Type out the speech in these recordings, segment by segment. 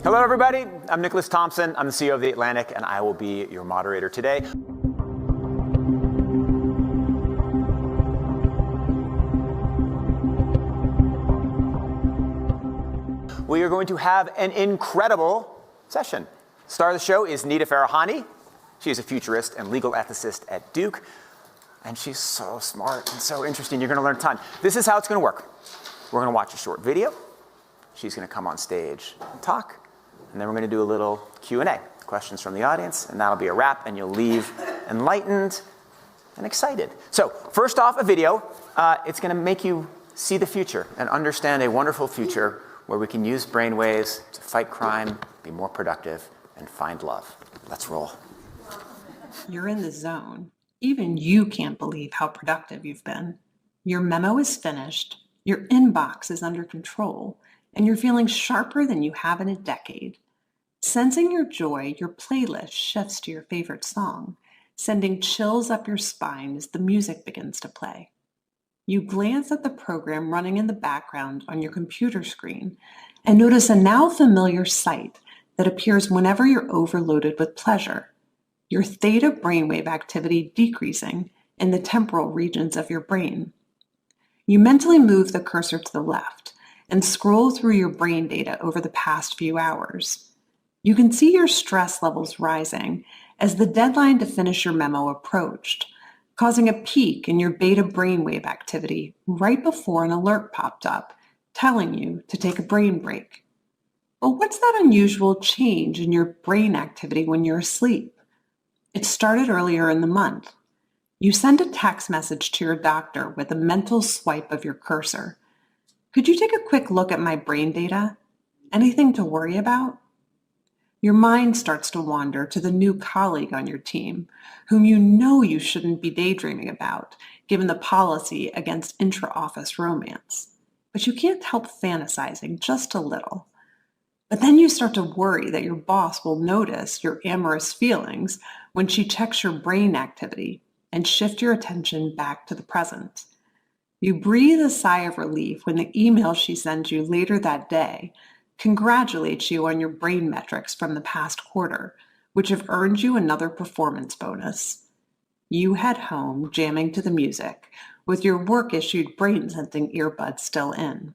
Hello, everybody. I'm Nicholas Thompson. I'm the CEO of The Atlantic, and I will be your moderator today. We are going to have an incredible session. Star of the show is Nita Farahany. She is a futurist and legal ethicist at Duke, and she's so smart and so interesting. You're going to learn a ton. This is how it's going to work. We're going to watch a short video. She's going to come on stage and talk. And then we're going to do a little Q&A, questions from the audience, and that'll be a wrap, and you'll leave enlightened and excited. So first off, a video. It's going to make you see the future and understand a wonderful future where we can use brainwaves to fight crime, be more productive, and find love. Let's roll. You're in the zone. Even you can't believe how productive you've been. Your memo is finished, your inbox is under control, and you're feeling sharper than you have in a decade. Sensing your joy, your playlist shifts to your favorite song, sending chills up your spine as the music begins to play. You glance at the program running in the background on your computer screen and notice a now familiar sight that appears whenever you're overloaded with pleasure. Your theta brainwave activity decreasing in the temporal regions of your brain. You mentally move the cursor to the left and scroll through your brain data over the past few hours. You can see your stress levels rising as the deadline to finish your memo approached, causing a peak in your beta brainwave activity right before an alert popped up, telling you to take a brain break. But what's that unusual change in your brain activity when you're asleep? It started earlier in the month. You send a text message to your doctor with a mental swipe of your cursor. Could you take a quick look at my brain data? Anything to worry about? Your mind starts to wander to the new colleague on your team, whom you know you shouldn't be daydreaming about, given the policy against intra-office romance. But you can't help fantasizing just a little. But then you start to worry that your boss will notice your amorous feelings when she checks your brain activity and shift your attention back to the present. You breathe a sigh of relief when the email she sends you later that day congratulates you on your brain metrics from the past quarter, which have earned you another performance bonus. You head home jamming to the music, with your work-issued brain-sensing earbuds still in.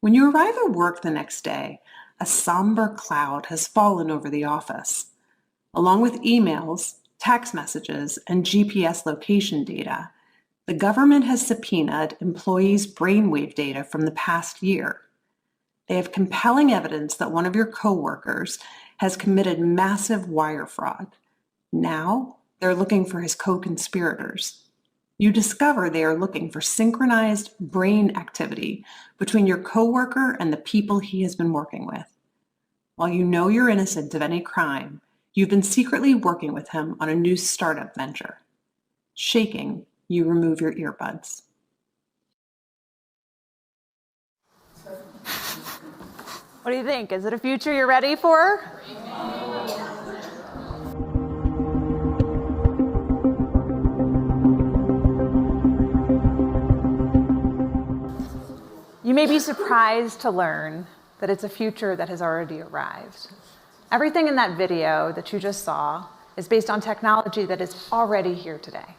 When you arrive at work the next day, a somber cloud has fallen over the office. Along with emails, text messages, and GPS location data, the government has subpoenaed employees' brainwave data from the past year. They have compelling evidence that one of your coworkers has committed massive wire fraud. Now, they're looking for his co-conspirators. You discover they are looking for synchronized brain activity between your coworker and the people he has been working with. While you know you're innocent of any crime, you've been secretly working with him on a new startup venture. Shaking, you remove your earbuds. What do you think? Is it a future you're ready for? You may be surprised to learn that it's a future that has already arrived. Everything in that video that you just saw is based on technology that is already here today.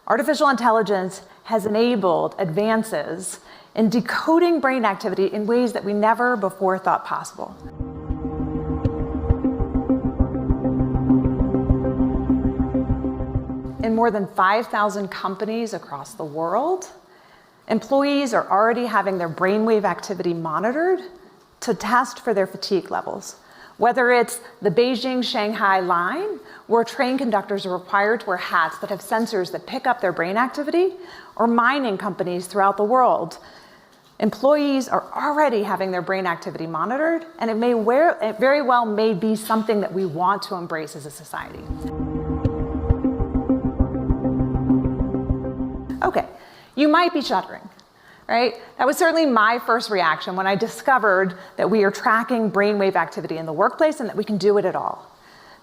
Artificial intelligence has enabled advances in decoding brain activity in ways that we never before thought possible. In more than 5,000 companies across the world, employees are already having their brainwave activity monitored to test for their fatigue levels. Whether it's the Beijing-Shanghai line, where train conductors are required to wear hats that have sensors that pick up their brain activity, or mining companies throughout the world, employees are already having their brain activity monitored, and it very well may be something that we want to embrace as a society. Okay, you might be shuddering. Right? That was certainly my first reaction when I discovered that we are tracking brainwave activity in the workplace and that we can do it at all.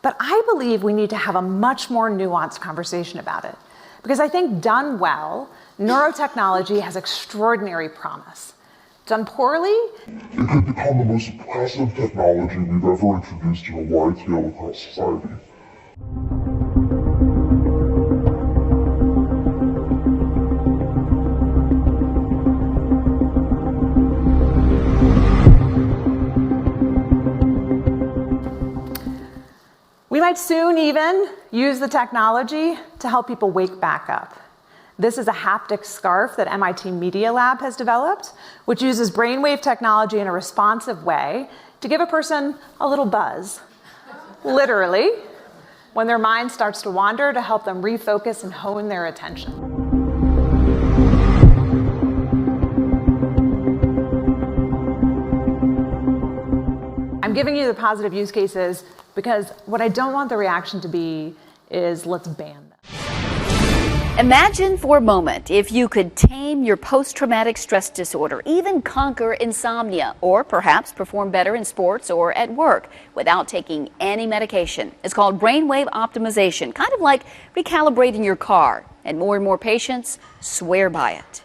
But I believe we need to have a much more nuanced conversation about it, because I think done well, neurotechnology has extraordinary promise. Done poorly, It could become the most oppressive technology we've ever introduced in a wide scale across society. we might soon even use the technology to help people wake back up. This is a haptic scarf that MIT Media Lab has developed, which uses brainwave technology in a responsive way to give a person a little buzz, literally, when their mind starts to wander, to help them refocus and hone their attention. I'm giving you the positive use cases because what I don't want the reaction to be is, let's ban them. Imagine for a moment if you could tame your post-traumatic stress disorder, even conquer insomnia, or perhaps perform better in sports or at work without taking any medication. It's called brainwave optimization, kind of like recalibrating your car, and more patients swear by it.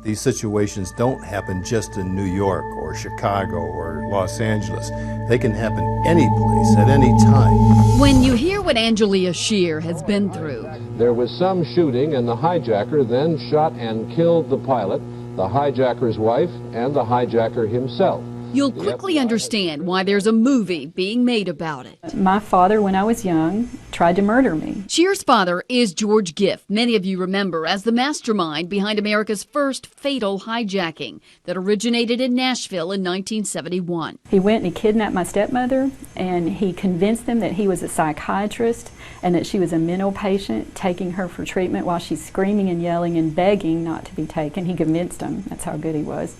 These situations don't happen just in New York or Chicago or Los Angeles. They can happen any place at any time. When you hear what Angelia Shear has been through. There was some shooting, and the hijacker then shot and killed the pilot, the hijacker's wife, and the hijacker himself. You'll quickly understand why there's a movie being made about it. My father, when I was young, tried to murder me. Shear's father is George Giff. Many of you remember as the mastermind behind America's first fatal hijacking that originated in Nashville in 1971. He went and he kidnapped my stepmother, and he convinced them that he was a psychiatrist and that she was a mental patient, taking her for treatment while she's screaming and yelling and begging not to be taken. He convinced them. That's how good he was.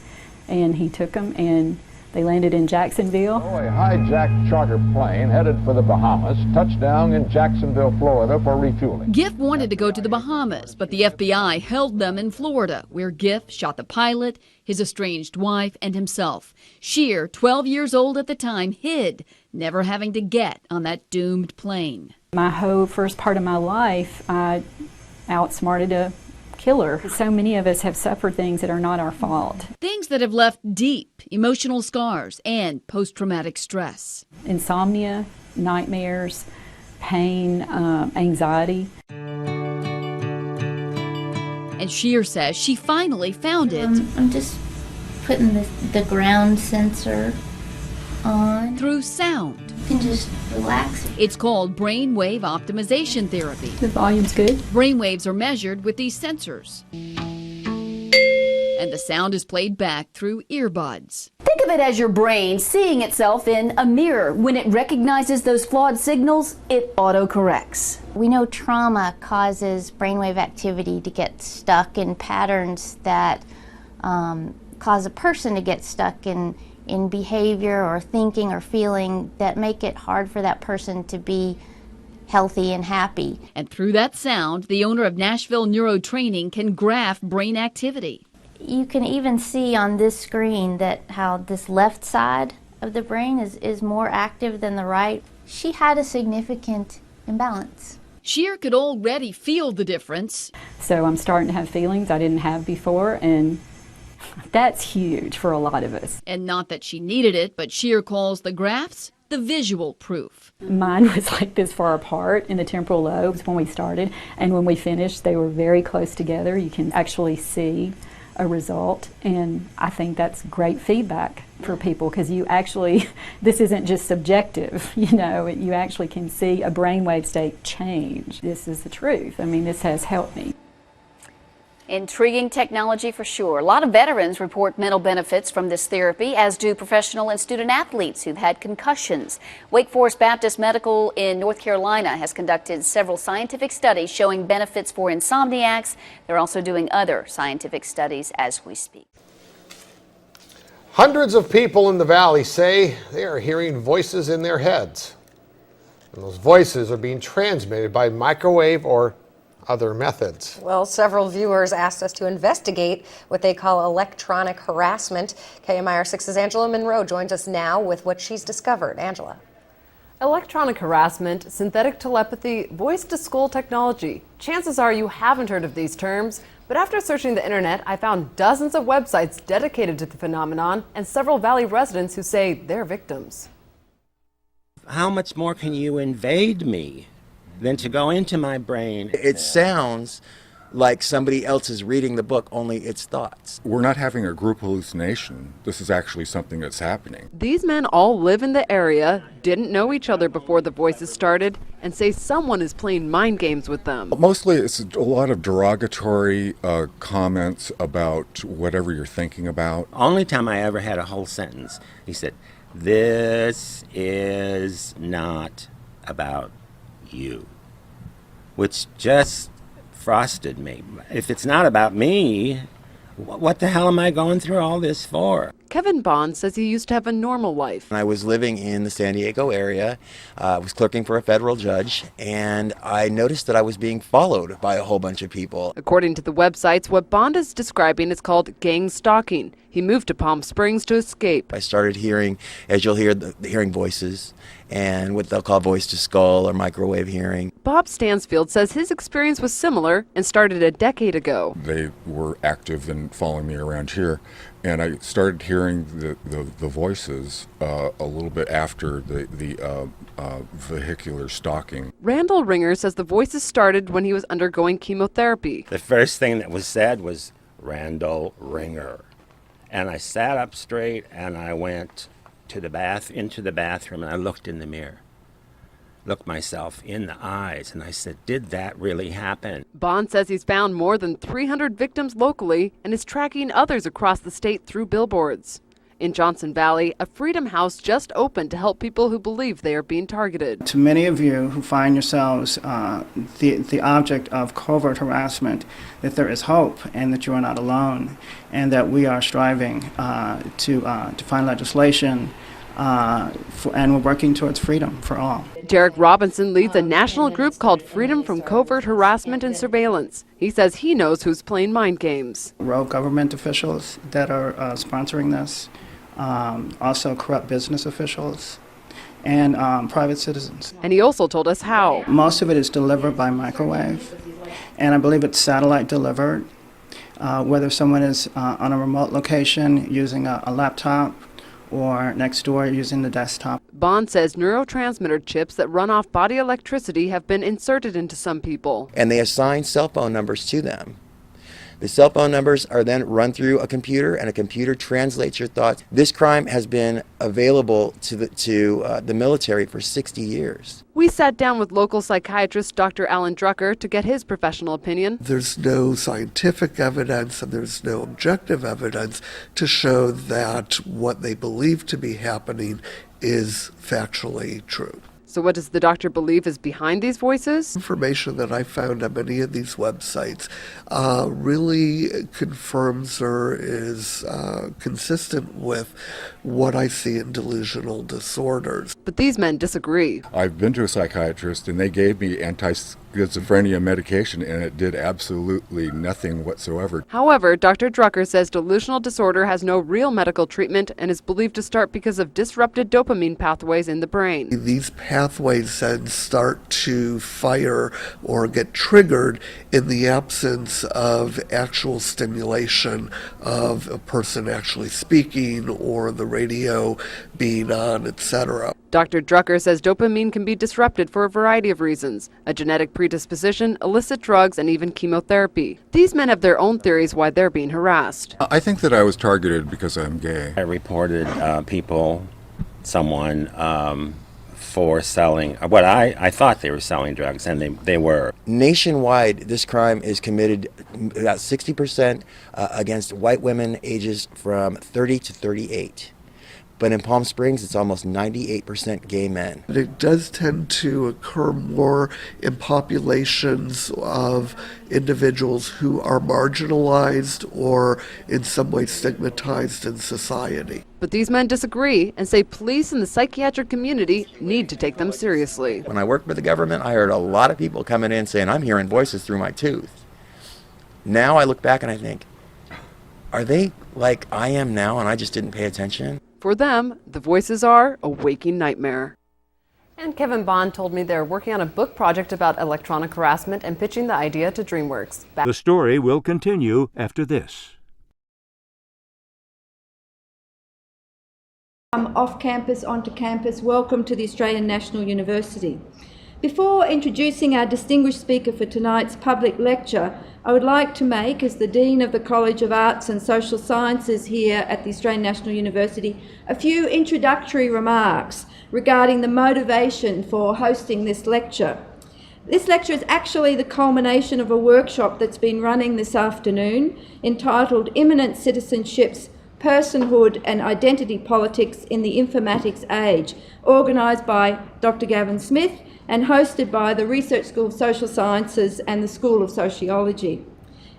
And he took them, and they landed in Jacksonville. A hijacked charter plane headed for the Bahamas touched down in Jacksonville, Florida for refueling. Giff wanted to go to the Bahamas, but the FBI held them in Florida, where Giff shot the pilot, his estranged wife, and himself. Shear, 12 years old at the time, hid, never having to get on that doomed plane. My whole first part of my life, I outsmarted a killer. So many of us have suffered things that are not our fault. Things that have left deep emotional scars and post-traumatic stress. Insomnia, nightmares, pain, anxiety. And Shear says she finally found it. I'm just putting the ground sensor on. Through sound. You can just relax. It's called brainwave optimization therapy. The volume's good. Brainwaves are measured with these sensors. And the sound is played back through earbuds. Think of it as your brain seeing itself in a mirror. When it recognizes those flawed signals, it autocorrects. We know trauma causes brainwave activity to get stuck in patterns that cause a person to get stuck in behavior or thinking or feeling that make it hard for that person to be healthy and happy. And through that sound, the owner of Nashville Neurotraining can graph brain activity. You can even see on this screen that how this left side of the brain is more active than the right. She had a significant imbalance. Shear could already feel the difference. So I'm starting to have feelings I didn't have before, and that's huge for a lot of us. And not that she needed it, but Shear calls the graphs the visual proof. Mine was like this far apart in the temporal lobes when we started, and when we finished, they were very close together. You can actually see a result, and I think that's great feedback for people because you actually, this isn't just subjective, you know, you actually can see a brainwave state change. This is the truth. I mean, this has helped me. Intriguing technology for sure. A lot of veterans report mental benefits from this therapy, as do professional and student athletes who've had concussions. Wake Forest Baptist Medical in North Carolina has conducted several scientific studies showing benefits for insomniacs. They're also doing other scientific studies as we speak. Hundreds of people in the valley say they are hearing voices in their heads. And those voices are being transmitted by microwave or other methods. Well, several viewers asked us to investigate what they call electronic harassment. KMIR 6's Angela Monroe joins us now with what she's discovered. Angela. Electronic harassment, synthetic telepathy, voice-to-skull technology. Chances are you haven't heard of these terms, But after searching the internet, I found dozens of websites dedicated to the phenomenon and several Valley residents who say they're victims. How much more can you invade me than to go into my brain? It sounds like somebody else is reading the book, only it's thoughts. We're not having a group hallucination. This is actually something that's happening. These men all live in the area, didn't know each other before the voices started, and say someone is playing mind games with them. Mostly it's a lot of derogatory comments about whatever you're thinking about. Only time I ever had a whole sentence, he said, "This is not about you," which just frosted me. If it's not about me, what the hell am I going through all this for? Kevin Bond says he used to have a normal life. I was living in the San Diego area, was clerking for a federal judge, and I noticed that I was being followed by a whole bunch of people. According to the websites, what Bond is describing is called gang stalking. He moved to Palm Springs to escape. I started hearing, as you'll hear, hearing voices and what they'll call voice to skull or microwave hearing. Bob Stansfield says his experience was similar and started a decade ago. They were active in following me around here, and I started hearing the voices a little bit after the vehicular stalking. Randall Ringer says the voices started when he was undergoing chemotherapy. The first thing that was said was, "Randall Ringer." And I sat up straight and I went to into the bathroom and I looked in the mirror, looked myself in the eyes, and I said, "Did that really happen?" Bond says he's found more than 300 victims locally and is tracking others across the state through billboards. In Johnson Valley, a Freedom House just opened to help people who believe they are being targeted. To many of you who find yourselves the object of covert harassment, that there is hope and that you are not alone, and that we are striving to find legislation and we're working towards freedom for all. Derek Robinson leads a national group called Freedom from Covert Harassment and Surveillance. He says he knows who's playing mind games. Rogue government officials that are sponsoring this, also corrupt business officials, and private citizens. And he also told us how. Most of it is delivered by microwave, and I believe it's satellite delivered, whether someone is on a remote location using a laptop or next door using the desktop. Bond says neurotransmitter chips that run off body electricity have been inserted into some people. And they assign cell phone numbers to them. The cell phone numbers are then run through a computer, and a computer translates your thoughts. This crime has been available to the military for 60 years. We sat down with local psychiatrist Dr. Alan Drucker to get his professional opinion. There's no scientific evidence and there's no objective evidence to show that what they believe to be happening is factually true. So what does the doctor believe is behind these voices? Information that I found on many of these websites really confirms or is consistent with what I see in delusional disorders. But these men disagree. I've been to a psychiatrist and they gave me anti-schizophrenia medication and it did absolutely nothing whatsoever. However, Dr. Drucker says delusional disorder has no real medical treatment and is believed to start because of disrupted dopamine pathways in the brain. These pathways then start to fire or get triggered in the absence of actual stimulation of a person actually speaking or the radio being on, etc. Dr. Drucker says dopamine can be disrupted for a variety of reasons: a genetic predisposition, illicit drugs, and even chemotherapy. These men have their own theories why they're being harassed. I think that I was targeted because I'm gay. I reported someone for selling what I thought they were selling drugs, and they were. Nationwide, this crime is committed about 60% against white women ages from 30 to 38. But in Palm Springs, it's almost 98% gay men. It does tend to occur more in populations of individuals who are marginalized or in some way stigmatized in society. But these men disagree and say police and the psychiatric community need to take them seriously. When I worked with the government, I heard a lot of people coming in saying, "I'm hearing voices through my tooth." Now I look back and I think, are they like I am now and I just didn't pay attention? For them, the voices are a waking nightmare. And Kevin Bond told me they're working on a book project about electronic harassment and pitching the idea to DreamWorks. The story will continue after this. Off campus, onto campus, welcome to the Australian National University. Before introducing our distinguished speaker for tonight's public lecture, I would like to make, as the Dean of the College of Arts and Social Sciences here at the Australian National University, a few introductory remarks regarding the motivation for hosting this lecture. This lecture is actually the culmination of a workshop that's been running this afternoon entitled Imminent Citizenships, Personhood and Identity Politics in the Informatics Age, organised by Dr. Gavin Smith and hosted by the Research School of Social Sciences and the School of Sociology.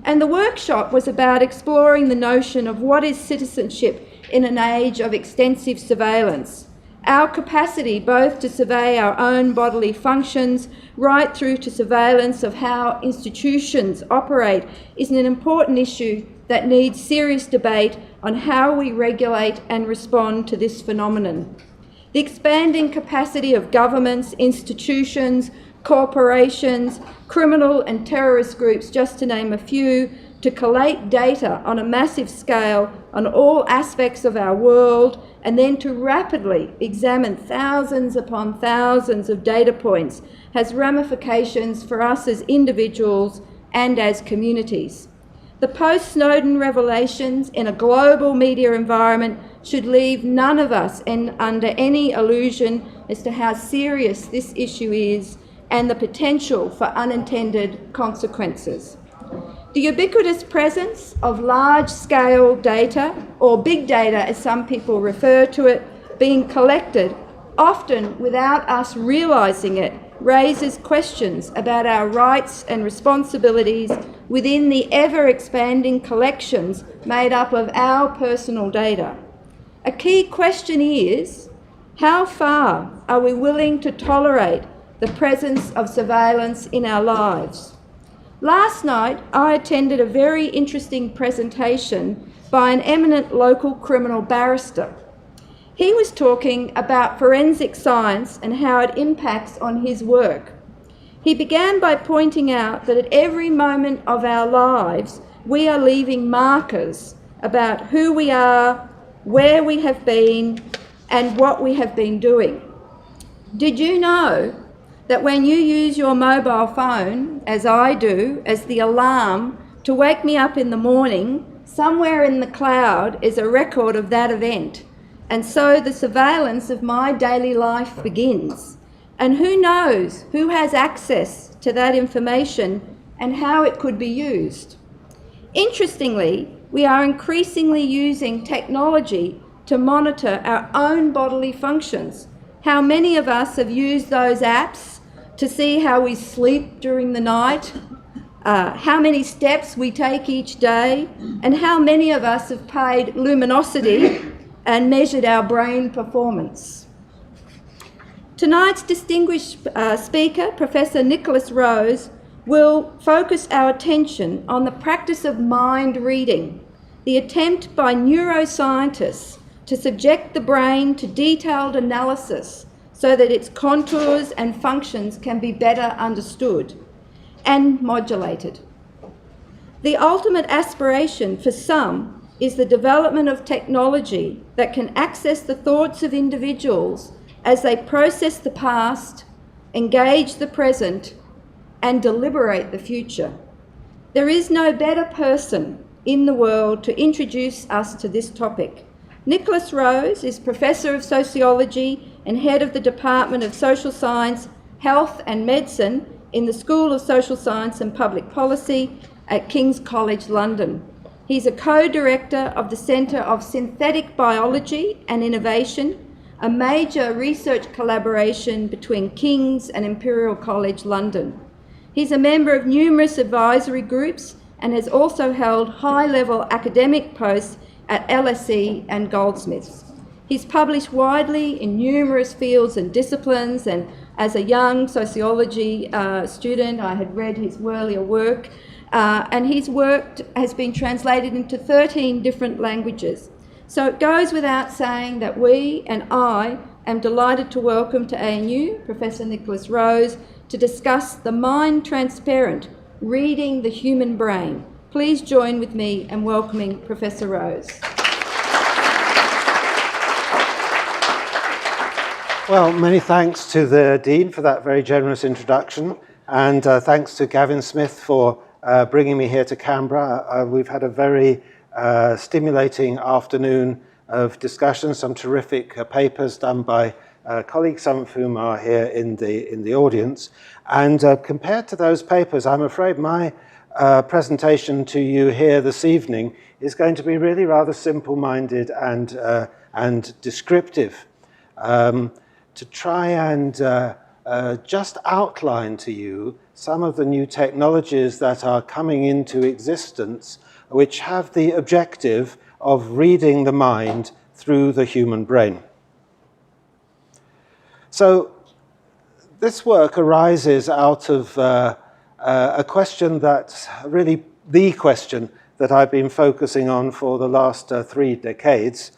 And the workshop was about exploring the notion of what is citizenship in an age of extensive surveillance. Our capacity both to survey our own bodily functions right through to surveillance of how institutions operate is an important issue that needs serious debate on how we regulate and respond to this phenomenon. The expanding capacity of governments, institutions, corporations, criminal and terrorist groups, just to name a few, to collate data on a massive scale on all aspects of our world and then to rapidly examine thousands upon thousands of data points has ramifications for us as individuals and as communities. The post-Snowden revelations in a global media environment should leave none of us under any illusion as to how serious this issue is and the potential for unintended consequences. The ubiquitous presence of large-scale data, or big data as some people refer to it, being collected, often without us realising it, raises questions about our rights and responsibilities within the ever-expanding collections made up of our personal data. A key question is, how far are we willing to tolerate the presence of surveillance in our lives? Last night, I attended a very interesting presentation by an eminent local criminal barrister. He was talking about forensic science and how it impacts on his work. He began by pointing out that at every moment of our lives, we are leaving markers about who we are, where we have been, and what we have been doing. Did you know that when you use your mobile phone, as I do, as the alarm to wake me up in the morning, somewhere in the cloud is a record of that event? And so the surveillance of my daily life begins. And who knows who has access to that information and how it could be used? Interestingly, we are increasingly using technology to monitor our own bodily functions. How many of us have used those apps to see how we sleep during the night, how many steps we take each day, and how many of us have paid luminosity and measured our brain performance. Tonight's distinguished speaker, Professor Nicholas Rose, will focus our attention on the practice of mind reading, the attempt by neuroscientists to subject the brain to detailed analysis so that its contours and functions can be better understood and modulated. The ultimate aspiration for some is the development of technology that can access the thoughts of individuals as they process the past, engage the present, and deliberate the future. There is no better person in the world to introduce us to this topic. Nicholas Rose is Professor of Sociology and Head of the Department of Social Science, Health and Medicine in the School of Social Science and Public Policy at King's College London. He's a co-director of the Centre of Synthetic Biology and Innovation, a major research collaboration between King's and Imperial College London. He's a member of numerous advisory groups and has also held high-level academic posts at LSE and Goldsmiths. He's published widely in numerous fields and disciplines, and as a young sociology student, I had read his earlier work, and his work has been translated into 13 different languages. So it goes without saying that we and I am delighted to welcome to ANU Professor Nicholas Rose to discuss the mind transparent, reading the human brain. Please join with me in welcoming Professor Rose. Well, many thanks to the Dean for that very generous introduction, and thanks to Gavin Smith for bringing me here to Canberra. We've had a very stimulating afternoon of discussion, some terrific papers done by colleagues, some of whom are here in the audience. And compared to those papers, I'm afraid my presentation to you here this evening is going to be really rather simple-minded and descriptive. To try and just outline to you some of the new technologies that are coming into existence, which have the objective of reading the mind through the human brain. So this work arises out of a question that's really the question that I've been focusing on for the last 3 decades,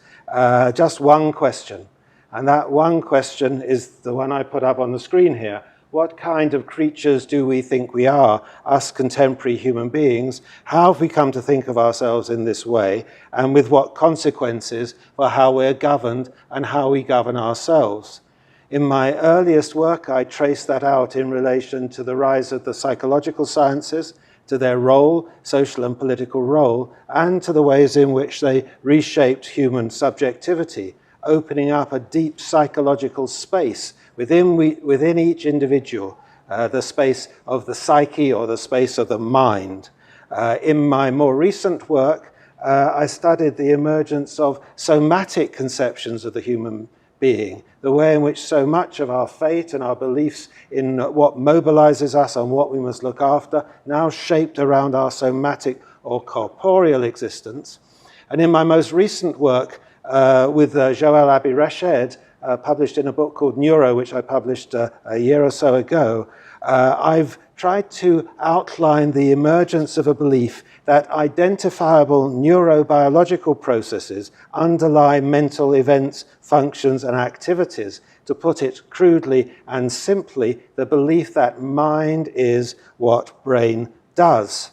just one question. And that one question is the one I put up on the screen here. What kind of creatures do we think we are, us contemporary human beings? How have we come to think of ourselves in this way? And with what consequences for how we're governed and how we govern ourselves? In my earliest work, I traced that out in relation to the rise of the psychological sciences, to their role, social and political role, and to the ways in which they reshaped human subjectivity, opening up a deep psychological space within each individual, the space of the psyche or the space of the mind. In my more recent work, I studied the emergence of somatic conceptions of the human being, the way in which so much of our fate and our beliefs in what mobilizes us and what we must look after, now shaped around our somatic or corporeal existence. And in my most recent work, with Joël Abi-Reched, published in a book called Neuro, which I published a year or so ago, I've tried to outline the emergence of a belief that identifiable neurobiological processes underlie mental events, functions, and activities. To put it crudely and simply, the belief that mind is what brain does.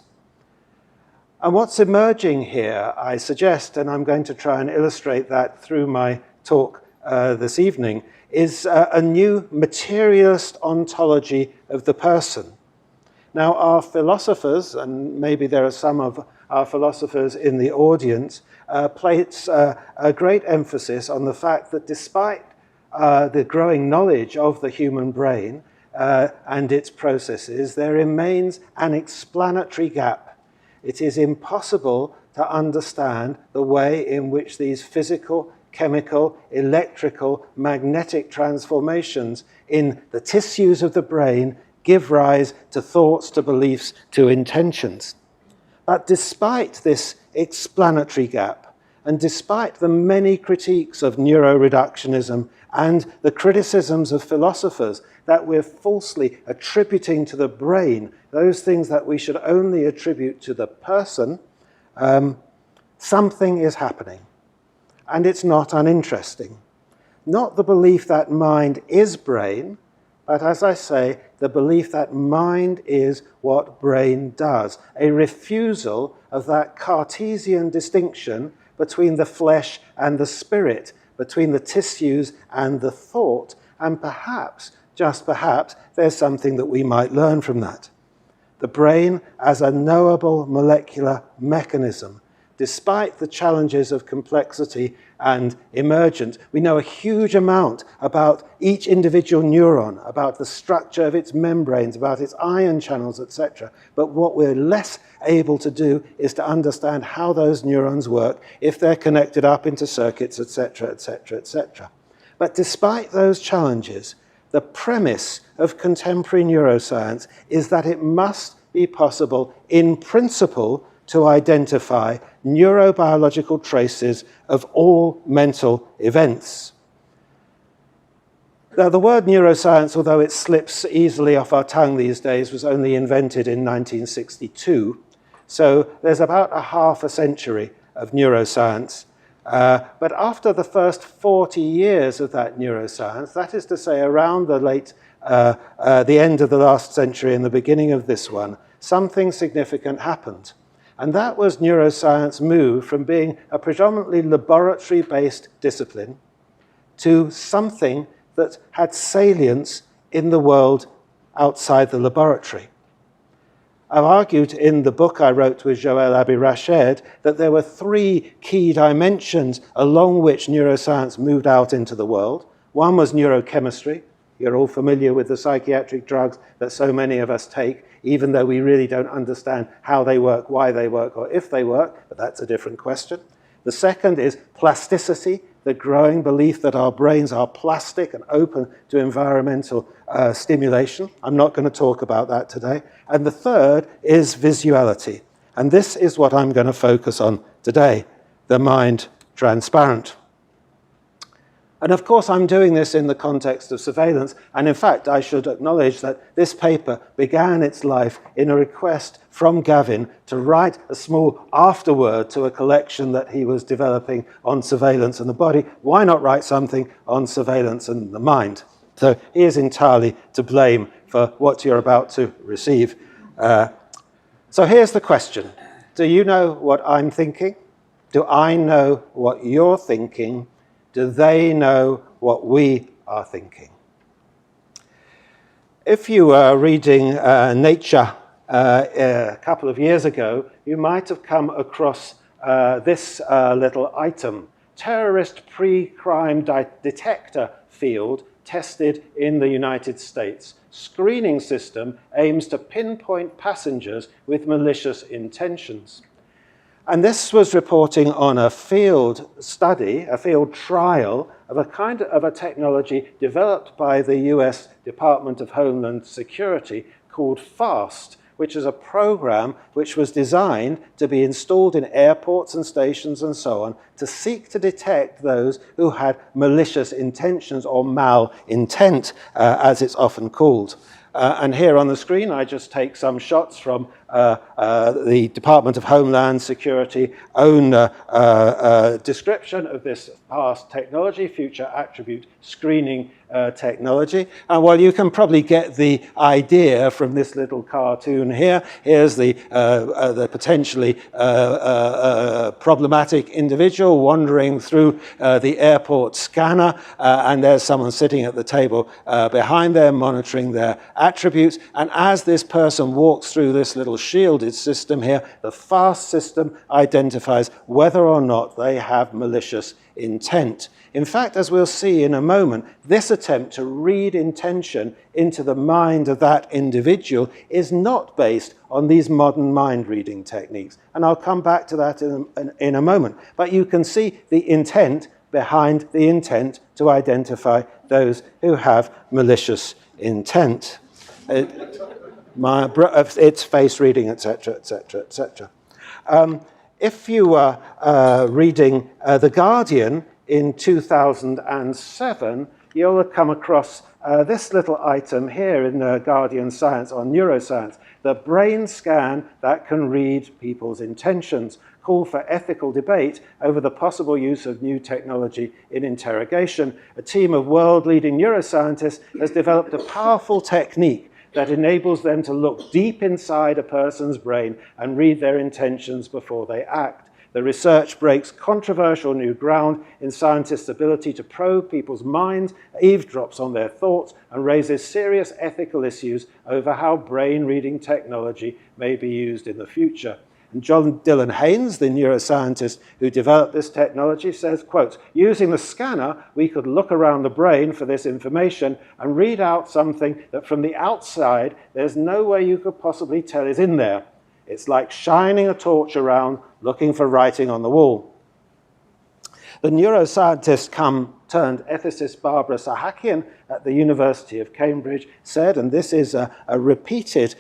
And what's emerging here, I suggest, and I'm going to try and illustrate that through my talk this evening, is a new materialist ontology of the person. Now, our philosophers, and maybe there are some of our philosophers in the audience, place a great emphasis on the fact that despite the growing knowledge of the human brain and its processes, there remains an explanatory gap. It is impossible to understand the way in which these physical, chemical, electrical, magnetic transformations in the tissues of the brain give rise to thoughts, to beliefs, to intentions. But despite this explanatory gap, and despite the many critiques of neuroreductionism and the criticisms of philosophers that we're falsely attributing to the brain those things that we should only attribute to the person, something is happening. And it's not uninteresting. Not the belief that mind is brain, but as I say, the belief that mind is what brain does. A refusal of that Cartesian distinction between the flesh and the spirit, between the tissues and the thought, and perhaps, just perhaps, there's something that we might learn from that. The brain as a knowable molecular mechanism. Despite the challenges of complexity and emergence, we know a huge amount about each individual neuron, about the structure of its membranes, about its ion channels, etc. But what we're less able to do is to understand how those neurons work, if they're connected up into circuits, etc., etc., etc. But despite those challenges, the premise of contemporary neuroscience is that it must be possible, in principle, to identify neurobiological traces of all mental events. Now, the word neuroscience, although it slips easily off our tongue these days, was only invented in 1962. So there's about a half a century of neuroscience. But after the first 40 years of that neuroscience, that is to say around the end of the last century and the beginning of this one, something significant happened. And that was neuroscience moved from being a predominantly laboratory-based discipline to something that had salience in the world outside the laboratory. I've argued in the book I wrote with Joël Abi-Rached that there were three key dimensions along which neuroscience moved out into the world. One was neurochemistry. You're all familiar with the psychiatric drugs that so many of us take, even though we really don't understand how they work, why they work, or if they work, but that's a different question. The second is plasticity, the growing belief that our brains are plastic and open to environmental stimulation. I'm not going to talk about that today. And the third is visuality. And this is what I'm going to focus on today, the mind transparent. And of course, I'm doing this in the context of surveillance. And in fact, I should acknowledge that this paper began its life in a request from Gavin to write a small afterword to a collection that he was developing on surveillance and the body. Why not write something on surveillance and the mind? So he is entirely to blame for what you're about to receive. So here's the question. Do you know what I'm thinking? Do I know what you're thinking? Do they know what we are thinking? If you were reading Nature a couple of years ago, you might have come across this little item, terrorist pre-crime detector field tested in the United States. Screening system aims to pinpoint passengers with malicious intentions. And this was reporting on a field study, a field trial of a kind of a technology developed by the US Department of Homeland Security called FAST, which is a program which was designed to be installed in airports and stations and so on to seek to detect those who had malicious intentions or malintent, as it's often called. And here on the screen, I just take some shots from the Department of Homeland Security own description of this past technology, future attribute screening technology. And while you can probably get the idea from this little cartoon here, here's the potentially problematic individual wandering through the airport scanner, and there's someone sitting at the table behind them monitoring their attributes. And as this person walks through this little shielded system here, the FAST system identifies whether or not they have malicious intent. In fact, as we'll see in a moment, this attempt to read intention into the mind of that individual is not based on these modern mind-reading techniques. And I'll come back to that in a moment. But you can see the intent behind the intent to identify those who have malicious intent. It's face reading, etc., etc., etc. If you were reading The Guardian in 2007, you'll have come across this little item here in the Guardian Science on neuroscience, the brain scan that can read people's intentions, call for ethical debate over the possible use of new technology in interrogation. A team of world-leading neuroscientists has developed a powerful technique that enables them to look deep inside a person's brain and read their intentions before they act. The research breaks controversial new ground in scientists' ability to probe people's minds, eavesdrops on their thoughts, and raises serious ethical issues over how brain-reading technology may be used in the future. And John Dylan Haynes, the neuroscientist who developed this technology, says, quote, using the scanner, we could look around the brain for this information and read out something that from the outside, there's no way you could possibly tell is in there. It's like shining a torch around, looking for writing on the wall. The neuroscientist turned ethicist Barbara Sahakian at the University of Cambridge said, and this is a repeated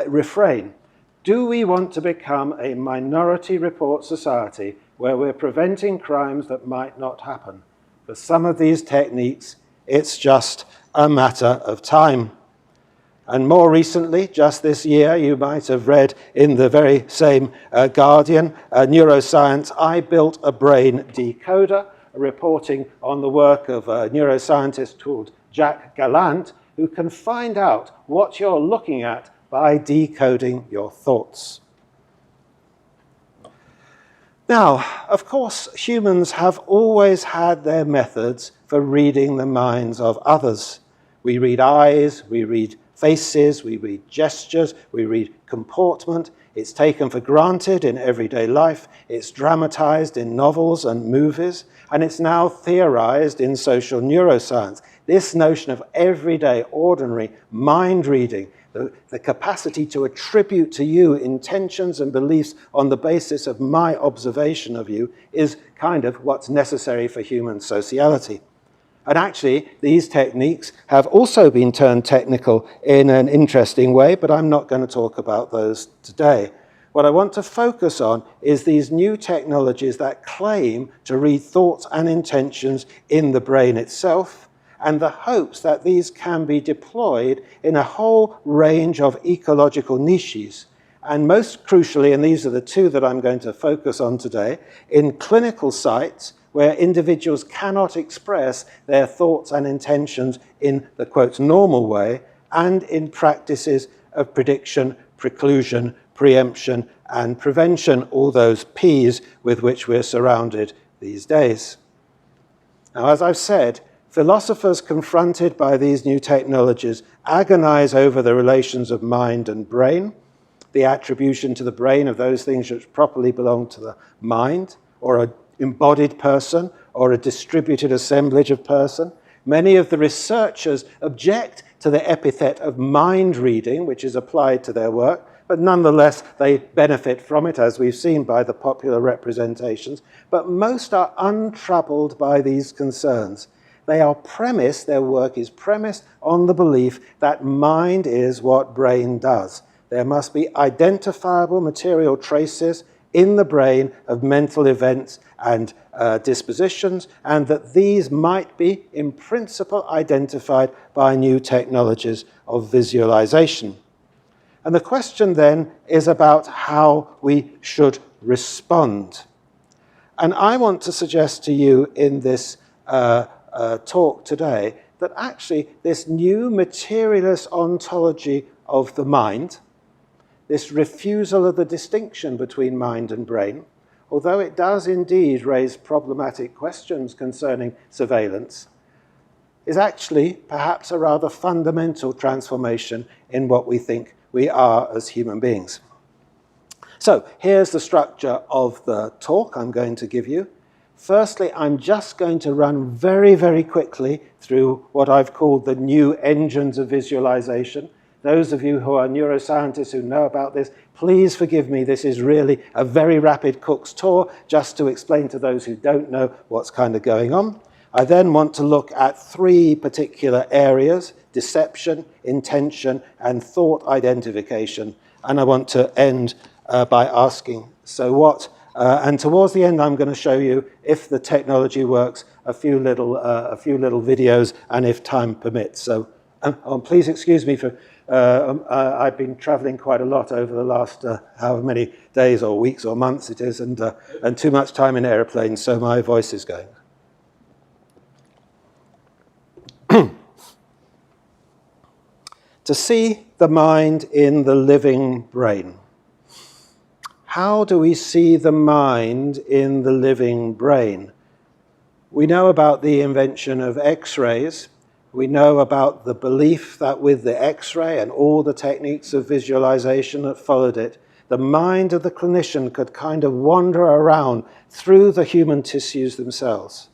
refrain, do we want to become a minority report society where we're preventing crimes that might not happen? For some of these techniques, it's just a matter of time. And more recently, just this year, you might have read in the very same Guardian, Neuroscience, I Built a Brain Decoder, reporting on the work of a neuroscientist called Jack Gallant, who can find out what you're looking at by decoding your thoughts. Now, of course, humans have always had their methods for reading the minds of others. We read eyes, we read faces, we read gestures, we read comportment. It's taken for granted in everyday life. It's dramatized in novels and movies, and it's now theorized in social neuroscience. This notion of everyday, ordinary mind reading, the capacity to attribute to you intentions and beliefs on the basis of my observation of you, is kind of what's necessary for human sociality. And actually, these techniques have also been turned technical in an interesting way, but I'm not going to talk about those today. What I want to focus on is these new technologies that claim to read thoughts and intentions in the brain itself, and the hopes that these can be deployed in a whole range of ecological niches. And most crucially, and these are the two that I'm going to focus on today, in clinical sites where individuals cannot express their thoughts and intentions in the, quote, normal way, and in practices of prediction, preclusion, preemption, and prevention, all those P's with which we're surrounded these days. Now, as I've said, philosophers confronted by these new technologies agonize over the relations of mind and brain, the attribution to the brain of those things which properly belong to the mind, or an embodied person, or a distributed assemblage of person. Many of the researchers object to the epithet of mind reading, which is applied to their work, but nonetheless they benefit from it, as we've seen by the popular representations. But most are untroubled by these concerns. They are premised, their work is premised on the belief that mind is what brain does. There must be identifiable material traces in the brain of mental events and dispositions, and that these might be, in principle, identified by new technologies of visualization. And the question then is about how we should respond. And I want to suggest to you in this talk today that actually this new materialist ontology of the mind, this refusal of the distinction between mind and brain, although it does indeed raise problematic questions concerning surveillance, is actually perhaps a rather fundamental transformation in what we think we are as human beings. So here's the structure of the talk I'm going to give you. Firstly, I'm just going to run very, very quickly through what I've called the new engines of visualization. Those of you who are neuroscientists who know about this, please forgive me. This is really a very rapid Cook's tour, just to explain to those who don't know what's kind of going on. I then want to look at three particular areas: deception, intention, and thought identification. And I want to end by asking, so what? And towards the end, I'm going to show you, if the technology works, a few little videos, and if time permits. So please excuse me for I've been traveling quite a lot over the last however many days or weeks or months it is, and too much time in airplanes, so my voice is going. To see the mind in the living brain. How do we see the mind in the living brain? We know about the invention of X-rays. We know about the belief that with the X-ray and all the techniques of visualization that followed it, the mind of the clinician could kind of wander around through the human tissues themselves.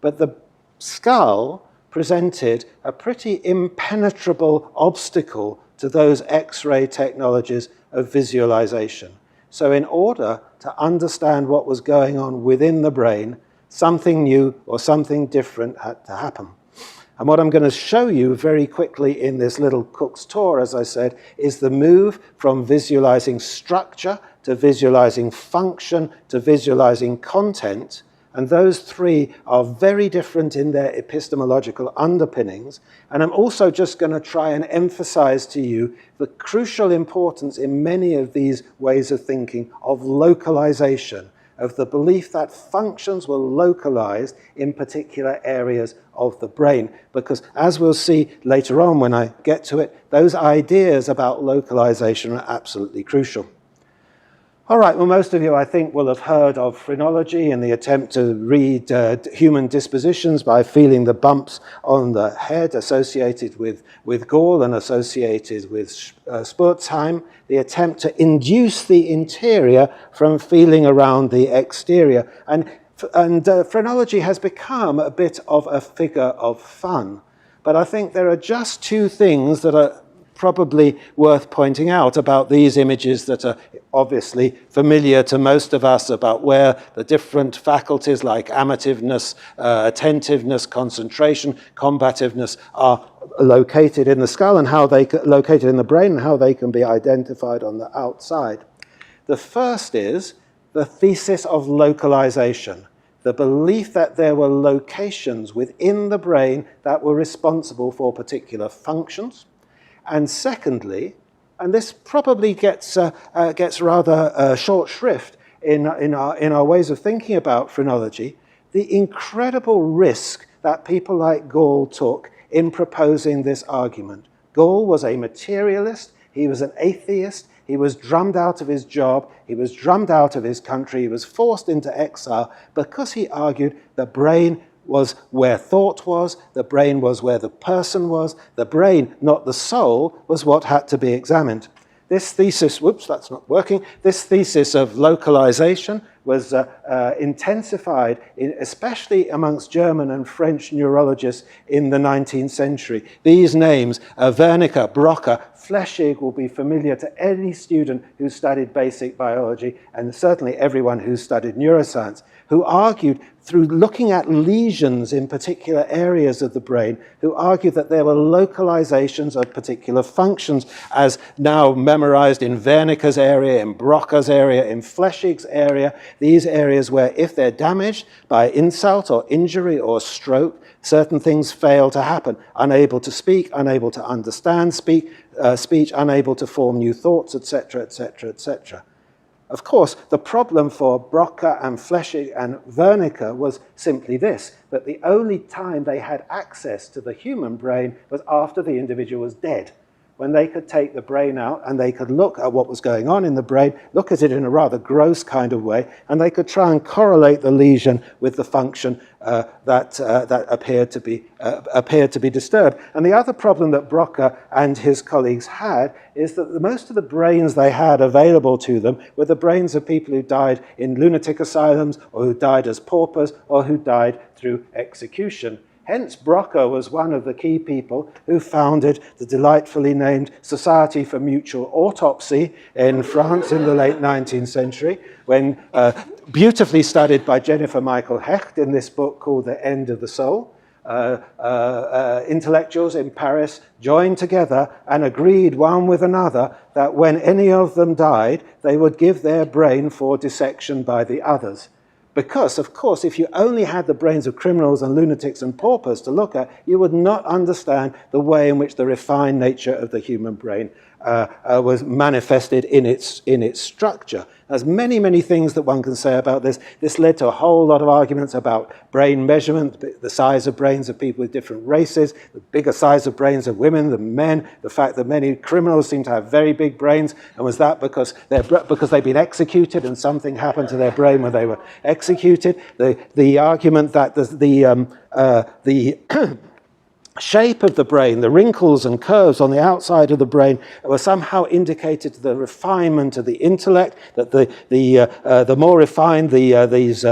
But the skull presented a pretty impenetrable obstacle to those X-ray technologies of visualization. So in order to understand what was going on within the brain, something new or something different had to happen. And what I'm going to show you very quickly in this little Cook's tour, as I said, is the move from visualizing structure to visualizing function to visualizing content, And those three are very different in their epistemological underpinnings. And I'm also just going to try and emphasize to you the crucial importance in many of these ways of thinking of localization, of the belief that functions were localized in particular areas of the brain. Because as we'll see later on when I get to it, those ideas about localization are absolutely crucial. All right, well, most of you, I think, will have heard of phrenology and the attempt to read human dispositions by feeling the bumps on the head associated with gall and associated with Spurzheim, the attempt to induce the interior from feeling around the exterior. And phrenology has become a bit of a figure of fun. But I think there are just two things that are probably worth pointing out about these images that are obviously familiar to most of us, about where the different faculties like amativeness, attentiveness, concentration, combativeness are located in the skull and how they located in the brain and how they can be identified on the outside. The first is the thesis of localization, the belief that there were locations within the brain that were responsible for particular functions. And secondly, and this probably gets rather short shrift in our ways of thinking about phrenology, the incredible risk that people like Gall took in proposing this argument. Gall was a materialist, he was an atheist, he was drummed out of his job, he was drummed out of his country, he was forced into exile because he argued the brain was where thought was, the brain was where the person was, the brain, not the soul, was what had to be examined. This thesis, whoops, that's not working, this thesis of localization was intensified, especially amongst German and French neurologists in the 19th century. These names, Wernicke, Broca, Flechsig, will be familiar to any student who studied basic biology, and certainly everyone who studied neuroscience, who argued through looking at lesions in particular areas of the brain, who argued that there were localizations of particular functions, as now memorized in Wernicke's area, in Broca's area, in Flechsig's area, these areas where if they're damaged by insult or injury or stroke, certain things fail to happen. Unable to speak, unable to understand speech, unable to form new thoughts, etc., etc., etc. Of course, the problem for Broca and Flechsig and Wernicke was simply this, that the only time they had access to the human brain was after the individual was dead, when they could take the brain out and they could look at what was going on in the brain, look at it in a rather gross kind of way, and they could try and correlate the lesion with the function that appeared to be disturbed. And the other problem that Broca and his colleagues had is that most of the brains they had available to them were the brains of people who died in lunatic asylums or who died as paupers or who died through execution. Hence, Broca was one of the key people who founded the delightfully named Society for Mutual Autopsy in France in the late 19th century, when beautifully studied by Jennifer Michael Hecht in this book called The End of the Soul. Intellectuals in Paris joined together and agreed one with another that when any of them died, they would give their brain for dissection by the others. Because, of course, if you only had the brains of criminals and lunatics and paupers to look at, you would not understand the way in which the refined nature of the human brain was manifested in its structure. There's many, many things that one can say about this. This led to a whole lot of arguments about brain measurement, the size of brains of people with different races, the bigger size of brains of women than men, the fact that many criminals seem to have very big brains, and was that because they've been executed and something happened to their brain when they were executed? The argument that the shape of the brain, the wrinkles and curves on the outside of the brain were somehow indicated to the refinement of the intellect, that the more refined these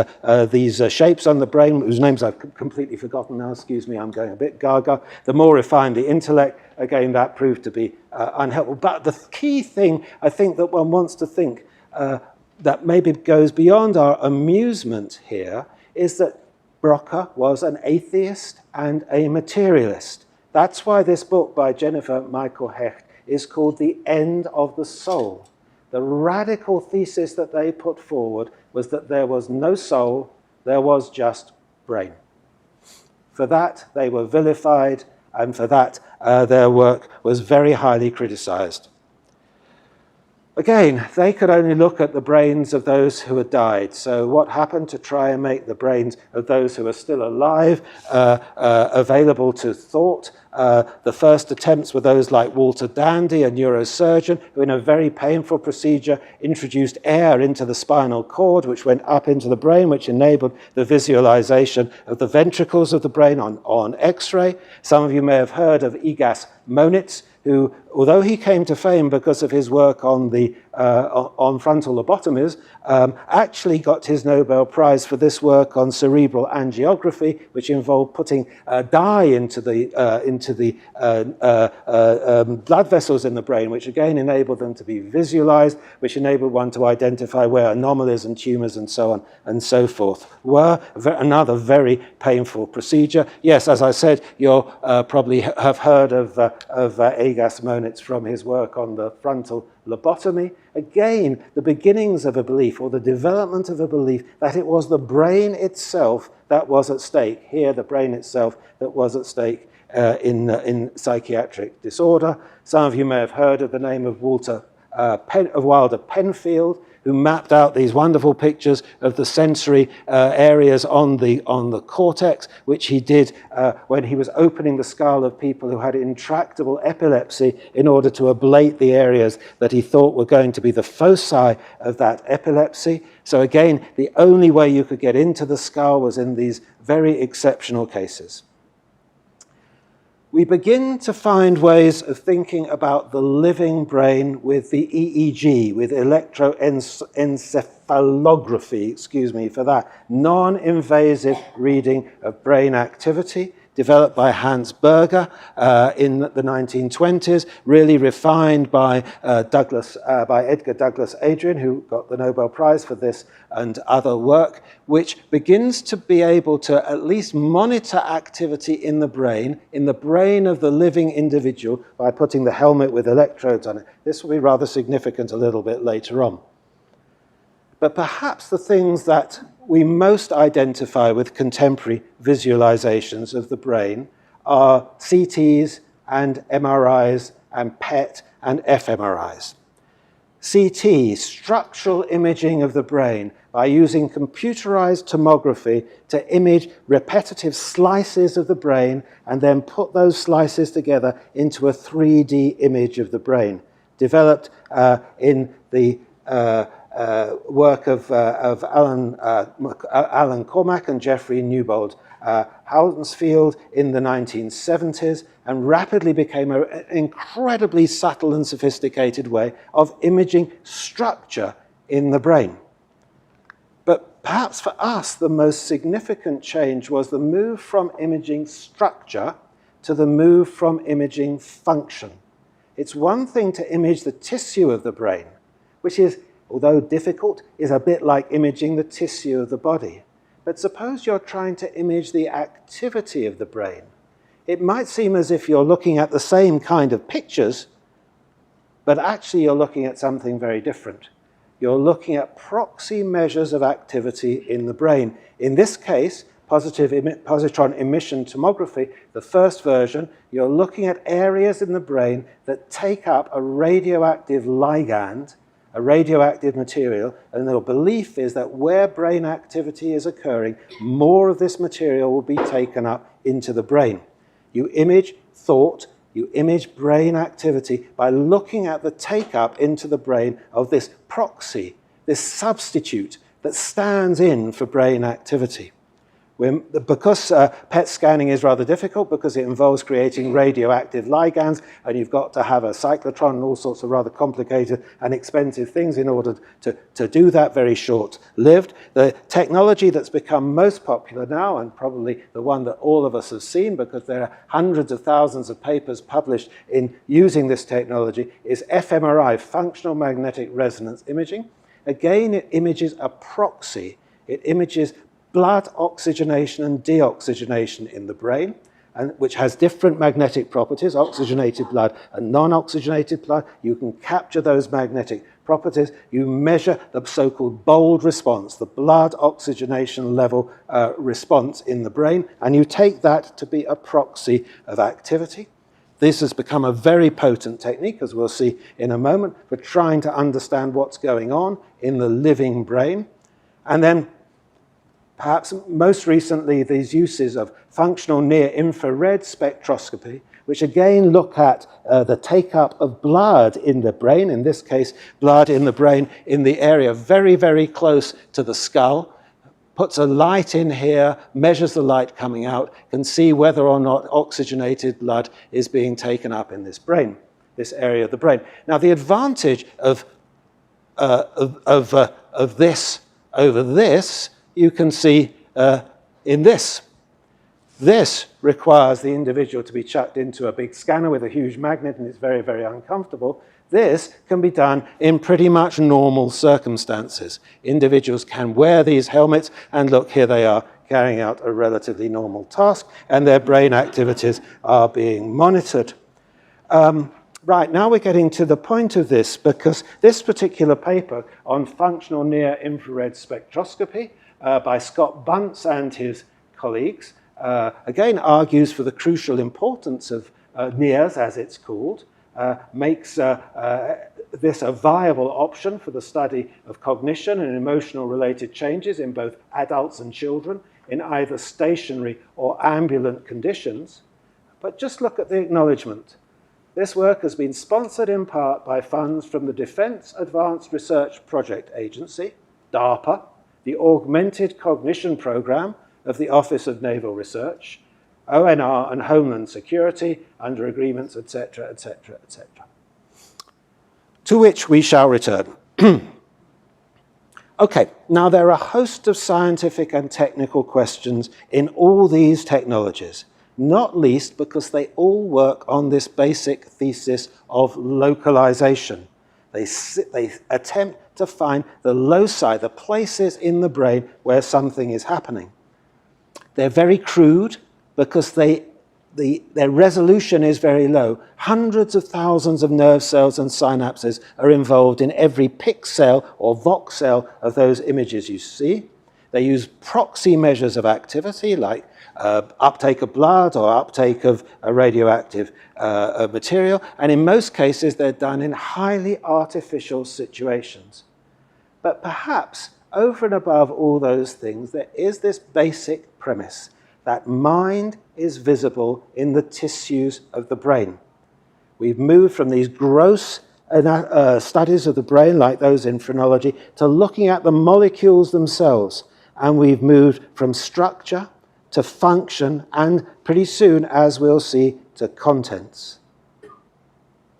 shapes on the brain, whose names I've completely forgotten now, excuse me, I'm going a bit gaga, the more refined the intellect, again, that proved to be unhelpful. But the key thing, I think, that one wants to think that maybe goes beyond our amusement here is that Broca was an atheist and a materialist. That's why this book by Jennifer Michael Hecht is called The End of the Soul. The radical thesis that they put forward was that there was no soul, There was just brain. For that, they were vilified, and for that, their work was very highly criticized. Again, they could only look at the brains of those who had died. So what happened to try and make the brains of those who are still alive available to thought? The first attempts were those like Walter Dandy, a neurosurgeon, who in a very painful procedure introduced air into the spinal cord, which went up into the brain, which enabled the visualization of the ventricles of the brain on X-ray. Some of you may have heard of Igas Monitz, who, although he came to fame because of his work on frontal lobotomies, actually got his Nobel Prize for this work on cerebral angiography, which involved putting dye into the blood vessels in the brain, which again enabled them to be visualized, which enabled one to identify where anomalies and tumors and so on and so forth were. Another very painful procedure. Yes, as I said, you'll probably have heard of Igas Monitz from his work on the frontal lobotomy. Again, the beginnings of a belief, or the development of a belief, that it was the brain itself that was at stake. Here, the brain itself that was at stake in psychiatric disorder. Some of you may have heard of the name of Wilder Penfield, who mapped out these wonderful pictures of the sensory areas on the cortex, which he did when he was opening the skull of people who had intractable epilepsy in order to ablate the areas that he thought were going to be the foci of that epilepsy. So again, the only way you could get into the skull was in these very exceptional cases. We begin to find ways of thinking about the living brain with the EEG, with electroencephalography, excuse me for that, non-invasive reading of brain activity, developed by Hans Berger in the 1920s, really refined by Edgar Douglas Adrian, who got the Nobel Prize for this and other work, which begins to be able to at least monitor activity in the brain of the living individual by putting the helmet with electrodes on it. This will be rather significant a little bit later on. But perhaps the things that we most identify with contemporary visualizations of the brain are CTs and MRIs and PET and fMRIs. CT, structural imaging of the brain, by using computerized tomography to image repetitive slices of the brain and then put those slices together into a 3D image of the brain, developed in the work of Alan Cormack and Jeffrey Newbold Hounsfield in the 1970s, and rapidly became an incredibly subtle and sophisticated way of imaging structure in the brain. But perhaps for us, the most significant change was the move from imaging structure to the move from imaging function. It's one thing to image the tissue of the brain, which is, although difficult, is a bit like imaging the tissue of the body. But suppose you're trying to image the activity of the brain. It might seem as if you're looking at the same kind of pictures, but actually you're looking at something very different. You're looking at proxy measures of activity in the brain. In this case, positron emission tomography, the first version, you're looking at areas in the brain that take up a radioactive ligand, a radioactive material, and the belief is that where brain activity is occurring, more of this material will be taken up into the brain. You image thought, you image brain activity by looking at the take-up into the brain of this proxy, this substitute that stands in for brain activity. Because PET scanning is rather difficult, because it involves creating radioactive ligands, and you've got to have a cyclotron and all sorts of rather complicated and expensive things in order to do that, very short-lived. The technology that's become most popular now, and probably the one that all of us have seen, because there are hundreds of thousands of papers published in using this technology, is fMRI, functional magnetic resonance imaging. Again, it images a proxy. It images blood oxygenation and deoxygenation in the brain. and which has different magnetic properties, oxygenated blood and non-oxygenated blood. You can capture those magnetic properties. You measure the so-called bold response, the blood oxygenation level response in the brain, and you take that to be a proxy of activity. This has become a very potent technique, as we'll see in a moment, for trying to understand what's going on in the living brain. And then, perhaps most recently, these uses of functional near-infrared spectroscopy, which again look at the take-up of blood in the brain, in this case, blood in the brain in the area very, very close to the skull, puts a light in here, measures the light coming out, can see whether or not oxygenated blood is being taken up in this brain, this area of the brain. Now, the advantage of this over this, you can see in this. This requires the individual to be chucked into a big scanner with a huge magnet, and it's very, very uncomfortable. This can be done in pretty much normal circumstances. Individuals can wear these helmets, and look, here they are carrying out a relatively normal task, and their brain activities are being monitored. Right, now we're getting to the point of this, because this particular paper on functional near-infrared spectroscopy by Scott Bunce and his colleagues, again argues for the crucial importance of NIRS, as it's called, makes this a viable option for the study of cognition and emotional related changes in both adults and children in either stationary or ambulant conditions. But just look at the acknowledgement. This work has been sponsored in part by funds from the Defense Advanced Research Project Agency, DARPA, the Augmented Cognition Program of the Office of Naval Research, ONR and Homeland Security under agreements, etc., etc., etc. To which we shall return. Okay, now there are a host of scientific and technical questions in all these technologies, not least because they all work on this basic thesis of localization. They attempt to find the loci, the places in the brain where something is happening. They're very crude because their resolution is very low. Hundreds of thousands of nerve cells and synapses are involved in every pixel or voxel of those images you see. They use proxy measures of activity like uptake of blood or uptake of a radioactive material, and in most cases they're done in highly artificial situations. But perhaps over and above all those things, there is this basic premise that mind is visible in the tissues of the brain. We've moved from these gross studies of the brain, like those in phrenology, to looking at the molecules themselves. And we've moved from structure to function, and pretty soon, as we'll see, to contents.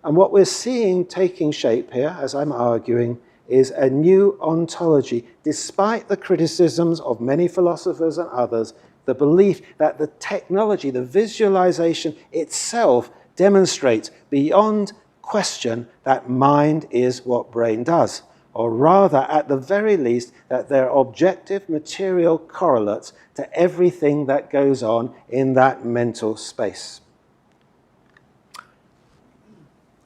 And what we're seeing taking shape here, as I'm arguing, is a new ontology, despite the criticisms of many philosophers and others, the belief that the technology, the visualization itself demonstrates beyond question that mind is what brain does, or rather, at the very least, that they're objective material correlates to everything that goes on in that mental space.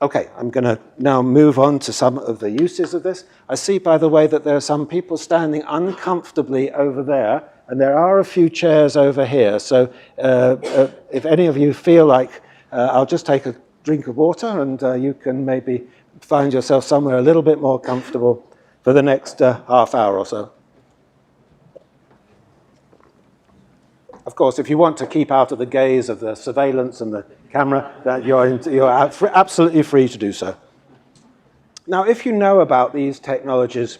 Okay, I'm going to now move on to some of the uses of this. I see, by the way, that there are some people standing uncomfortably over there, and there are a few chairs over here. So if any of you feel like I'll just take a drink of water, and you can maybe find yourself somewhere a little bit more comfortable for the next half hour or so. Of course, if you want to keep out of the gaze of the surveillance and the camera, that you're absolutely free to do so. Now, if you know about these technologies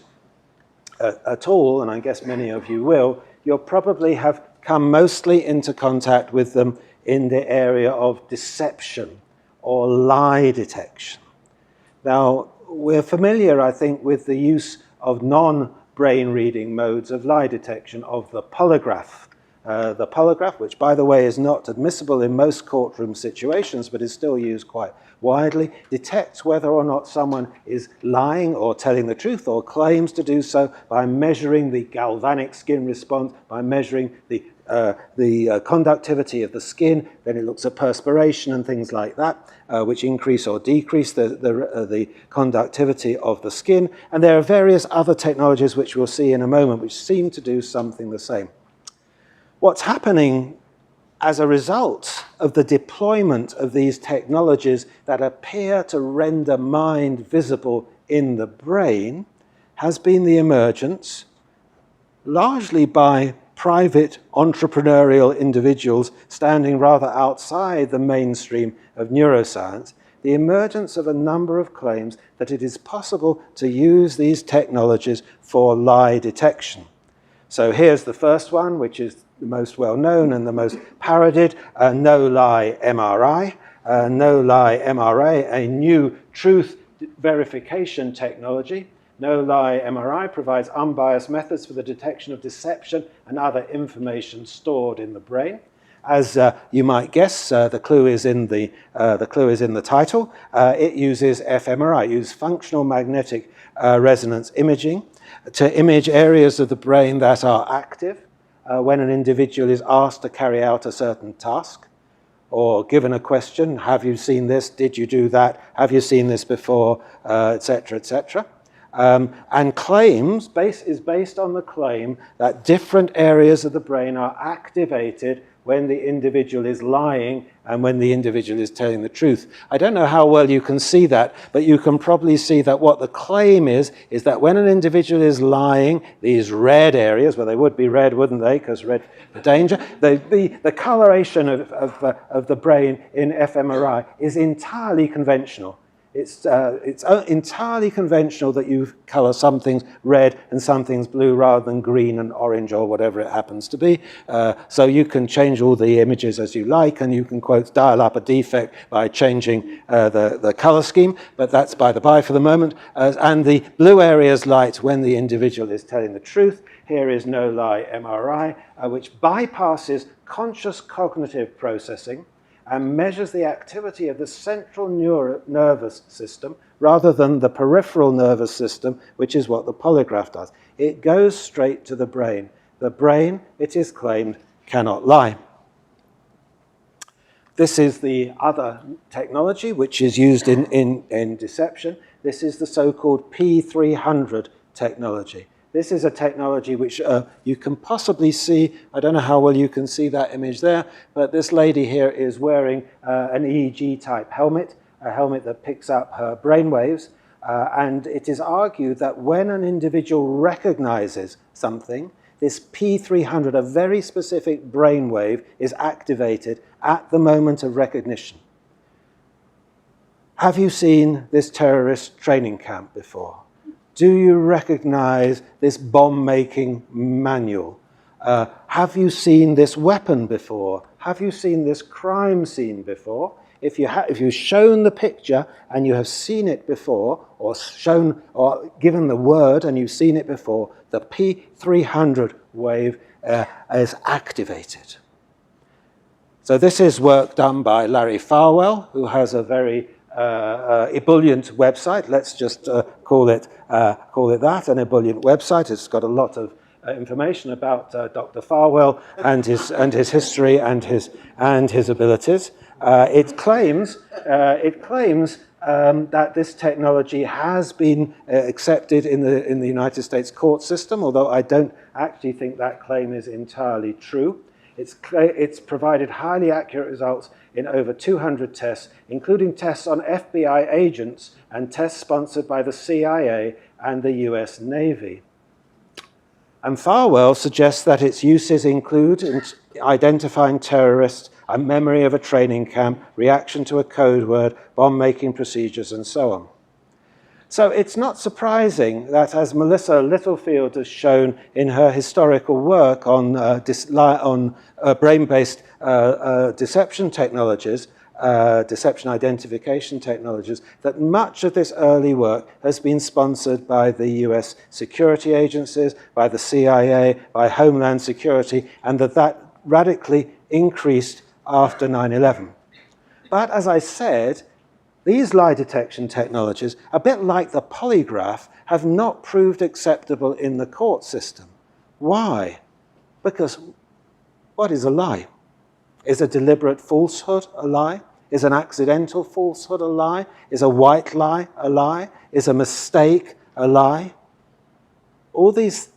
at all, and I guess many of you will, you'll probably have come mostly into contact with them in the area of deception or lie detection. Now, we're familiar, I think, with the use of non-brain reading modes of lie detection, of the polygraph. The polygraph, which, by the way, is not admissible in most courtroom situations, but is still used quite widely, detects whether or not someone is lying or telling the truth or claims to do so by measuring the galvanic skin response, by measuring the the conductivity of the skin, then it looks at perspiration and things like that, which increase or decrease the conductivity of the skin. And there are various other technologies which we'll see in a moment which seem to do something the same. What's happening as a result of the deployment of these technologies that appear to render mind visible in the brain has been the emergence, largely by private entrepreneurial individuals standing rather outside the mainstream of neuroscience, the emergence of a number of claims that it is possible to use these technologies for lie detection. So here's the first one, which is the most well-known and the most parodied, no-lie MRI. No-lie MRI, a new truth verification technology. No-lie MRI provides unbiased methods for the detection of deception and other information stored in the brain. As you might guess, the clue is in the title. It uses fMRI, it uses functional magnetic resonance imaging to image areas of the brain that are active when an individual is asked to carry out a certain task, or given a question, have you seen this, did you do that, have you seen this before, etc., etc. And claims is based on the claim that different areas of the brain are activated when the individual is lying and when the individual is telling the truth. I don't know how well you can see that, but you can probably see that what the claim is that when an individual is lying, these red areas, well, they would be red, wouldn't they, because red for danger, the coloration of the brain in fMRI is entirely conventional. It's entirely conventional that you color some things red and some things blue rather than green and orange or whatever it happens to be. So you can change all the images as you like, and you can, quote, dial up a defect by changing the color scheme, but that's by the by for the moment. And the blue areas light when the individual is telling the truth. Here is no-lie MRI, which bypasses conscious cognitive processing and measures the activity of the central nervous system rather than the peripheral nervous system, which is what the polygraph does. It goes straight to the brain. The brain, it is claimed, cannot lie. This is the other technology which is used in deception. This is the so-called P300 technology. This is a technology which you can possibly see. I don't know how well you can see that image there, but this lady here is wearing an EEG-type helmet, a helmet that picks up her brainwaves, and it is argued that when an individual recognizes something, this P300, a very specific brainwave, is activated at the moment of recognition. Have you seen this terrorist training camp before? Do you recognize this bomb-making manual? Have you seen this weapon before? Have you seen this crime scene before? If you've shown the picture and you have seen it before, or given the word and you've seen it before, the P300 wave is activated. So this is work done by Larry Farwell, who has a very ebullient website. Let's just call it that, an ebullient website. It's got a lot of information about Dr. Farwell and his history and his abilities. It claims that this technology has been accepted in the United States court system, although I don't actually think that claim is entirely true. It's provided highly accurate results in over 200 tests, including tests on FBI agents and tests sponsored by the CIA and the US Navy. And Farwell suggests that its uses include identifying terrorists, a memory of a training camp, reaction to a code word, bomb-making procedures, and so on. So it's not surprising that, as Melissa Littlefield has shown in her historical work on brain-based deception technologies, deception identification technologies, that much of this early work has been sponsored by the US security agencies, by the CIA, by Homeland Security, and that radically increased after 9/11. But as I said, these lie detection technologies, a bit like the polygraph, have not proved acceptable in the court system. Why? Because What is a lie? Is a deliberate falsehood a lie? Is an accidental falsehood a lie? Is a white lie a lie? Is a mistake a lie? All these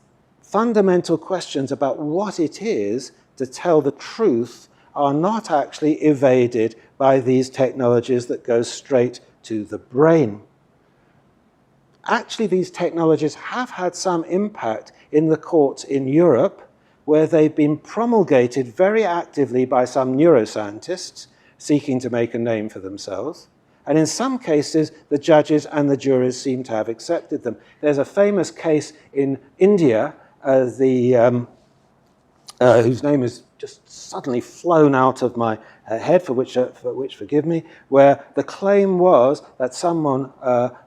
fundamental questions about what it is to tell the truth are not actually evaded by these technologies that go straight to the brain. Actually, these technologies have had some impact in the courts in Europe, where they've been promulgated very actively by some neuroscientists seeking to make a name for themselves. And in some cases, the judges and the juries seem to have accepted them. There's a famous case in India, whose name is just suddenly flown out of my head, for which forgive me, where the claim was that someone,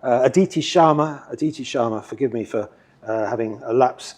Aditi Sharma, forgive me for having a lapse.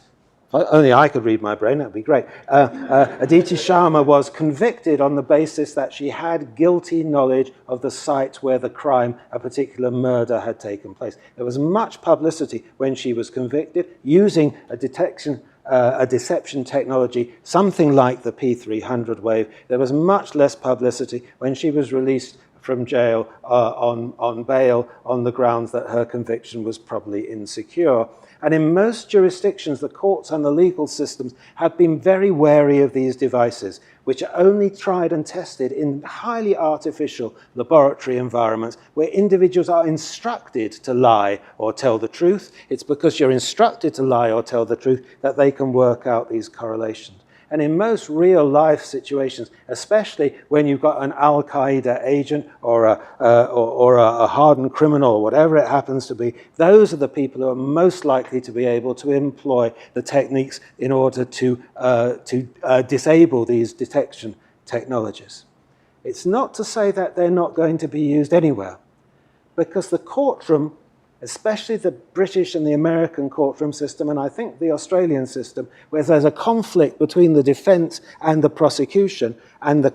If only I could read my brain, that would be great. Aditi Sharma was convicted on the basis that she had guilty knowledge of the site where the crime, a particular murder, had taken place. There was much publicity when she was convicted using a deception technology, something like the P300 wave. There was much less publicity when she was released from jail on bail on the grounds that her conviction was probably insecure. And in most jurisdictions, the courts and the legal systems have been very wary of these devices, which are only tried and tested in highly artificial laboratory environments where individuals are instructed to lie or tell the truth. It's because you're instructed to lie or tell the truth that they can work out these correlations. And in most real-life situations, especially when you've got an Al-Qaeda agent or a hardened criminal or whatever it happens to be, those are the people who are most likely to be able to employ the techniques in order to disable these detection technologies. It's not to say that they're not going to be used anywhere, because the courtroom, especially the British and the American courtroom system, and I think the Australian system, where there's a conflict between the defense and the prosecution, and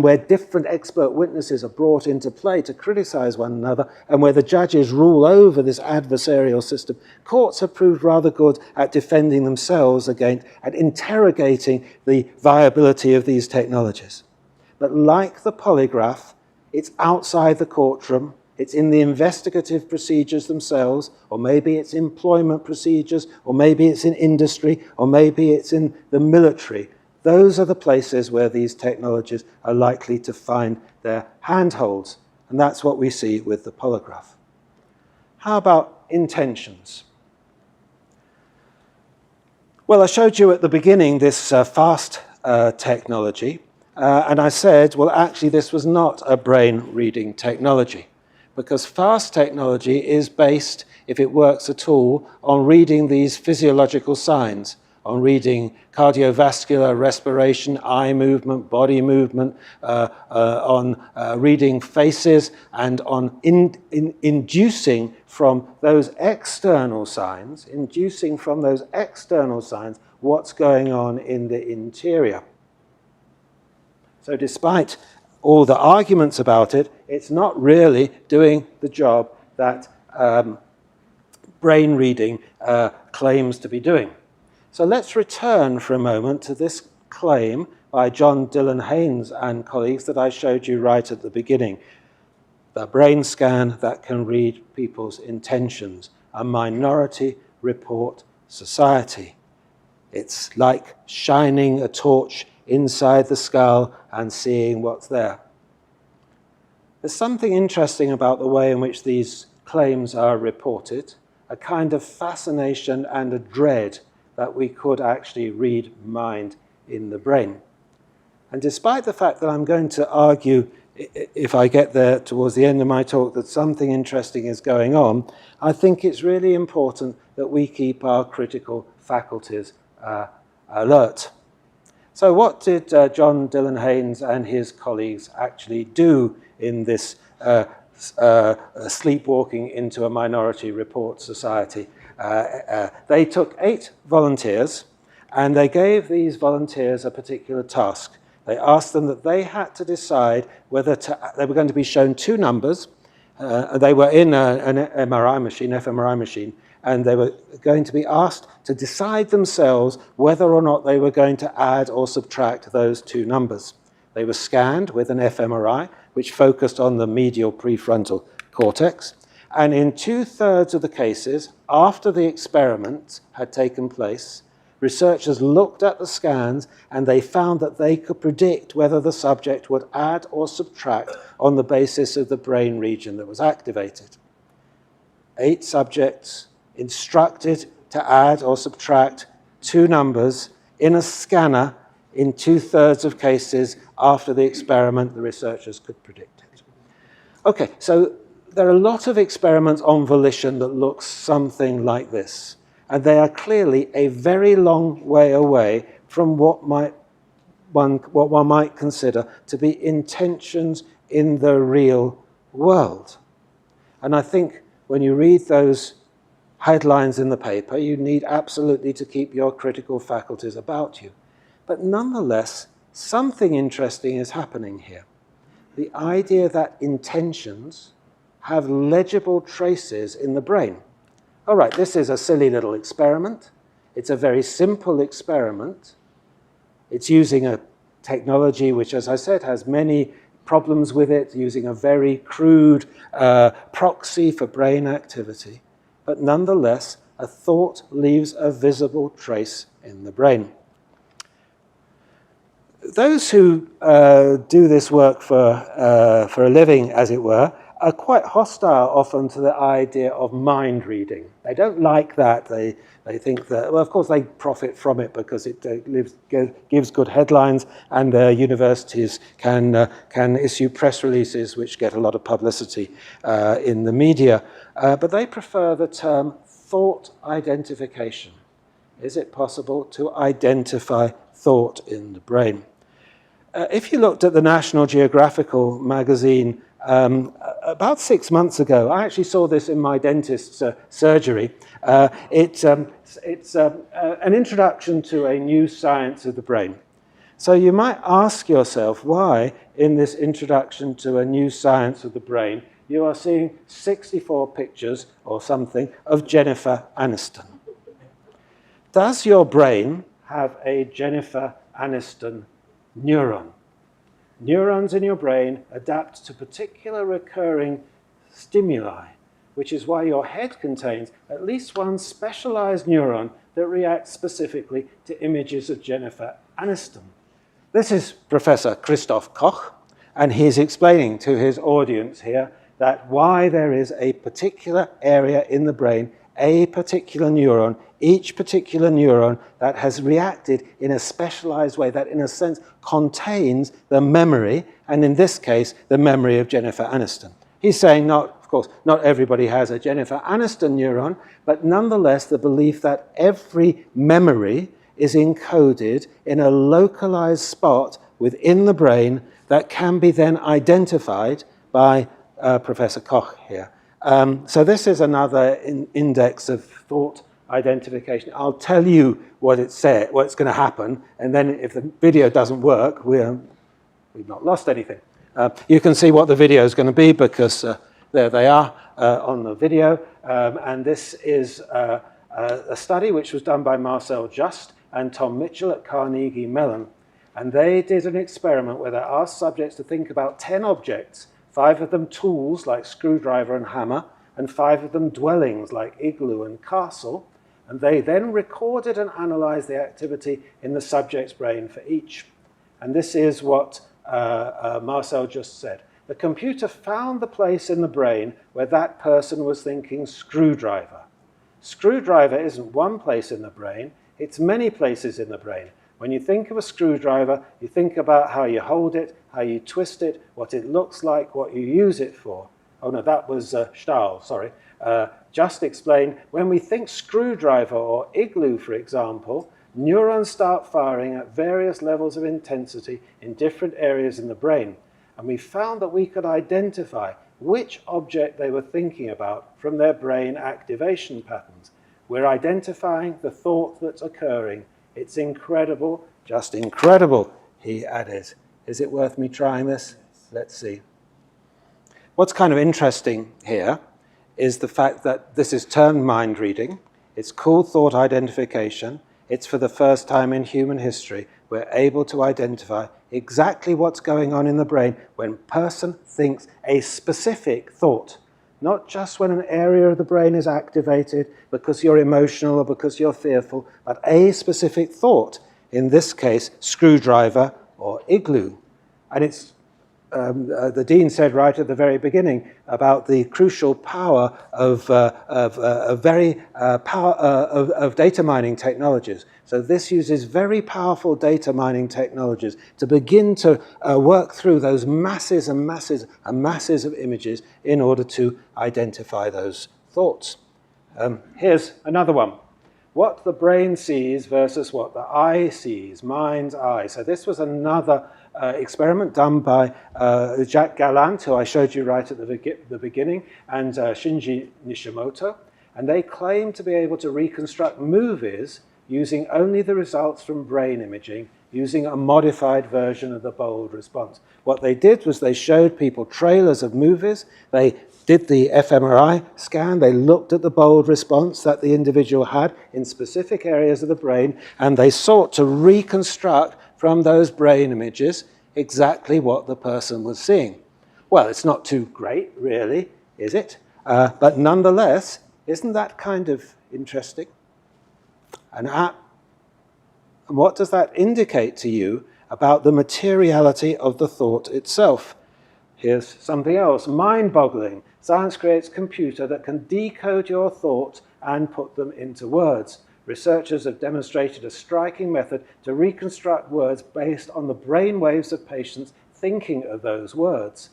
where different expert witnesses are brought into play to criticize one another, and where the judges rule over this adversarial system, courts have proved rather good at defending themselves against and interrogating the viability of these technologies. But like the polygraph, it's outside the courtroom. It's in the investigative procedures themselves, or maybe it's employment procedures, or maybe it's in industry, or maybe it's in the military. Those are the places where these technologies are likely to find their handholds, and that's what we see with the polygraph. How about intentions? Well, I showed you at the beginning this fast technology, and I said, well, actually, this was not a brain-reading technology, because fast technology is based, if it works at all, on reading these physiological signs, on reading cardiovascular, respiration, eye movement, body movement, on reading faces, and on inducing from those external signs, what's going on in the interior. So despite all the arguments about it, it's not really doing the job that brain reading claims to be doing. So let's return for a moment to this claim by John Dillon Haynes and colleagues that I showed you right at the beginning. The brain scan that can read people's intentions, a minority report society. It's like shining a torch inside the skull and seeing what's there. There's something interesting about the way in which these claims are reported, a kind of fascination and a dread that we could actually read mind in the brain. And despite the fact that I'm going to argue, if I get there towards the end of my talk, that something interesting is going on, I think it's really important that we keep our critical faculties alert. So what did John Dillon Haynes and his colleagues actually do in this sleepwalking into a minority report society? They took 8 volunteers and they gave these volunteers a particular task. They asked them that they had to decide whether they were going to be shown 2 numbers. They were in an fMRI machine, and they were going to be asked to decide themselves whether or not they were going to add or subtract those two numbers. They were scanned with an fMRI, which focused on the medial prefrontal cortex. And in 2/3 of the cases, after the experiment had taken place, researchers looked at the scans and they found that they could predict whether the subject would add or subtract on the basis of the brain region that was activated. 8 subjects instructed to add or subtract 2 numbers in a scanner in 2/3 of cases after the experiment, the researchers could predict it. Okay, so there are a lot of experiments on volition that look something like this. And they are clearly a very long way away from what one might consider to be intentions in the real world. And I think when you read those headlines in the paper, you need absolutely to keep your critical faculties about you. But nonetheless, something interesting is happening here. The idea that intentions have legible traces in the brain. All right, this is a silly little experiment. It's a very simple experiment. It's using a technology which, as I said, has many problems with it, using a very crude proxy for brain activity. But nonetheless, a thought leaves a visible trace in the brain. Those who do this work for a living, as it were, are quite hostile often to the idea of mind reading. They don't like that. They think that, well, of course, they profit from it because it gives good headlines, and universities can issue press releases which get a lot of publicity in the media. But they prefer the term thought identification. Is it possible to identify thought in the brain? If you looked at the National Geographical magazine about 6 months ago, I actually saw this in my dentist's surgery. It's an introduction to a new science of the brain. So you might ask yourself why, in this introduction to a new science of the brain, you are seeing 64 pictures or something of Jennifer Aniston. Does your brain have a Jennifer Aniston neuron? Neurons in your brain adapt to particular recurring stimuli, which is why your head contains at least one specialized neuron that reacts specifically to images of Jennifer Aniston. This is Professor Christoph Koch, and he's explaining to his audience here that why there is a particular area in the brain, a particular neuron, each particular neuron that has reacted in a specialized way that, in a sense, contains the memory, and in this case, the memory of Jennifer Aniston. He's saying, of course, not everybody has a Jennifer Aniston neuron, but nonetheless, the belief that every memory is encoded in a localized spot within the brain that can be then identified by Professor Koch here. So this is another index of thought identification. I'll tell you what it's going to happen, and then if the video doesn't work, we've not lost anything. You can see what the video is going to be because there they are on the video. And this is a study which was done by Marcel Just and Tom Mitchell at Carnegie Mellon. And they did an experiment where they asked subjects to think about 10 objects, 5 of them tools like screwdriver and hammer, and 5 of them dwellings like igloo and castle. And they then recorded and analyzed the activity in the subject's brain for each. And this is what Marcel just said. The computer found the place in the brain where that person was thinking screwdriver. Screwdriver isn't one place in the brain, it's many places in the brain. When you think of a screwdriver, you think about how you hold it, how you twist it, what it looks like, what you use it for. Oh no, that was Stahl, sorry. Just explained, when we think screwdriver or igloo, for example, neurons start firing at various levels of intensity in different areas in the brain. And we found that we could identify which object they were thinking about from their brain activation patterns. We're identifying the thought that's occurring. It's incredible, just incredible, he added. Is it worth me trying this? Let's see. What's kind of interesting here is the fact that this is termed mind reading. It's called thought identification. It's for the first time in human history we're able to identify exactly what's going on in the brain when a person thinks a specific thought. Not just when an area of the brain is activated because you're emotional or because you're fearful, but a specific thought. In this case, screwdriver or igloo. And it's the dean said right at the very beginning about the crucial power of data mining technologies. So this uses very powerful data mining technologies to begin to work through those masses and masses and masses of images in order to identify those thoughts. Here's another one. What the brain sees versus what the eye sees, mind's eye. So this was another experiment done by Jacques Galland, who I showed you right at the beginning, and Shinji Nishimoto. And they claim to be able to reconstruct movies using only the results from brain imaging, using a modified version of the bold response. What they did was they showed people trailers of movies. They did the fMRI scan. They looked at the bold response that the individual had in specific areas of the brain, and they sought to reconstruct from those brain images exactly what the person was seeing. Well, it's not too great, really, is it? But nonetheless, isn't that kind of interesting? And what does that indicate to you about the materiality of the thought itself? Here's something else, mind-boggling. Science creates a computer that can decode your thoughts and put them into words. Researchers have demonstrated a striking method to reconstruct words based on the brain waves of patients thinking of those words.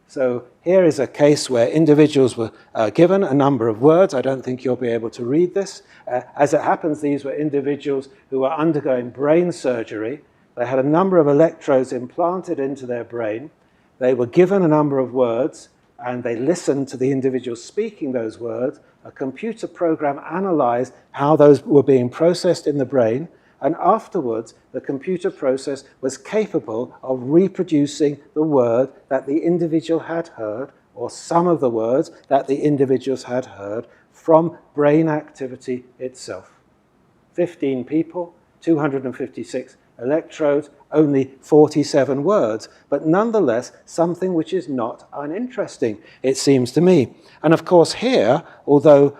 So here is a case where individuals were given a number of words. I don't think you'll be able to read this. As it happens, these were individuals who were undergoing brain surgery. They had a number of electrodes implanted into their brain. They were given a number of words, and they listened to the individual speaking those words. A computer program analyzed how those were being processed in the brain, and afterwards, the computer process was capable of reproducing the word that the individual had heard, or some of the words that the individuals had heard, from brain activity itself. 15 people, 256 electrodes, only 47 words, but nonetheless something which is not uninteresting, it seems to me. And of course here, although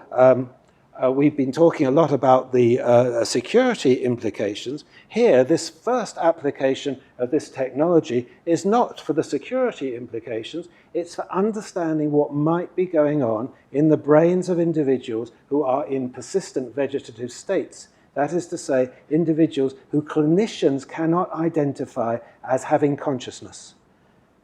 we've been talking a lot about the security implications, here this first application of this technology is not for the security implications, it's for understanding what might be going on in the brains of individuals who are in persistent vegetative states. That is to say, individuals who clinicians cannot identify as having consciousness.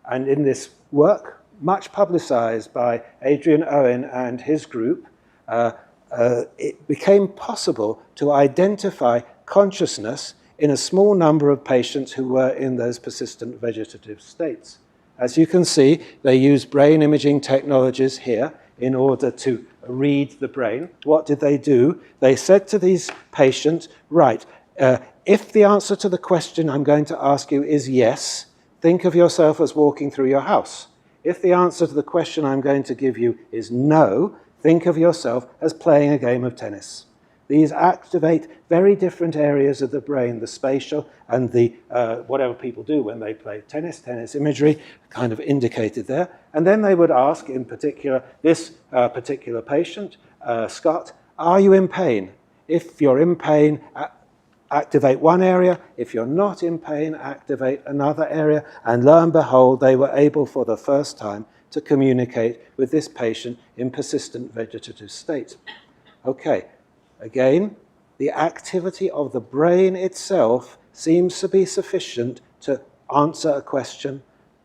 And in this work, much publicized by Adrian Owen and his group, it became possible to identify consciousness in a small number of patients who were in those persistent vegetative states. As you can see, they used brain imaging technologies here in order to read the brain. What did they do? They said to these patients, right, if the answer to the question I'm going to ask you is yes, think of yourself as walking through your house. If the answer to the question I'm going to give you is no, think of yourself as playing a game of tennis. These activate very different areas of the brain, the spatial and the whatever people do when they play tennis, tennis imagery, kind of indicated there. And then they would ask, in particular, this particular patient, Scott, are you in pain? If you're in pain, activate one area. If you're not in pain, activate another area. And lo and behold, they were able for the first time to communicate with this patient in persistent vegetative state. Okay. Again, the activity of the brain itself seems to be sufficient to answer a question.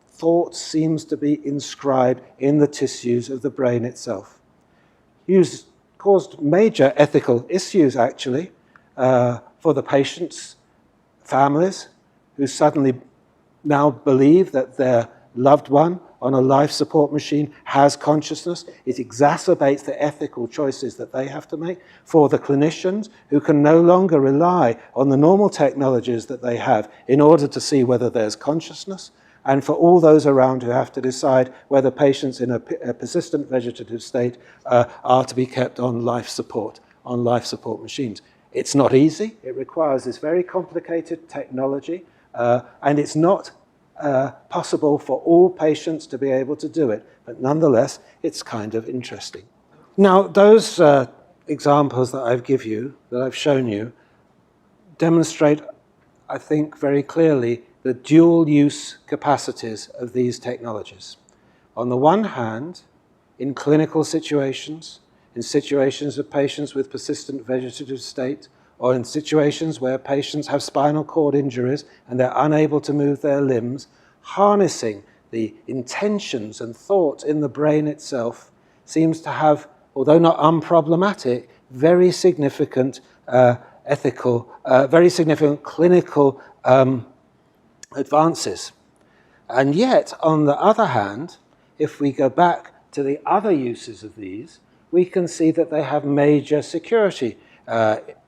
Thought seems to be inscribed in the tissues of the brain itself. Caused major ethical issues, actually, for the patients' families who suddenly now believe that their loved one on a life support machine has consciousness. It exacerbates the ethical choices that they have to make. For the clinicians who can no longer rely on the normal technologies that they have in order to see whether there's consciousness. and for all those around who have to decide whether patients in a persistent vegetative state are to be kept on life support machines. It's not easy. It requires this very complicated technology, and it's not possible for all patients to be able to do it. But nonetheless, it's kind of interesting. Now, those examples that I've shown you, demonstrate, I think, very clearly the dual use capacities of these technologies. On the one hand, in clinical situations, in situations of patients with persistent vegetative state, or in situations where patients have spinal cord injuries and they're unable to move their limbs, harnessing the intentions and thoughts in the brain itself seems to have, although not unproblematic, very significant very significant clinical advances. And yet, on the other hand, if we go back to the other uses of these, we can see that they have major security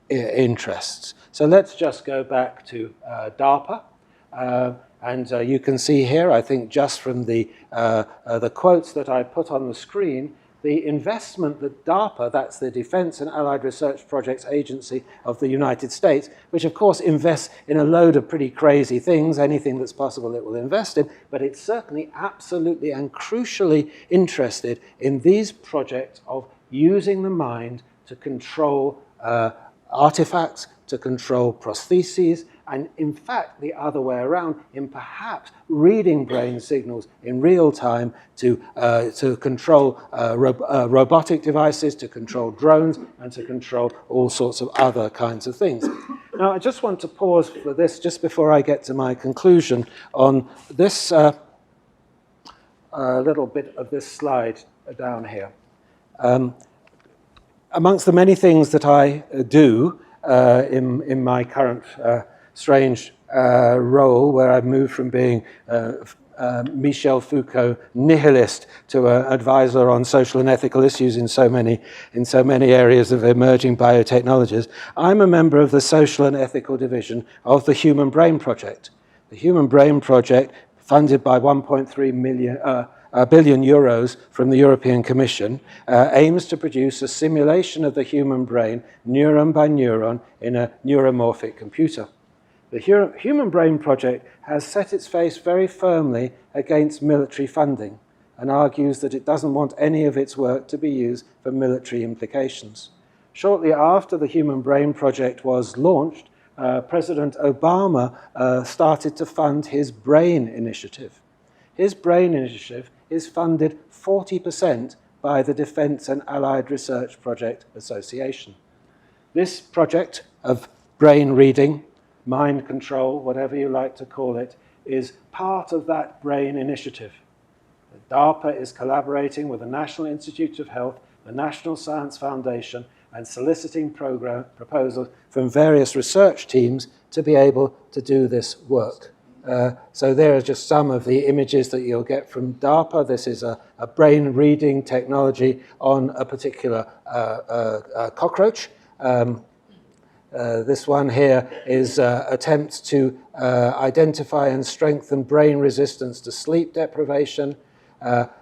interests. So let's just go back to DARPA. And you can see here, I think just from the quotes that I put on the screen, the investment that DARPA, that's the Defense and Allied Research Projects Agency of the United States, which of course invests in a load of pretty crazy things, anything that's possible it will invest in, but it's certainly absolutely and crucially interested in these projects of using the mind to control artifacts, to control prostheses, and in fact the other way around, in perhaps reading brain signals in real time to control robotic devices, to control drones, and to control all sorts of other kinds of things. Now, I just want to pause for this just before I get to my conclusion on this little bit of this slide down here. Amongst the many things that I do in my current strange role, where I've moved from being Michel Foucault nihilist to an advisor on social and ethical issues in so many areas of emerging biotechnologies, I'm a member of the Social and Ethical Division of the Human Brain Project. The Human Brain Project, funded by 1.3 billion euros from the European Commission, aims to produce a simulation of the human brain, neuron by neuron, in a neuromorphic computer. The Human Brain Project has set its face very firmly against military funding and argues that it doesn't want any of its work to be used for military implications. Shortly after the Human Brain Project was launched, President Obama started to fund his BRAIN initiative. His BRAIN initiative is funded 40% by the Defense and Allied Research Project Association. This project of brain reading, mind control, whatever you like to call it, is part of that BRAIN initiative. DARPA is collaborating with the National Institutes of Health, the National Science Foundation, and soliciting proposals from various research teams to be able to do this work. So there are just some of the images that you'll get from DARPA. This is a brain reading technology on a particular cockroach. This one here is attempts to identify and strengthen brain resistance to sleep deprivation.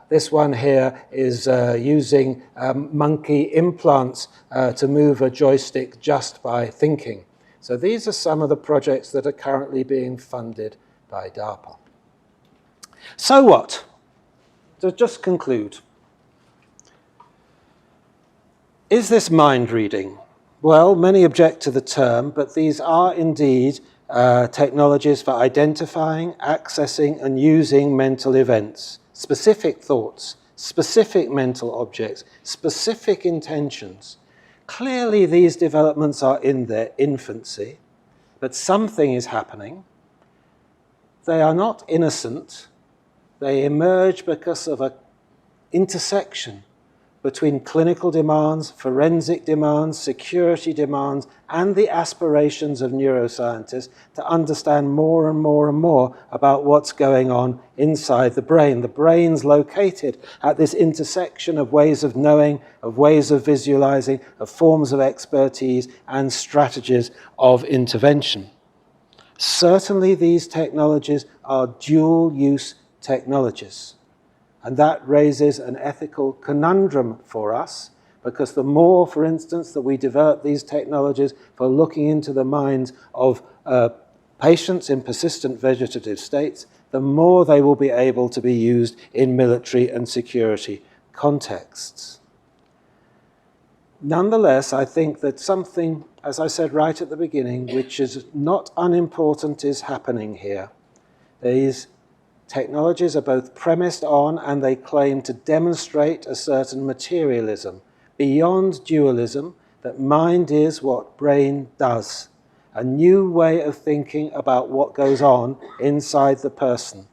This one here is using monkey implants to move a joystick just by thinking. So these are some of the projects that are currently being funded by DARPA. So what? To just conclude, is this mind reading? Well, many object to the term, but these are indeed technologies for identifying, accessing, and using mental events, specific thoughts, specific mental objects, specific intentions. Clearly, these developments are in their infancy, but something is happening. They are not innocent. They emerge because of an intersection between clinical demands, forensic demands, security demands, and the aspirations of neuroscientists to understand more and more and more about what's going on inside the brain. The brain's located at this intersection of ways of knowing, of ways of visualizing, of forms of expertise, and strategies of intervention. Certainly these technologies are dual-use technologies. And that raises an ethical conundrum for us, because the more, for instance, that we develop these technologies for looking into the minds of patients in persistent vegetative states, the more they will be able to be used in military and security contexts. Nonetheless, I think that something, as I said right at the beginning, which is not unimportant is happening here. These technologies are both premised on and they claim to demonstrate a certain materialism, beyond dualism, that mind is what brain does. A new way of thinking about what goes on inside the person.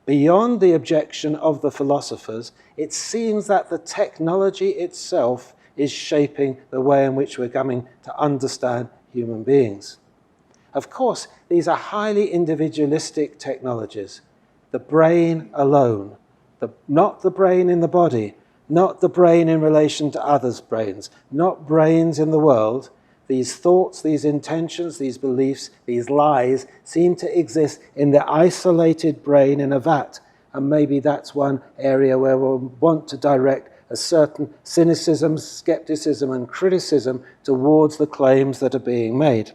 Beyond the objection of the philosophers, it seems that the technology itself is shaping the way in which we're coming to understand human beings. Of course, these are highly individualistic technologies. The brain alone, not the brain in the body, not the brain in relation to others' brains, not brains in the world. These thoughts, these intentions, these beliefs, these lies seem to exist in the isolated brain in a vat. And maybe that's one area where we'll want to direct a certain cynicism, skepticism, and criticism towards the claims that are being made.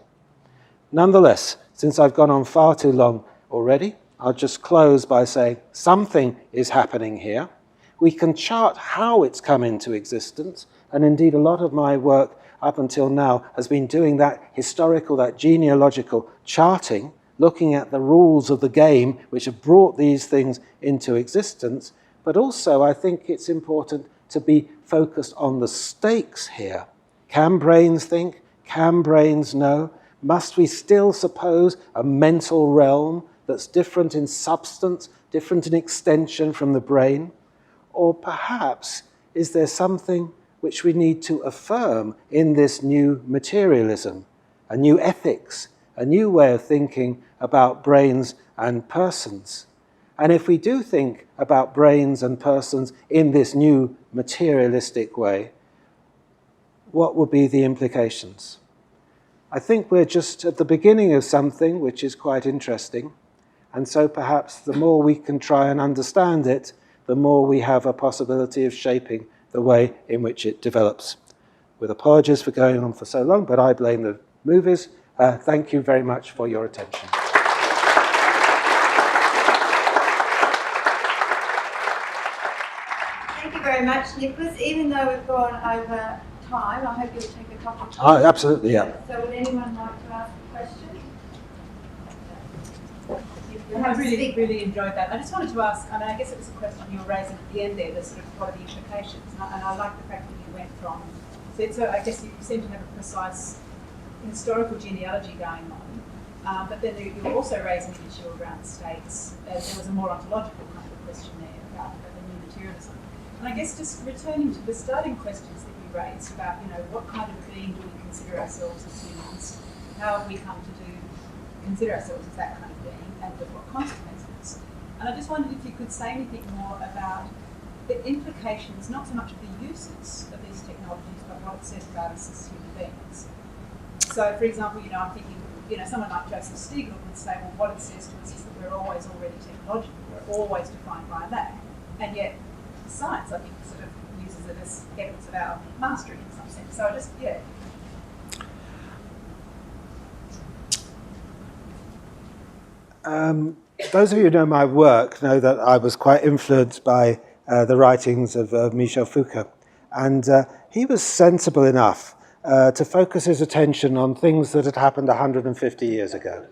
Nonetheless, since I've gone on far too long already, I'll just close by saying something is happening here. We can chart how it's come into existence, and indeed a lot of my work up until now has been doing that historical, that genealogical charting, looking at the rules of the game which have brought these things into existence. But also I think it's important to be focused on the stakes here. Can brains think? Can brains know? Must we still suppose a mental realm that's different in substance, different in extension from the brain? Or perhaps is there something which we need to affirm in this new materialism, a new ethics, a new way of thinking about brains and persons? And if we do think about brains and persons in this new materialistic way, what would be the implications? I think we're just at the beginning of something which is quite interesting, and so perhaps the more we can try and understand it, the more we have a possibility of shaping the way in which it develops. With apologies for going on for so long, but I blame the movies. Thank you very much for your attention. Thank you very much, Nicholas. Even though we've gone over time, I hope you'll take a couple of questions. Absolutely, yeah. So would anyone like to ask a question? I really enjoyed that. I just wanted to ask, I guess it was a question you were raising at the end there, the sort of what are the implications? And I like the fact that you went from, so I guess you seem to have a precise historical genealogy going on, but then you were also raising an issue around the states. There was a more ontological kind of question there about the new materialism. And I guess just returning to the starting questions that you raised about, what kind of being do we consider ourselves as humans? How have we come to consider ourselves as that kind of being, and with what consequences? And I just wondered if you could say anything more about the implications, not so much of the uses of these technologies, but what it says about us as human beings. So, for example, I'm thinking, someone like Joseph Stiglitz would say, well, what it says to us is that we're always already technological, we're always defined by that. And yet, science, I think, sort of uses it as evidence of our mastery in some sense. So those of you who know my work know that I was quite influenced by the writings of Michel Foucault. And he was sensible enough to focus his attention on things that had happened 150 years ago,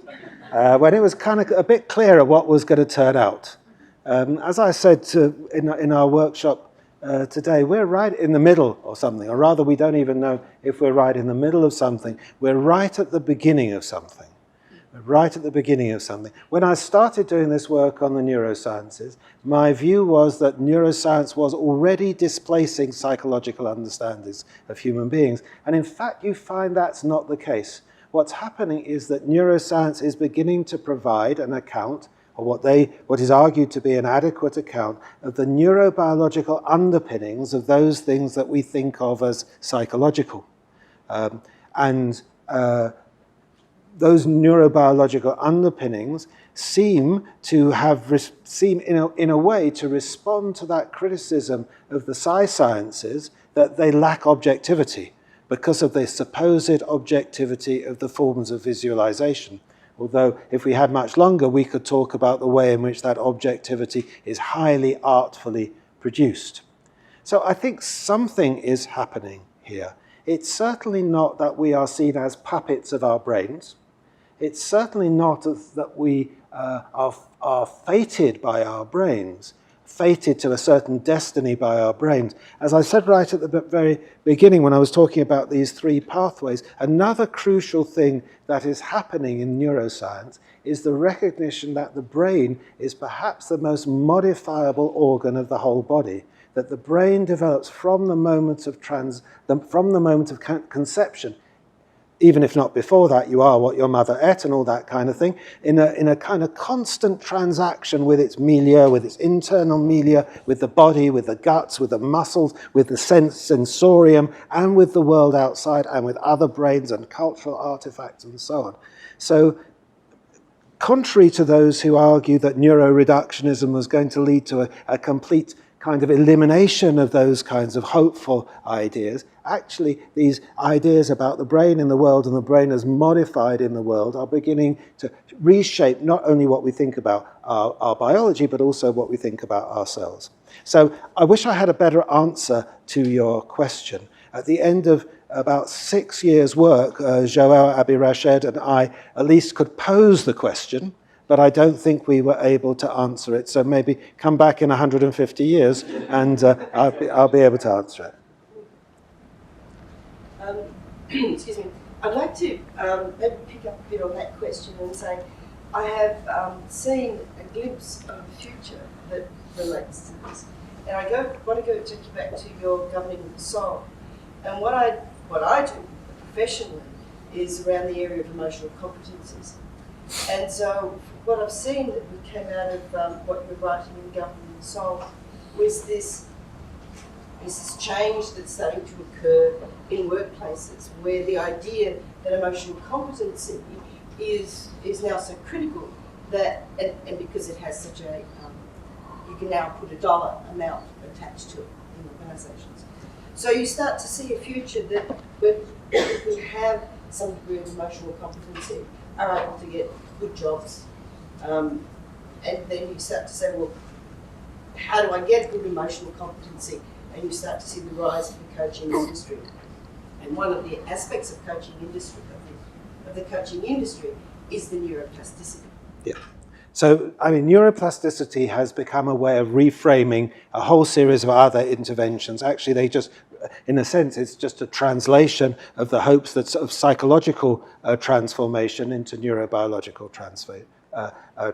when it was kind of a bit clearer what was going to turn out. As I said in our workshop today, we're right in the middle of something, or rather we don't even know if we're right in the middle of something. We're right at the beginning of something. Right at the beginning of something. When I started doing this work on the neurosciences, my view was that neuroscience was already displacing psychological understandings of human beings. And in fact, you find that's not the case. What's happening is that neuroscience is beginning to provide an account, or what is argued to be an adequate account, of the neurobiological underpinnings of those things that we think of as psychological. those neurobiological underpinnings seem to have in a way to respond to that criticism of the sciences that they lack objectivity because of the supposed objectivity of the forms of visualization. Although if we had much longer, we could talk about the way in which that objectivity is highly artfully produced. So I think something is happening here. It's certainly not that we are seen as puppets of our brains. It's certainly not that we are fated by our brains, fated to a certain destiny by our brains. As I said right at the very beginning when I was talking about these three pathways, another crucial thing that is happening in neuroscience is the recognition that the brain is perhaps the most modifiable organ of the whole body, that the brain develops from the moment of conception. Even if not before that, you are what your mother ate and all that kind of thing, in a kind of constant transaction with its milieu, with its internal milieu, with the body, with the guts, with the muscles, with the sensorium, and with the world outside, and with other brains and cultural artifacts and so on. So, contrary to those who argue that neuroreductionism was going to lead to a complete kind of elimination of those kinds of hopeful ideas, actually these ideas about the brain in the world and the brain as modified in the world are beginning to reshape not only what we think about our biology, but also what we think about ourselves. So I wish I had a better answer to your question. At the end of about 6 years' work, Joël Abi-Rached and I at least could pose the question, but I don't think we were able to answer it. So maybe come back in 150 years and I'll be able to answer it. Excuse me. I'd like to maybe pick up a bit on that question and say, I have seen a glimpse of the future that relates to this. And I want to take you back to your governing soul. And what I do professionally is around the area of emotional competencies. And so what I've seen that came out of what you're writing in Governing the Soul was this change that's starting to occur in workplaces where the idea that emotional competency is now so critical that, and because it has such a, you can now put a dollar amount attached to it in organisations. So you start to see a future that where people who have some degree of emotional competency are able to get good jobs. And then you start to say, well, how do I get good emotional competency? And you start to see the rise of the coaching industry. And one of the aspects of coaching industry, of the coaching industry, is the neuroplasticity. Yeah. So, I mean, neuroplasticity has become a way of reframing a whole series of other interventions. Actually, they just, in a sense, it's just a translation of the hopes that of psychological transformation into neurobiological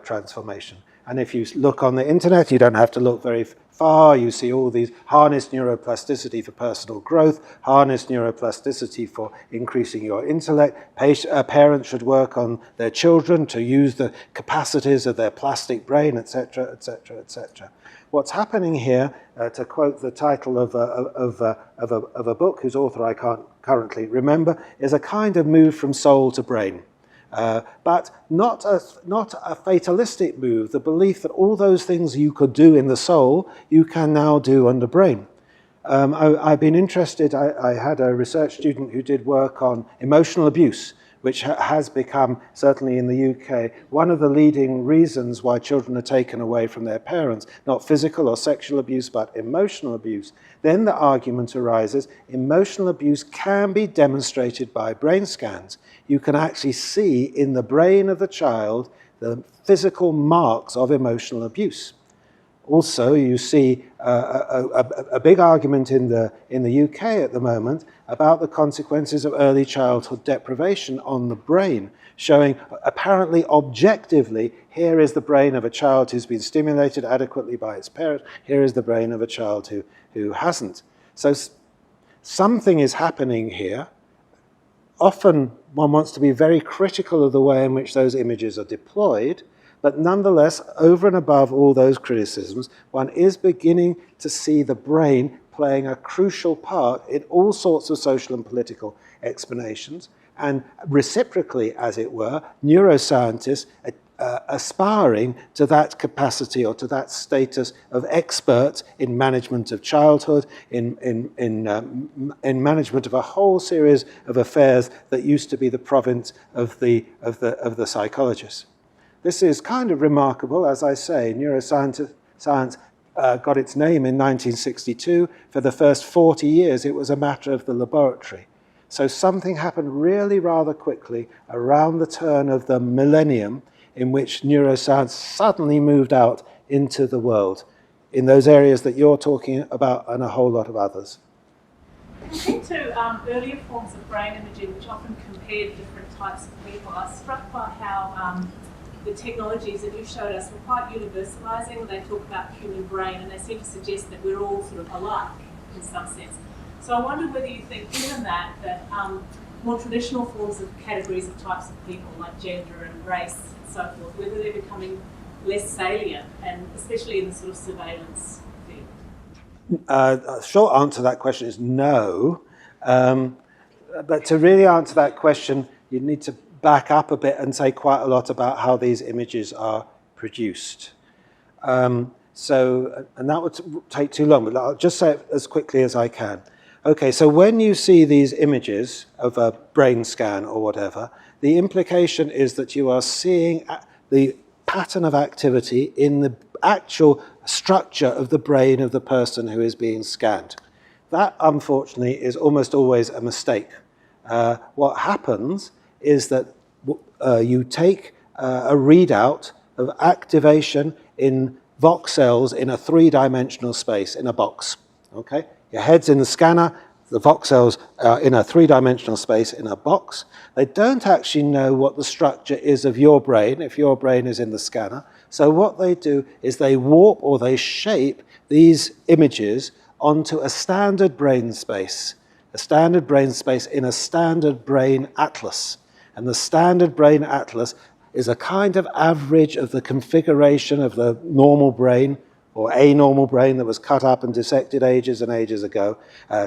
transformation. And if you look on the internet, you don't have to look very far. You see all these harness neuroplasticity for personal growth, harness neuroplasticity for increasing your intellect. Parents should work on their children to use the capacities of their plastic brain, etc., etc., etc. What's happening here, to quote the title of a book whose author I can't currently remember, is a kind of move from soul to brain. But not a fatalistic move, the belief that all those things you could do in the soul, you can now do on the brain. I've been interested, I had a research student who did work on emotional abuse, which has become, certainly in the UK, one of the leading reasons why children are taken away from their parents, not physical or sexual abuse, but emotional abuse. Then the argument arises, emotional abuse can be demonstrated by brain scans. You can actually see in the brain of the child the physical marks of emotional abuse. Also, you see a big argument in the UK at the moment about the consequences of early childhood deprivation on the brain, showing apparently objectively, here is the brain of a child who's been stimulated adequately by its parent, here is the brain of a child who hasn't. So something is happening here. Often one wants to be very critical of the way in which those images are deployed, but nonetheless, over and above all those criticisms, one is beginning to see the brain playing a crucial part in all sorts of social and political explanations. and reciprocally, as it were, neuroscientists aspiring to that capacity or to that status of experts in management of childhood, in management of a whole series of affairs that used to be the province of the psychologists. This is kind of remarkable, as I say. Neuroscience got its name in 1962. For the first 40 years, it was a matter of the laboratory. So something happened really rather quickly around the turn of the millennium, in which neuroscience suddenly moved out into the world, in those areas that you're talking about and a whole lot of others. Compared to earlier forms of brain imaging, which often compared different types of people, I was struck by how the technologies that you showed us were quite universalizing. They talk about the human brain, and they seem to suggest that we're all sort of alike in some sense. So I wonder whether you think, given that more traditional forms of categories of types of people, like gender and race and so forth, whether they're becoming less salient, and especially in the sort of surveillance field? A short answer to that question is no. But to really answer that question, you need to back up a bit and say quite a lot about how these images are produced. And that would take too long, but I'll just say it as quickly as I can. Okay, so when you see these images of a brain scan or whatever, the implication is that you are seeing the pattern of activity in the actual structure of the brain of the person who is being scanned. That, unfortunately, is almost always a mistake. What happens is that you take a readout of activation in voxels in a three-dimensional space, in a box. Okay? Your head's in the scanner, the voxels are in a three-dimensional space in a box. They don't actually know what the structure is of your brain, if your brain is in the scanner. So what they do is they warp or they shape these images onto a standard brain space in a standard brain atlas. And the standard brain atlas is a kind of average of the configuration of the normal brain, or a normal brain that was cut up and dissected ages and ages ago,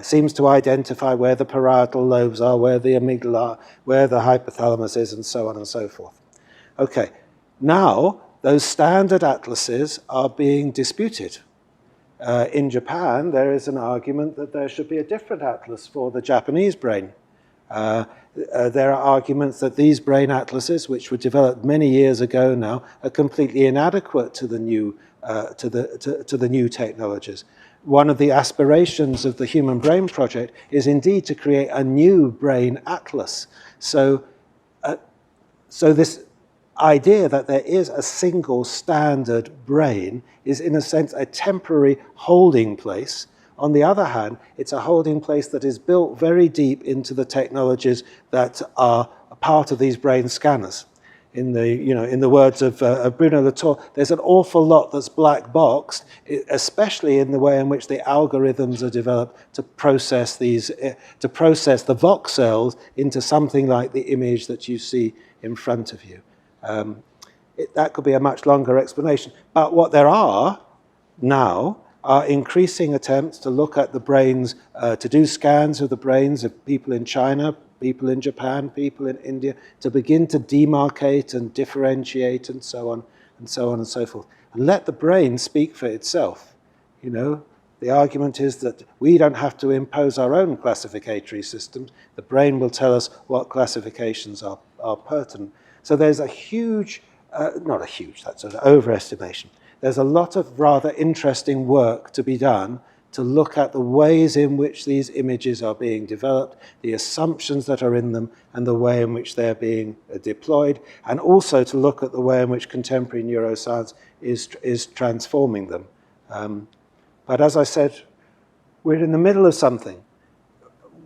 seems to identify where the parietal lobes are, where the amygdala are, where the hypothalamus is, and so on and so forth. Okay, now those standard atlases are being disputed. In Japan, there is an argument that there should be a different atlas for the Japanese brain. There are arguments that these brain atlases, which were developed many years ago now, are completely inadequate to the new technologies. One of the aspirations of the Human Brain Project is indeed to create a new brain atlas. So this idea that there is a single standard brain is, in a sense, a temporary holding place. On the other hand, it's a holding place that is built very deep into the technologies that are a part of these brain scanners. In the words of Bruno Latour, there's an awful lot that's black boxed, especially in the way in which the algorithms are developed to process the voxels into something like the image that you see in front of you. That could be a much longer explanation. But what there are now are increasing attempts to look at the brains, to do scans of the brains of people in China, people in Japan, people in India, to begin to demarcate and differentiate and so on and so on and so forth. And let the brain speak for itself. The argument is that we don't have to impose our own classificatory systems. The brain will tell us what classifications are pertinent. So there's a huge, not a huge, that's an overestimation. There's a lot of rather interesting work to be done to look at the ways in which these images are being developed, the assumptions that are in them, and the way in which they're being deployed, and also to look at the way in which contemporary neuroscience is transforming them. But as I said, we're in the middle of something.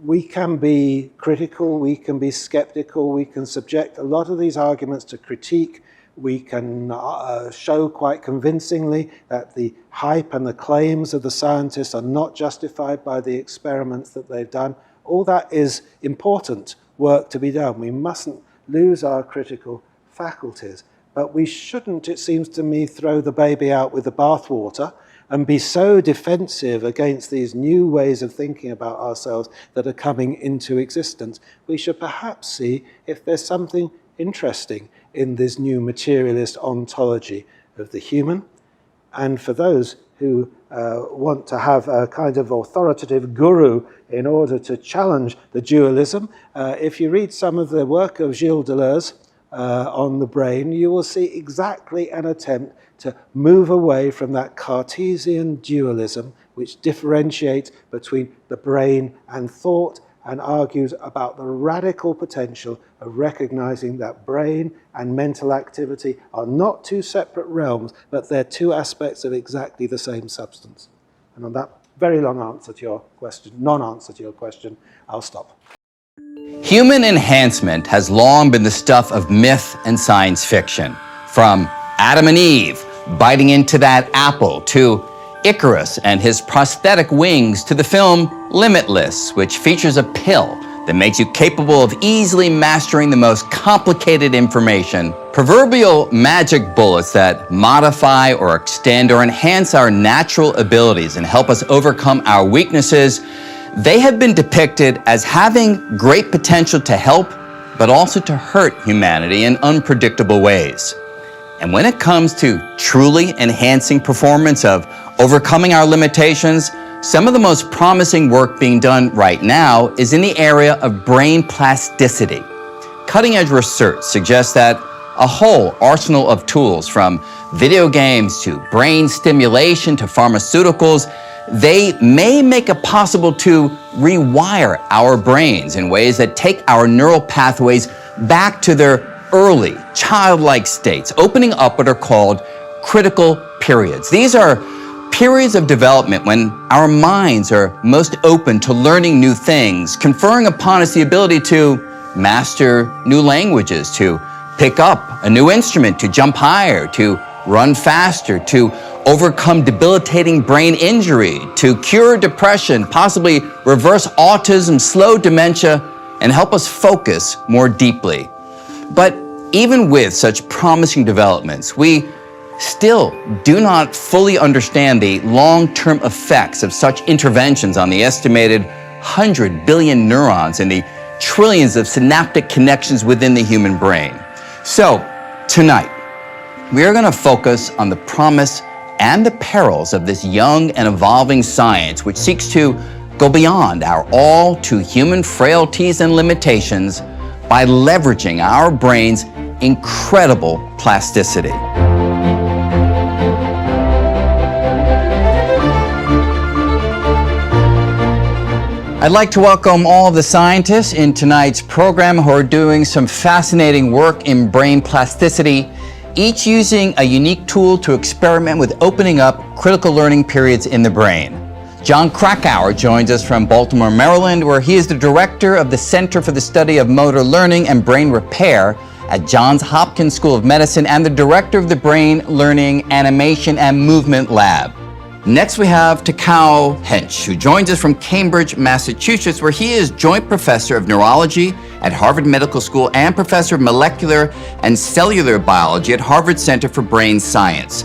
We can be critical, we can be skeptical, we can subject a lot of these arguments to critique. We can show quite convincingly that the hype and the claims of the scientists are not justified by the experiments that they've done. All that is important work to be done. We mustn't lose our critical faculties. But we shouldn't, it seems to me, throw the baby out with the bathwater and be so defensive against these new ways of thinking about ourselves that are coming into existence. We should perhaps see if there's something interesting in this new materialist ontology of the human. And for those who want to have a kind of authoritative guru in order to challenge the dualism, if you read some of the work of Gilles Deleuze on the brain, you will see exactly an attempt to move away from that Cartesian dualism which differentiates between the brain and thought, and argues about the radical potential of recognizing that brain and mental activity are not two separate realms, but they're two aspects of exactly the same substance. And on that very long answer to your question, non-answer to your question, I'll stop. Human enhancement has long been the stuff of myth and science fiction. From Adam and Eve biting into that apple, to Icarus and his prosthetic wings, to the film Limitless, which features a pill that makes you capable of easily mastering the most complicated information. Proverbial magic bullets that modify or extend or enhance our natural abilities and help us overcome our weaknesses, they have been depicted as having great potential to help, but also to hurt humanity in unpredictable ways. And when it comes to truly enhancing performance, of overcoming our limitations, some of the most promising work being done right now is in the area of brain plasticity. Cutting-edge research suggests that a whole arsenal of tools, from video games to brain stimulation to pharmaceuticals, they may make it possible to rewire our brains in ways that take our neural pathways back to their early, childlike states, opening up what are called critical periods. These are periods of development when our minds are most open to learning new things, conferring upon us the ability to master new languages, to pick up a new instrument, to jump higher, to run faster, to overcome debilitating brain injury, to cure depression, possibly reverse autism, slow dementia, and help us focus more deeply. But even with such promising developments, we still do not fully understand the long-term effects of such interventions on the estimated 100 billion neurons and the trillions of synaptic connections within the human brain. So, tonight, we are going to focus on the promise and the perils of this young and evolving science, which seeks to go beyond our all too human frailties and limitations by leveraging our brain's incredible plasticity. I'd like to welcome all of the scientists in tonight's program who are doing some fascinating work in brain plasticity, each using a unique tool to experiment with opening up critical learning periods in the brain. John Krakauer joins us from Baltimore, Maryland, where he is the director of the Center for the Study of Motor Learning and Brain Repair at Johns Hopkins School of Medicine and the director of the Brain Learning, Animation, and Movement Lab. Next, we have Takao Hench, who joins us from Cambridge, Massachusetts, where he is joint professor of neurology at Harvard Medical School and professor of molecular and cellular biology at Harvard Center for Brain Science.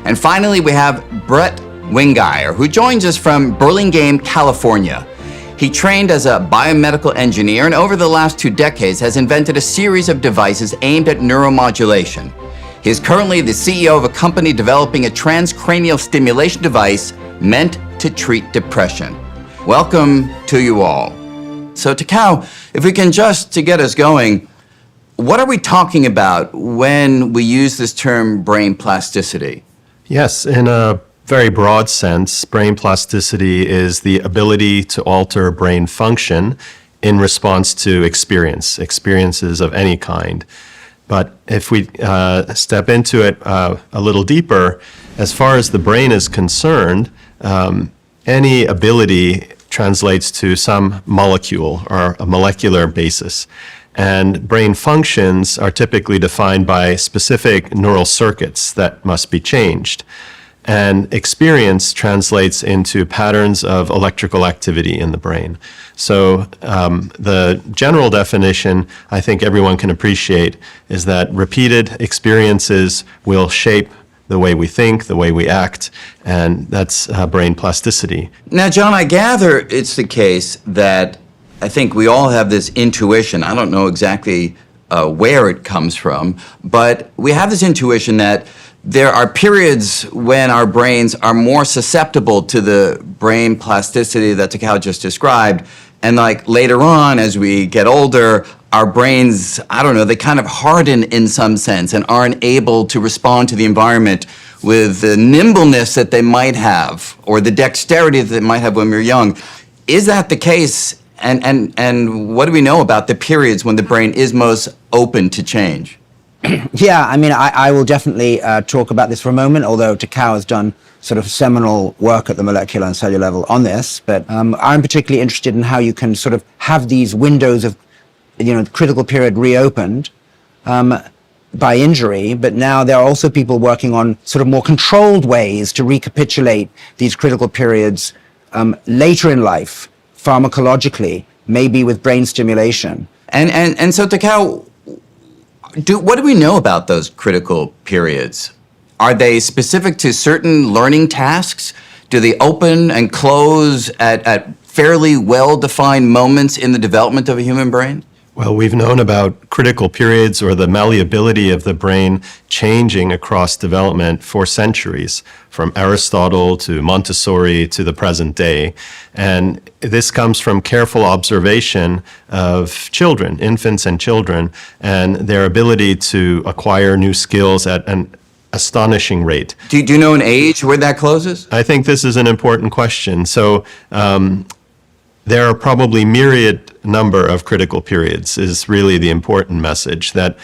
And finally, we have Brett Wingeier, who joins us from Burlingame, California. He trained as a biomedical engineer and over the last 2 decades has invented a series of devices aimed at neuromodulation. He is currently the CEO of a company developing a transcranial stimulation device meant to treat depression. Welcome to you all. So Takao, if we can just, to get us going, what are we talking about when we use this term brain plasticity? Yes, in a very broad sense, brain plasticity is the ability to alter brain function in response to experiences of any kind. But if we step into it a little deeper, as far as the brain is concerned, any ability translates to some molecule or a molecular basis. And brain functions are typically defined by specific neural circuits that must be changed. And experience translates into patterns of electrical activity in the brain. So the general definition I think everyone can appreciate is that repeated experiences will shape the way we think, the way we act, and that's brain plasticity. Now, John, I gather it's the case that I think we all have this intuition. I don't know exactly where it comes from, but we have this intuition that there are periods when our brains are more susceptible to the brain plasticity that Decoded just described. And like later on, as we get older, our brains, I don't know, they kind of harden in some sense and aren't able to respond to the environment with the nimbleness that they might have or the dexterity that they might have when we were young. Is that the case? And what do we know about the periods when the brain is most open to change? Yeah, I mean, I will definitely talk about this for a moment, although Takao has done sort of seminal work at the molecular and cellular level on this. But I'm particularly interested in how you can sort of have these windows of, critical period reopened by injury. But now there are also people working on sort of more controlled ways to recapitulate these critical periods later in life, pharmacologically, maybe with brain stimulation. And so, Takao, what do we know about those critical periods? Are they specific to certain learning tasks? Do they open and close at fairly well-defined moments in the development of a human brain? Well, we've known about critical periods or the malleability of the brain changing across development for centuries, from Aristotle to Montessori to the present day. And this comes from careful observation of children, infants and children, and their ability to acquire new skills at an astonishing rate. Do you know an age where that closes? I think this is an important question. So there are probably myriad number of critical periods is really the important message, that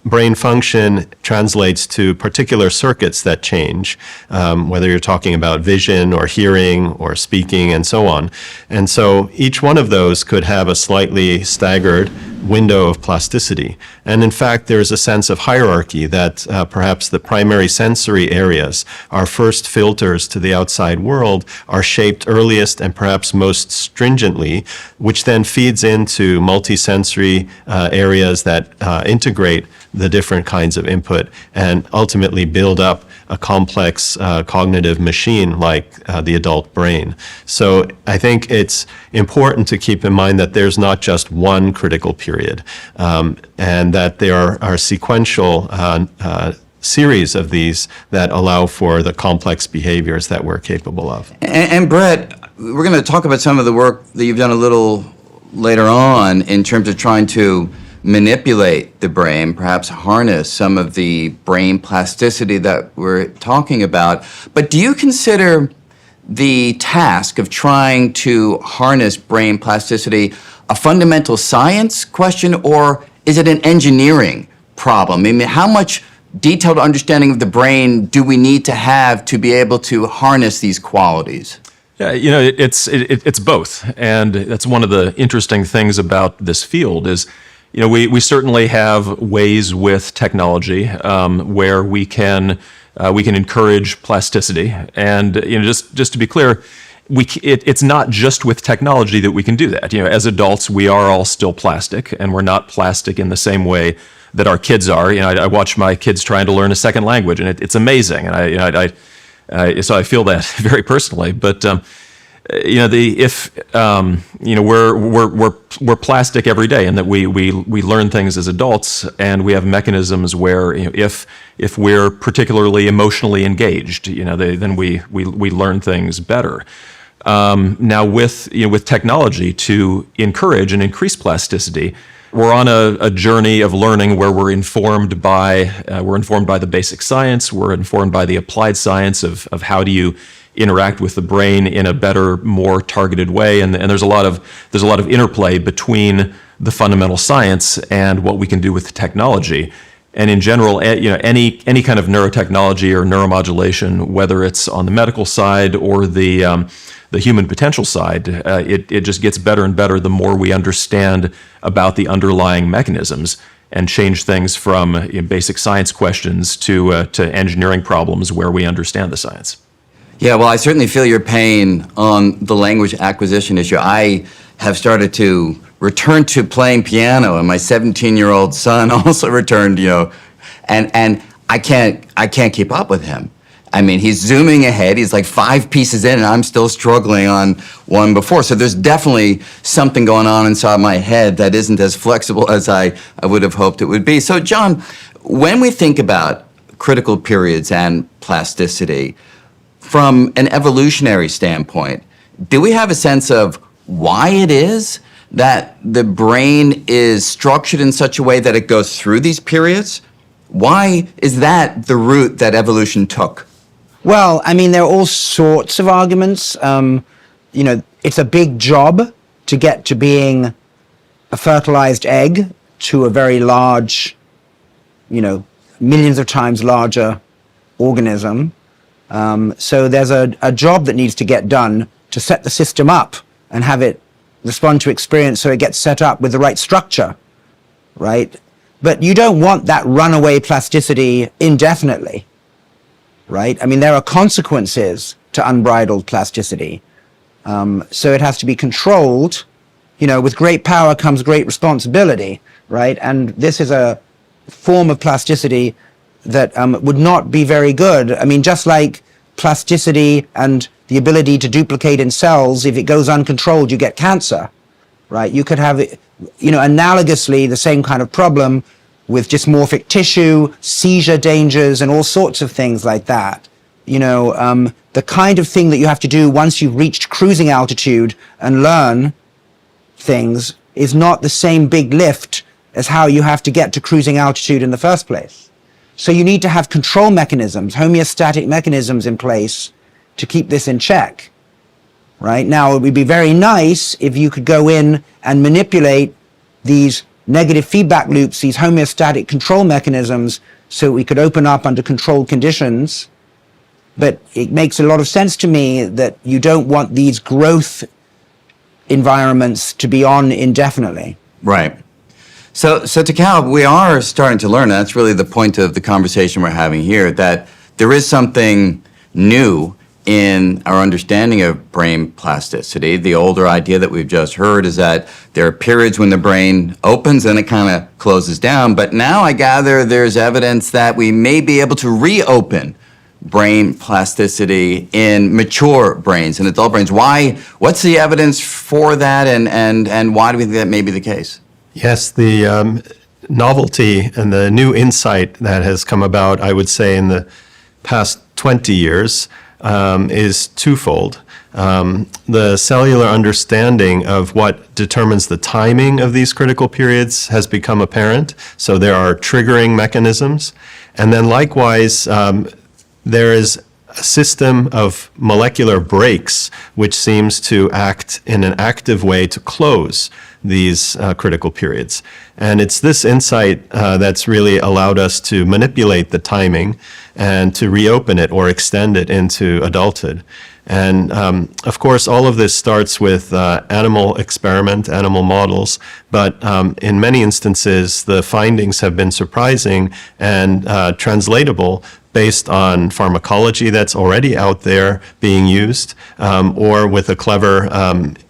brain function translates to particular circuits that change, whether you're talking about vision or hearing or speaking and so on. And so each one of those could have a slightly staggered window of plasticity. And in fact, there's a sense of hierarchy that perhaps the primary sensory areas, our first filters to the outside world, are shaped earliest and perhaps most stringently, which then feeds into multisensory areas that integrate the different kinds of input and ultimately build up a complex cognitive machine like the adult brain. So I think it's important to keep in mind that there's not just one critical period, and that there are sequential series of these that allow for the complex behaviors that we're capable of. And Brett, we're going to talk about some of the work that you've done a little later on in terms of trying to manipulate the brain, perhaps harness some of the brain plasticity that we're talking about. But do you consider the task of trying to harness brain plasticity a fundamental science question, or is it an engineering problem? I mean, how much detailed understanding of the brain do we need to have to be able to harness these qualities? Yeah, it's both, and that's one of the interesting things about this field is, we certainly have ways with technology where we can encourage plasticity, and just to be clear, it's not just with technology that we can do that. As adults, we are all still plastic, and we're not plastic in the same way that our kids are. I watch my kids trying to learn a second language, and it's amazing, and so I feel that very personally. But we're plastic every day, and that we learn things as adults, and we have mechanisms where if we're particularly emotionally engaged, then we learn things better. Now with technology to encourage and increase plasticity, we're on a journey of learning where we're informed by the basic science, we're informed by the applied science of how do you interact with the brain in a better, more targeted way, and there's a lot of interplay between the fundamental science and what we can do with the technology. And in general, any kind of neurotechnology or neuromodulation, whether it's on the medical side or the human potential side, it just gets better and better the more we understand about the underlying mechanisms and change things from basic science questions to engineering problems where we understand the science. Yeah, well, I certainly feel your pain on the language acquisition issue. I have started to return to playing piano, and my 17-year-old son also returned, and I can't keep up with him. I mean, he's zooming ahead. He's like 5 pieces in, and I'm still struggling on one before. So there's definitely something going on inside my head that isn't as flexible as I would have hoped it would be. So, John, when we think about critical periods and plasticity, from an evolutionary standpoint, do we have a sense of why it is that the brain is structured in such a way that it goes through these periods? Why is that the route that evolution took? Well, I mean, there are all sorts of arguments. You know, it's a big job to get to being a fertilized egg to a very large, you know, millions of times larger organism. So there's a job that needs to get done to set the system up and have it respond to experience so it gets set up with the right structure, right? But you don't want that runaway plasticity indefinitely, right? I mean, there are consequences to unbridled plasticity. So it has to be controlled. You know, with great power comes great responsibility, right? And this is a form of plasticity that would not be very good. I mean, just like plasticity and the ability to duplicate in cells, if it goes uncontrolled, you get cancer, right? You could have, you know, analogously the same kind of problem with dysmorphic tissue, seizure dangers, and all sorts of things like that. You know, the kind of thing that you have to do once you've reached cruising altitude and learn things is not the same big lift as how you have to get to cruising altitude in the first place. So you need to have control mechanisms, homeostatic mechanisms in place to keep this in check, right? Now, it would be very nice if you could go in and manipulate these negative feedback loops, these homeostatic control mechanisms, so we could open up under controlled conditions. But it makes a lot of sense to me that you don't want these growth environments to be on indefinitely. Right. So Takao, we are starting to learn, and that's really the point of the conversation we're having here, that there is something new in our understanding of brain plasticity. The older idea that we've just heard is that there are periods when the brain opens and it kind of closes down, but now I gather there's evidence that we may be able to reopen brain plasticity in mature brains, in adult brains. What's the evidence for that, and why do we think that may be the case? Yes, the novelty and the new insight that has come about, I would say, in the past 20 years is twofold. The cellular understanding of what determines the timing of these critical periods has become apparent. So there are triggering mechanisms. And then likewise, there is a system of molecular brakes which seems to act in an active way to close these critical periods. And it's this insight that's really allowed us to manipulate the timing and to reopen it or extend it into adulthood. And of course, all of this starts with animal models, but in many instances, the findings have been surprising and translatable based on pharmacology that's already out there being used, or with a clever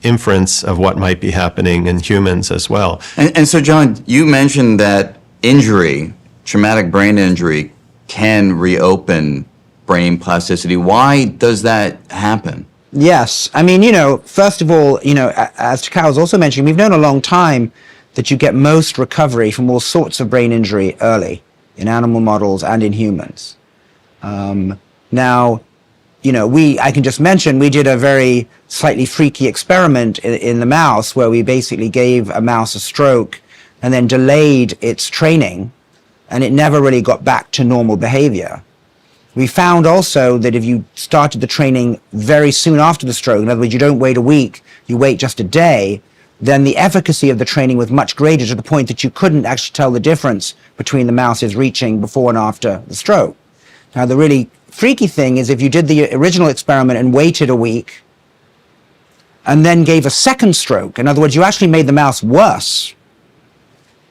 inference of what might be happening in humans as well. And so, John, you mentioned that traumatic brain injury, can reopen brain plasticity. Why does that happen? Yes. I mean, you know, first of all, you know, as Takao was also mentioning, we've known a long time that you get most recovery from all sorts of brain injury early in animal models and in humans. Now, you know, I can just mention, we did a very slightly freaky experiment in the mouse where we basically gave a mouse a stroke and then delayed its training, and it never really got back to normal behavior. We found also that if you started the training very soon after the stroke, in other words, you don't wait a week, you wait just a day, then the efficacy of the training was much greater, to the point that you couldn't actually tell the difference between the mouse's reaching before and after the stroke. Now, the really freaky thing is if you did the original experiment and waited a week and then gave a second stroke, in other words, you actually made the mouse worse,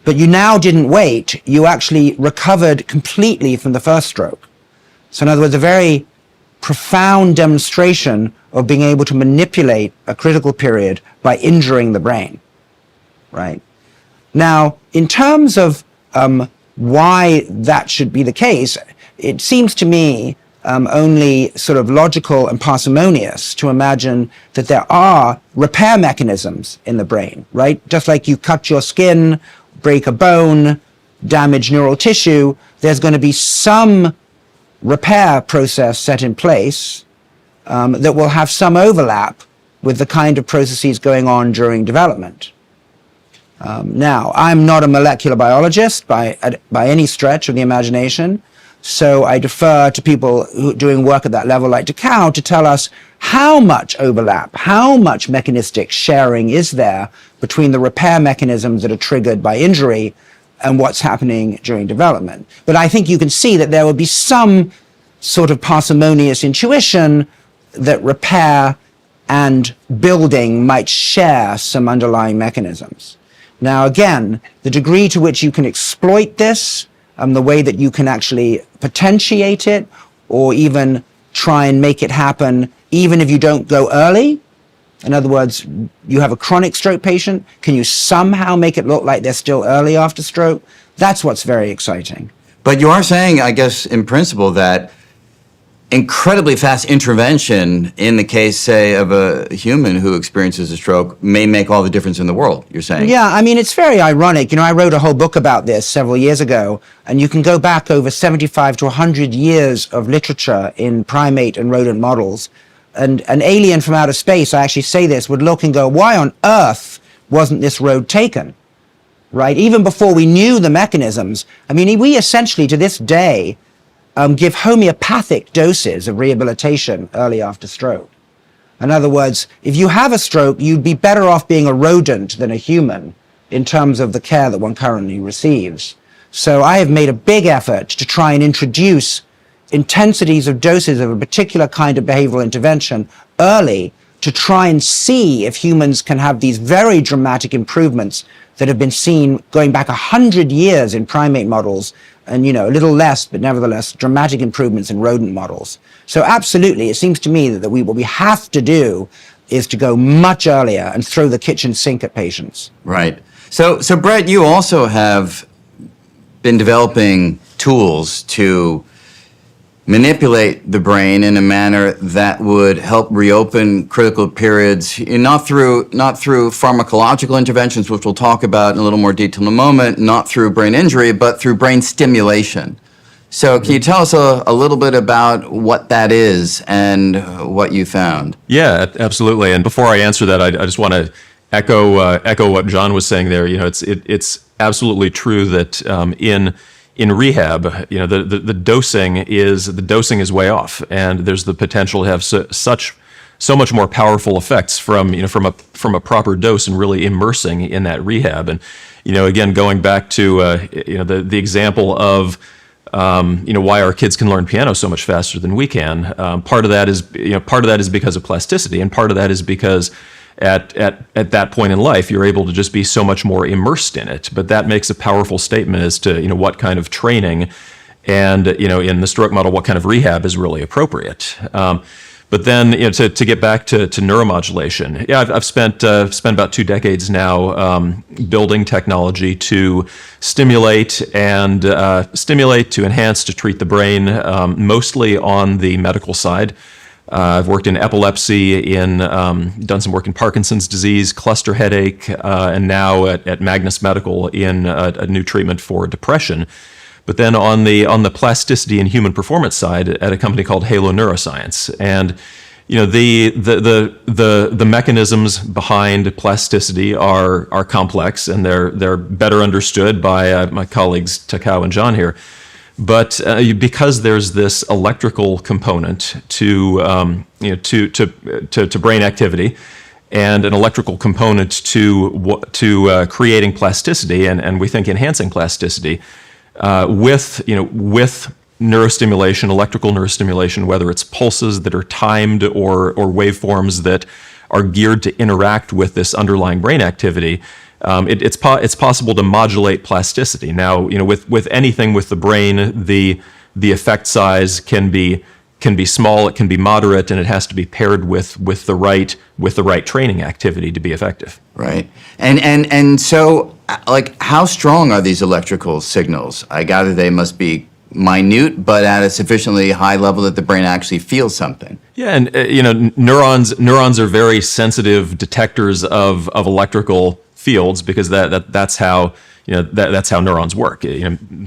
but you now didn't wait, you actually recovered completely from the first stroke. So in other words, a very profound demonstration of being able to manipulate a critical period by injuring the brain, right? Now, in terms of why that should be the case, it seems to me only sort of logical and parsimonious to imagine that there are repair mechanisms in the brain, right? Just like you cut your skin, break a bone, damage neural tissue, there's going to be some repair process set in place that will have some overlap with the kind of processes going on during development. Now, I'm not a molecular biologist by any stretch of the imagination, so I defer to people who doing work at that level like Decoded to tell us how much overlap, how much mechanistic sharing is there between the repair mechanisms that are triggered by injury and what's happening during development. But I think you can see that there will be some sort of parsimonious intuition that repair and building might share some underlying mechanisms. Now, again, the degree to which you can exploit this, the way that you can actually potentiate it, or even try and make it happen even if you don't go early. In other words, you have a chronic stroke patient, can you somehow make it look like they're still early after stroke? That's what's very exciting. But you are saying, I guess, in principle, that incredibly fast intervention in the case, say, of a human who experiences a stroke may make all the difference in the world, you're saying? Yeah, I mean, it's very ironic. You know, I wrote a whole book about this several years ago, and you can go back over 75 to 100 years of literature in primate and rodent models. And an alien from outer space, I actually say this, would look and go, why on earth wasn't this road taken? Right? Even before we knew the mechanisms. I mean, we essentially, to this day, give homeopathic doses of rehabilitation early after stroke. In other words, if you have a stroke, you'd be better off being a rodent than a human in terms of the care that one currently receives. So I have made a big effort to try and introduce intensities of doses of a particular kind of behavioral intervention early to try and see if humans can have these very dramatic improvements that have been seen going back 100 years in primate models, and, you know, a little less, but nevertheless, dramatic improvements in rodent models. So absolutely, it seems to me that what we have to do is to go much earlier and throw the kitchen sink at patients. Right. So Brett, you also have been developing tools to manipulate the brain in a manner that would help reopen critical periods, not through pharmacological interventions, which we'll talk about in a little more detail in a moment, not through brain injury, but through brain stimulation. So can you tell us a little bit about what that is and what you found? Yeah, absolutely. And before I answer that, I just want to echo what John was saying there. You know, it's absolutely true that in rehab, you know, the dosing is way off, and there's the potential to have so much more powerful effects from a proper dose and really immersing in that rehab. And, you know, again, going back to the example of why our kids can learn piano so much faster than we can. Part of that is because of plasticity, and part of that is because at that point in life, you're able to just be so much more immersed in it. But that makes a powerful statement as to, what kind of training and, in the stroke model, what kind of rehab is really appropriate. But then, to get back to neuromodulation, I've spent about 2 decades now building technology to stimulate, to enhance, to treat the brain, mostly on the medical side. I've worked in epilepsy, done some work in Parkinson's disease, cluster headache, and now at Magnus Medical in a new treatment for depression. But then on the plasticity and human performance side, at a company called Halo Neuroscience, and the mechanisms behind plasticity are complex, and they're better understood by my colleagues Takao and John here. But because there's this electrical component to brain activity, and an electrical component to creating plasticity, and we think enhancing plasticity, with neurostimulation, electrical neurostimulation, whether it's pulses that are timed or waveforms that are geared to interact with this underlying brain activity. It's possible to modulate plasticity. Now, with anything with the brain, the effect size can be small, it can be moderate, and it has to be paired with the right training activity to be effective. Right. And so like, how strong are these electrical signals? I gather they must be minute, but at a sufficiently high level that the brain actually feels something. Yeah, and neurons are very sensitive detectors of electrical fields because that's how that's how neurons work.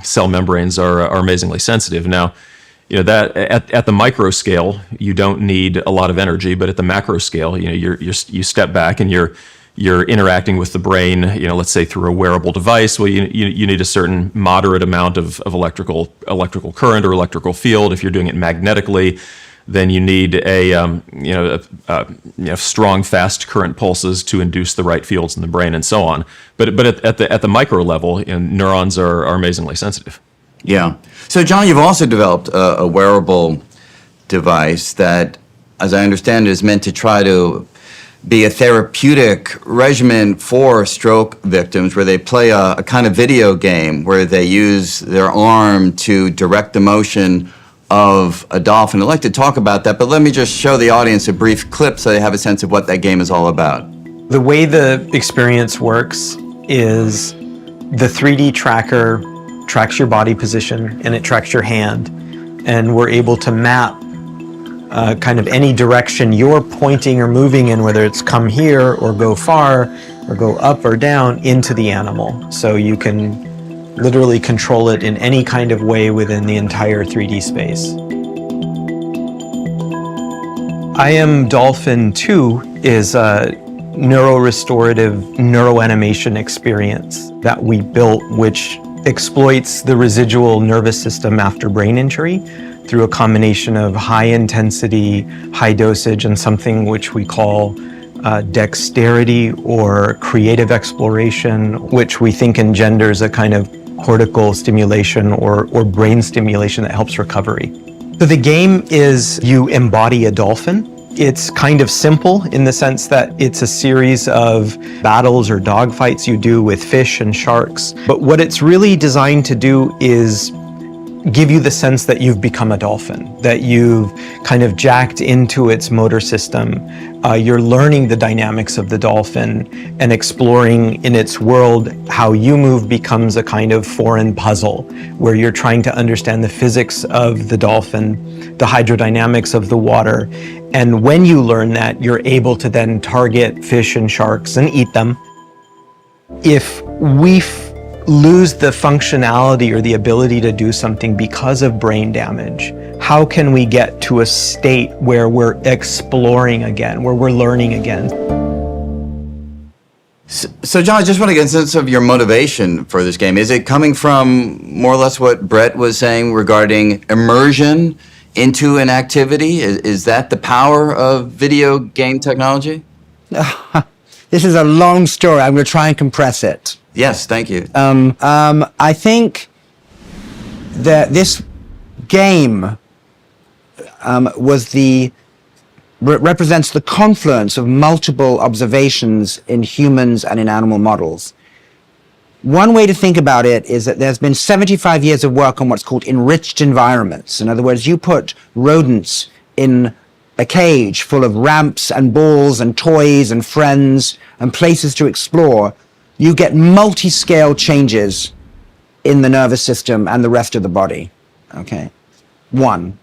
Cell membranes are amazingly sensitive. Now, that at the micro scale you don't need a lot of energy, but at the macro scale, you step back and you're interacting with the brain, let's say through a wearable device. Well, you need a certain moderate amount of electrical current or electrical field. If you're doing it magnetically, then you need strong, fast current pulses to induce the right fields in the brain, and so on. But at the micro level, neurons are amazingly sensitive. Yeah. So, John, you've also developed a wearable device that, as I understand it, is meant to try to be a therapeutic regimen for stroke victims, where they play a kind of video game where they use their arm to direct the motion of a dolphin. I'd like to talk about that, but let me just show the audience a brief clip so they have a sense of what that game is all about. The way the experience works is the 3D tracker tracks your body position and it tracks your hand, and we're able to map kind of any direction you're pointing or moving in, whether it's come here or go far or go up or down, into the animal. So you can literally control it in any kind of way within the entire 3D space. I Am Dolphin 2 is a neurorestorative neuroanimation experience that we built, which exploits the residual nervous system after brain injury through a combination of high intensity, high dosage, and something which we call dexterity or creative exploration, which we think engenders a kind of cortical stimulation or brain stimulation that helps recovery. So the game is you embody a dolphin. It's kind of simple in the sense that it's a series of battles or dogfights you do with fish and sharks. But what it's really designed to do is give you the sense that you've become a dolphin, that you've kind of jacked into its motor system. You're learning the dynamics of the dolphin and exploring in its world. How you move becomes a kind of foreign puzzle where you're trying to understand the physics of the dolphin, the hydrodynamics of the water. And when you learn that, you're able to then target fish and sharks and eat them. If we lose the functionality or the ability to do something because of brain damage, how can we get to a state where we're exploring again, where we're learning again? So, John, I just want to get a sense of your motivation for this game. Is it coming from more or less what Brett was saying regarding immersion into an activity? Is that the power of video game technology? This is a long story. I'm going to try and compress it. Yes, thank you. I think that this game represents the confluence of multiple observations in humans and in animal models. One way to think about it is that there's been 75 years of work on what's called enriched environments. In other words, you put rodents in a cage full of ramps and balls and toys and friends and places to explore. You get multi-scale changes in the nervous system and the rest of the body, okay? One.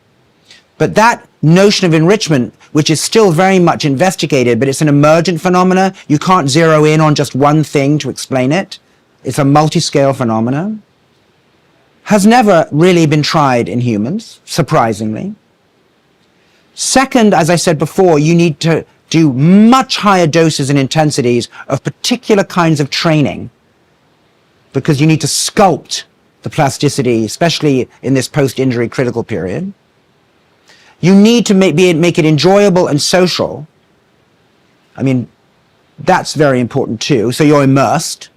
But that notion of enrichment, which is still very much investigated, but it's an emergent phenomena. You can't zero in on just one thing to explain it. It's a multi-scale phenomena. Has never really been tried in humans, surprisingly. Second, as I said before, you need to do much higher doses and intensities of particular kinds of training because you need to sculpt the plasticity, especially in this post-injury critical period. You need to make it enjoyable and social. I mean, that's very important too, so you're immersed.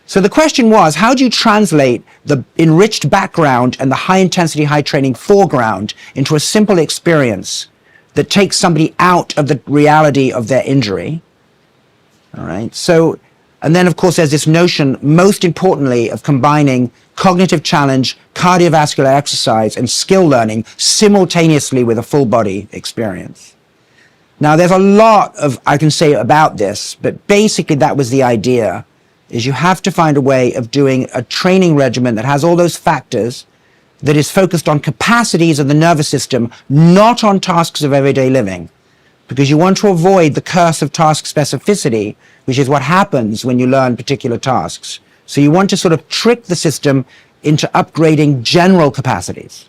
So the question was, how do you translate the enriched background and the high-intensity, high-training foreground into a simple experience that takes somebody out of the reality of their injury? All right. So, and then of course there's this notion, most importantly, of combining cognitive challenge, cardiovascular exercise, and skill learning simultaneously with a full body experience. Now there's a lot of I can say about this, but basically that was the idea is you have to find a way of doing a training regimen that has all those factors, that is focused on capacities of the nervous system, not on tasks of everyday living. Because you want to avoid the curse of task specificity, which is what happens when you learn particular tasks. So you want to sort of trick the system into upgrading general capacities.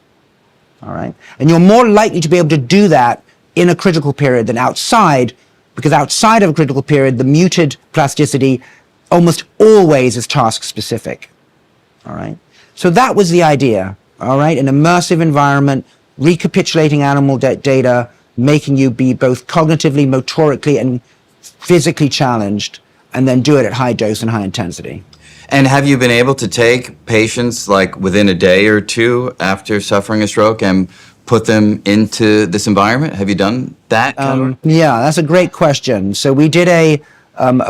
All right? And you're more likely to be able to do that in a critical period than outside, because outside of a critical period, the muted plasticity almost always is task specific. All right? So that was the idea. All right? An immersive environment, recapitulating animal data, making you be both cognitively, motorically, and physically challenged, and then do it at high dose and high intensity. And have you been able to take patients like within a day or two after suffering a stroke and put them into this environment? Have you done that? Yeah, that's a great question. So we did a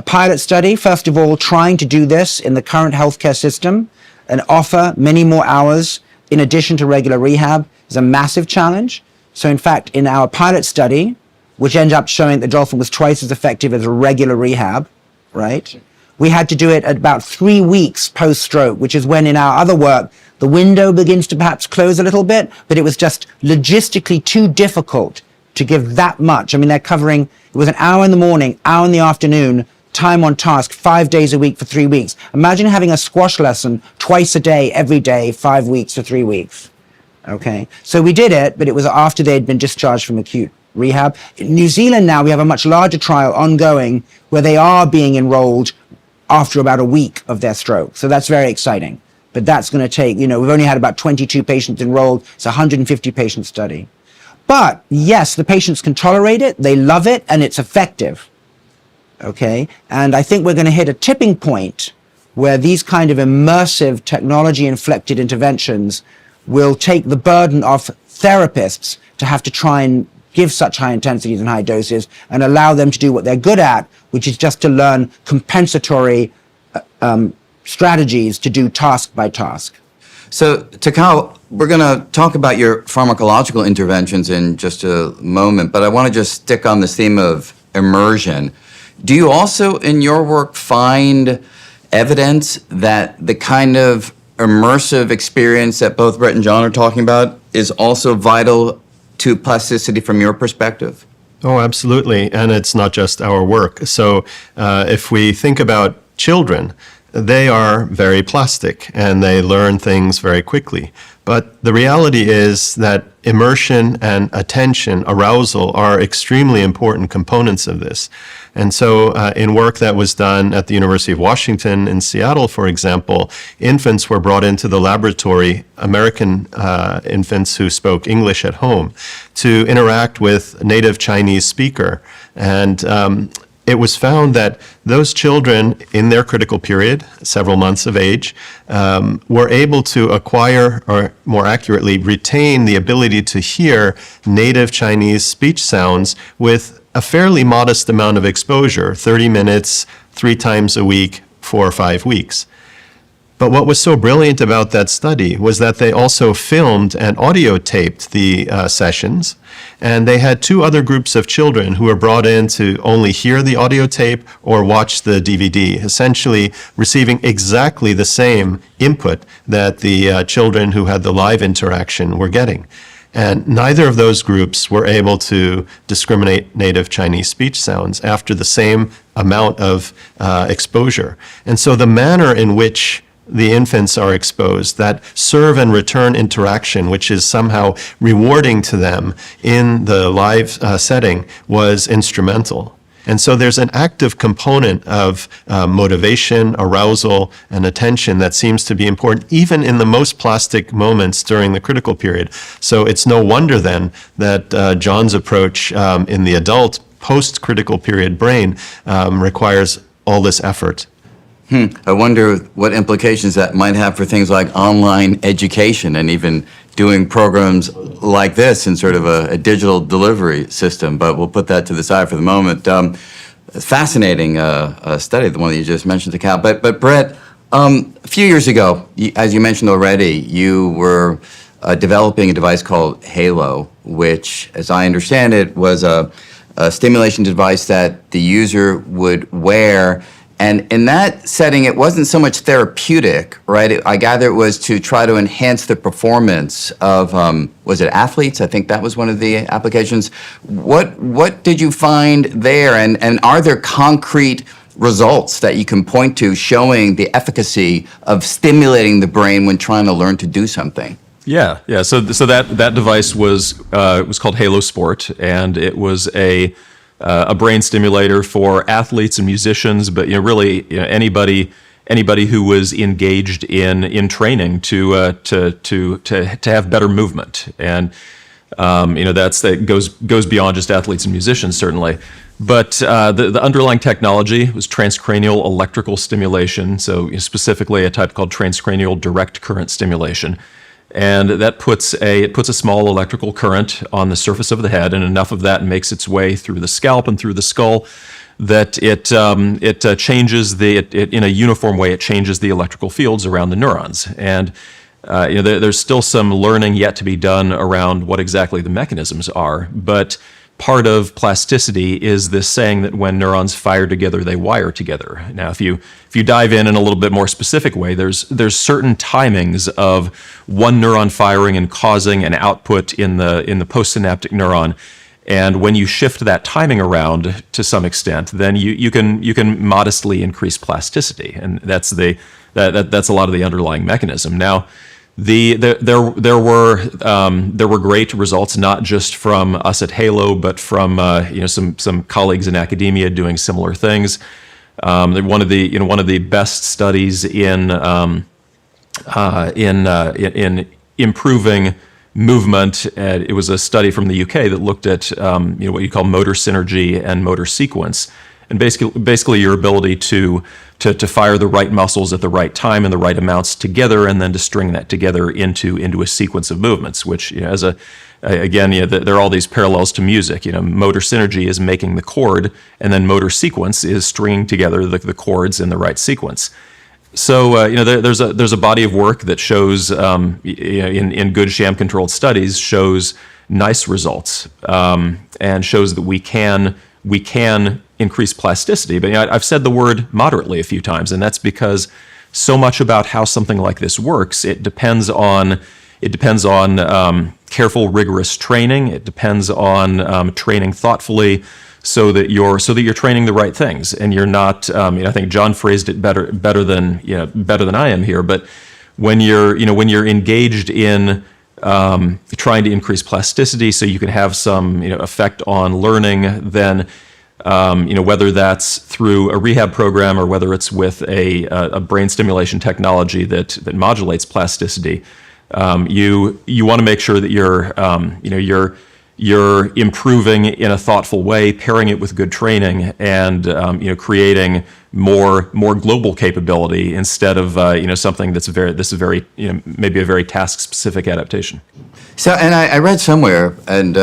pilot study, first of all, trying to do this in the current healthcare system and offer many more hours in addition to regular rehab. Is a massive challenge. So in fact, in our pilot study, which ended up showing that dolphin was twice as effective as a regular rehab, right? We had to do it at about 3 weeks post-stroke, which is when in our other work, the window begins to perhaps close a little bit, but it was just logistically too difficult to give that much. I mean, they're covering, it was an hour in the morning, hour in the afternoon, time on task, 5 days a week for 3 weeks. Imagine having a squash lesson twice a day, every day, 5 weeks for 3 weeks. Okay, so we did it, but it was after they'd been discharged from acute rehab. In New Zealand now, we have a much larger trial ongoing where they are being enrolled after about a week of their stroke. So that's very exciting. But that's going to take, we've only had about 22 patients enrolled. It's a 150 patient study. But yes, the patients can tolerate it, they love it, and it's effective. Okay, and I think we're going to hit a tipping point where these kind of immersive technology-inflected interventions will take the burden off therapists to have to try and give such high intensities and high doses and allow them to do what they're good at, which is just to learn compensatory strategies to do task by task. So, Takao, we're going to talk about your pharmacological interventions in just a moment, but I want to just stick on this theme of immersion. Do you also, in your work, find evidence that the kind of immersive experience that both Brett and John are talking about is also vital to plasticity from your perspective? Oh, absolutely. And it's not just our work. So if we think about children, they are very plastic and they learn things very quickly. But the reality is that immersion and attention, arousal, are extremely important components of this. And so in work that was done at the University of Washington in Seattle, for example, infants were brought into the laboratory, American infants who spoke English at home, to interact with a native Chinese speaker. And it was found that those children in their critical period, several months of age, were able to acquire, or more accurately, retain the ability to hear native Chinese speech sounds with a fairly modest amount of exposure, 30 minutes, 3 times a week, 4 or 5 weeks. But what was so brilliant about that study was that they also filmed and audio taped the sessions, and they had 2 other groups of children who were brought in to only hear the audio tape or watch the DVD, essentially receiving exactly the same input that the children who had the live interaction were getting. And neither of those groups were able to discriminate native Chinese speech sounds after the same amount of exposure. And so the manner in which the infants are exposed, that serve and return interaction, which is somehow rewarding to them in the live setting, was instrumental. And so there's an active component of motivation, arousal, and attention that seems to be important even in the most plastic moments during the critical period. So it's no wonder then that John's approach in the adult post-critical period brain requires all this effort. I wonder what implications that might have for things like online education and even doing programs like this in sort of a digital delivery system, but we'll put that to the side for the moment. Fascinating study, the one that you just mentioned, Cal. But Brett, a few years ago, as you mentioned already, you were developing a device called Halo, which, as I understand it, was a stimulation device that the user would wear And in that setting, it wasn't so much therapeutic, right? I gather it was to try to enhance the performance of, was it athletes? I think that was one of the applications. What did you find there? And are there concrete results that you can point to showing the efficacy of stimulating the brain when trying to learn to do something? Yeah. So that device was called Halo Sport, and it was a brain stimulator for athletes and musicians, but really anybody who was engaged in training to have better movement, and that goes beyond just athletes and musicians, certainly. But the underlying technology was transcranial electrical stimulation, so specifically a type called transcranial direct current stimulation. And that puts a small electrical current on the surface of the head, and enough of that makes its way through the scalp and through the skull that it changes in a uniform way. It changes the electrical fields around the neurons, and there's still some learning yet to be done around what exactly the mechanisms are. But part of plasticity is this saying that when neurons fire together, they wire together. Now, if you dive in a little bit more specific way, there's certain timings of one neuron firing and causing an output in the postsynaptic neuron. And when you shift that timing around to some extent, then you can modestly increase plasticity, and that's a lot of the underlying mechanism. Now, there were great results, not just from us at Halo, but from some colleagues in academia doing similar things. One of the best studies in improving movement. It was a study from the UK that looked at what you call motor synergy and motor sequence, and basically your ability to fire the right muscles at the right time and the right amounts together, and then to string that together into a sequence of movements. Which, there are all these parallels to music. Motor synergy is making the chord, and then motor sequence is stringing together the chords in the right sequence. So there's a body of work that shows in good sham-controlled studies shows nice results, and shows that we can increase plasticity. But I've said the word moderately a few times, and that's because so much about how something like this works, it depends on careful, rigorous training. It depends on training thoughtfully, so that you're training the right things, and you're not. I think John phrased it better than I am here. But when you're engaged in trying to increase plasticity, so you can have some effect on learning, then whether that's through a rehab program or whether it's with a brain stimulation technology that modulates plasticity, you want to make sure that you're improving in a thoughtful way, pairing it with good training, and creating more global capability instead of something that's very maybe a very task specific adaptation. So, and I read somewhere, and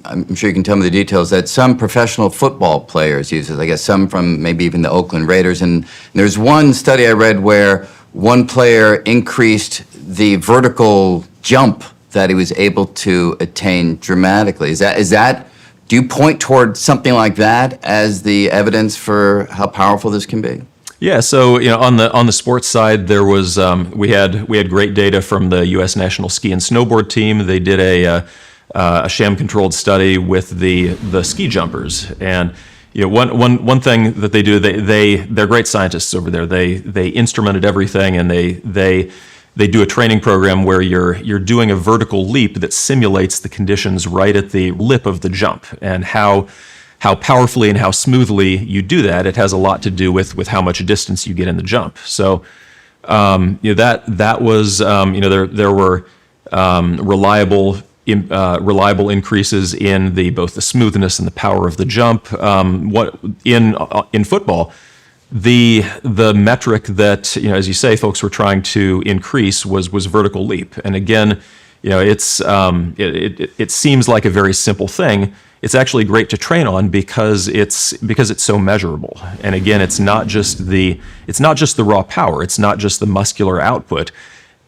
I'm sure you can tell me the details, that some professional football players use it. I guess some from maybe even the Oakland Raiders. And there's one study I read where one player increased the vertical jump that he was able to attain dramatically. Is that? Do you point toward something like that as the evidence for how powerful this can be? Yeah. So on the sports side, there was we had great data from the U.S. national ski and snowboard team. They did a sham-controlled study with the ski jumpers, and one thing that they do, they're great scientists over there. They instrumented everything, and they do a training program where you're doing a vertical leap that simulates the conditions right at the lip of the jump, and how powerfully and how smoothly you do that. It has a lot to do with how much distance you get in the jump. So that was there were reliable increases in both the smoothness and the power of the jump. In football, the metric that as you say, folks were trying to increase was vertical leap. And again, it seems like a very simple thing. It's actually great to train on because it's so measurable. And again, it's not just the raw power. It's not just the muscular output.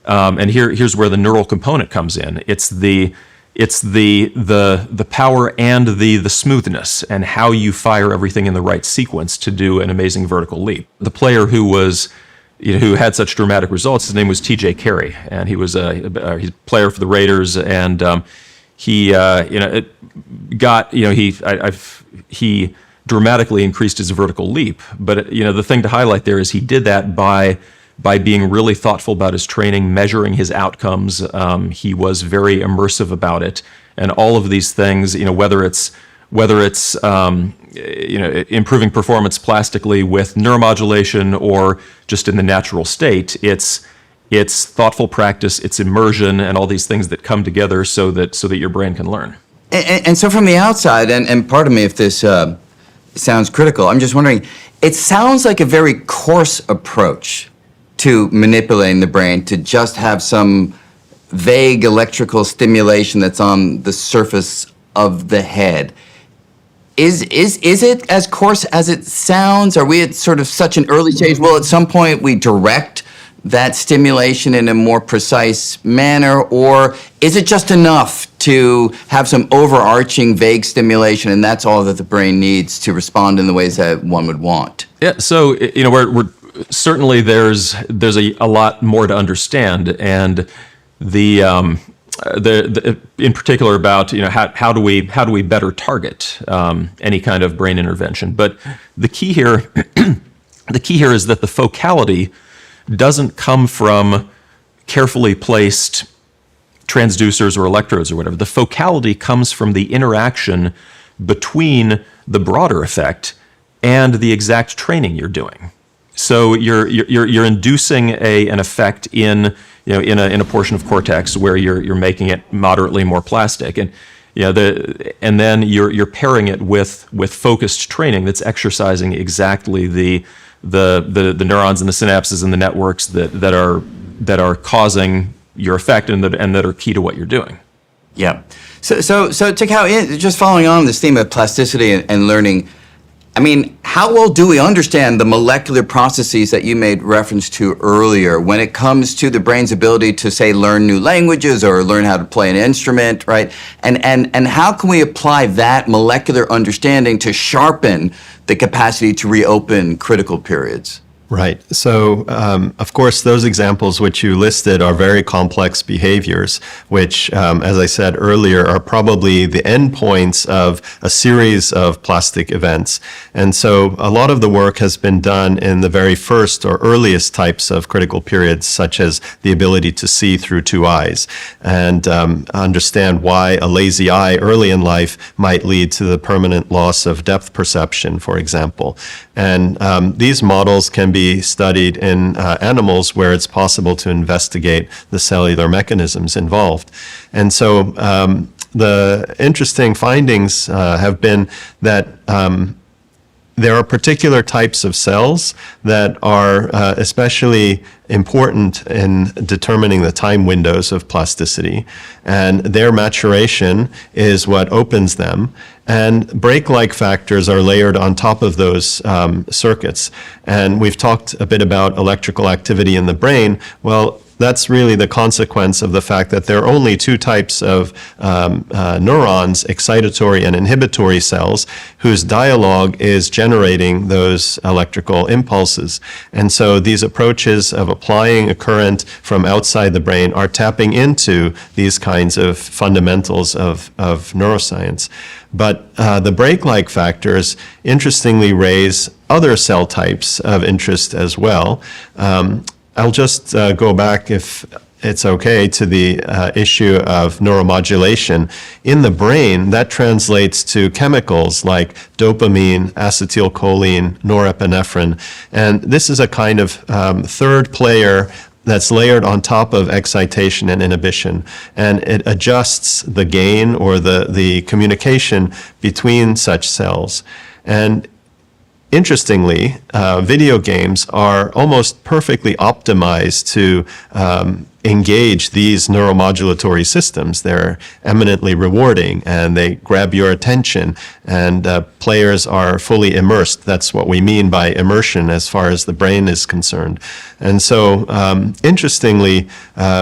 And here's where the neural component comes in. It's the it's the power and the smoothness and how you fire everything in the right sequence to do an amazing vertical leap. The player who had such dramatic results, his name was T.J. Carey, and he's a player for the Raiders, and he dramatically increased his vertical leap. But the thing to highlight there is he did that by being really thoughtful about his training, measuring his outcomes. He was very immersive about it, and all of these things, whether it's improving performance plastically with neuromodulation or just in the natural state, it's thoughtful practice, it's immersion, and all these things that come together so that your brain can learn. And so from the outside, and pardon me if this sounds critical, I'm just wondering, it sounds like a very coarse approach to manipulating the brain, to just have some vague electrical stimulation that's on the surface of the head. Is it as coarse as it sounds? Are we at sort of such an early stage? Will at some point we direct that stimulation in a more precise manner, or is it just enough to have some overarching vague stimulation and that's all that the brain needs to respond in the ways that one would want? Yeah, so we're certainly there's a lot more to understand, and the in particular about how do we better target any kind of brain intervention. But the key here is that the focality doesn't come from carefully placed transducers or electrodes or whatever. The focality comes from the interaction between the broader effect and the exact training you're doing. So you're inducing an effect in a portion of cortex where you're making it moderately more plastic, and and then you're pairing it with focused training that's exercising exactly the neurons and the synapses and the networks that are causing your effect and that are key to what you're doing. Yeah. So Takao, just following on this theme of plasticity and learning, I mean, how well do we understand the molecular processes that you made reference to earlier when it comes to the brain's ability to, say, learn new languages or learn how to play an instrument, right? And how can we apply that molecular understanding to sharpen the capacity to reopen critical periods? Right. So, of course, those examples which you listed are very complex behaviors, which, as I said earlier, are probably the endpoints of a series of plastic events. And so a lot of the work has been done in the very first or earliest types of critical periods, such as the ability to see through two eyes, and understand why a lazy eye early in life might lead to the permanent loss of depth perception, for example. And these models can be studied in animals where it's possible to investigate the cellular mechanisms involved. And so the interesting findings have been that there are particular types of cells that are especially important in determining the time windows of plasticity, and their maturation is what opens them. And brake-like factors are layered on top of those circuits. And we've talked a bit about electrical activity in the brain. Well, that's really the consequence of the fact that there are only two types of neurons, excitatory and inhibitory cells, whose dialogue is generating those electrical impulses. And so these approaches of applying a current from outside the brain are tapping into these kinds of fundamentals of neuroscience. But the brake-like factors, interestingly, raise other cell types of interest as well. I'll just go back, if it's okay, to the issue of neuromodulation. In the brain, that translates to chemicals like dopamine, acetylcholine, norepinephrine. And this is a kind of third player that's layered on top of excitation and inhibition, and it adjusts the gain or the communication between such cells. And interestingly, video games are almost perfectly optimized to engage these neuromodulatory systems. They're eminently rewarding and they grab your attention, and players are fully immersed. That's what we mean by immersion as far as the brain is concerned. And so, interestingly,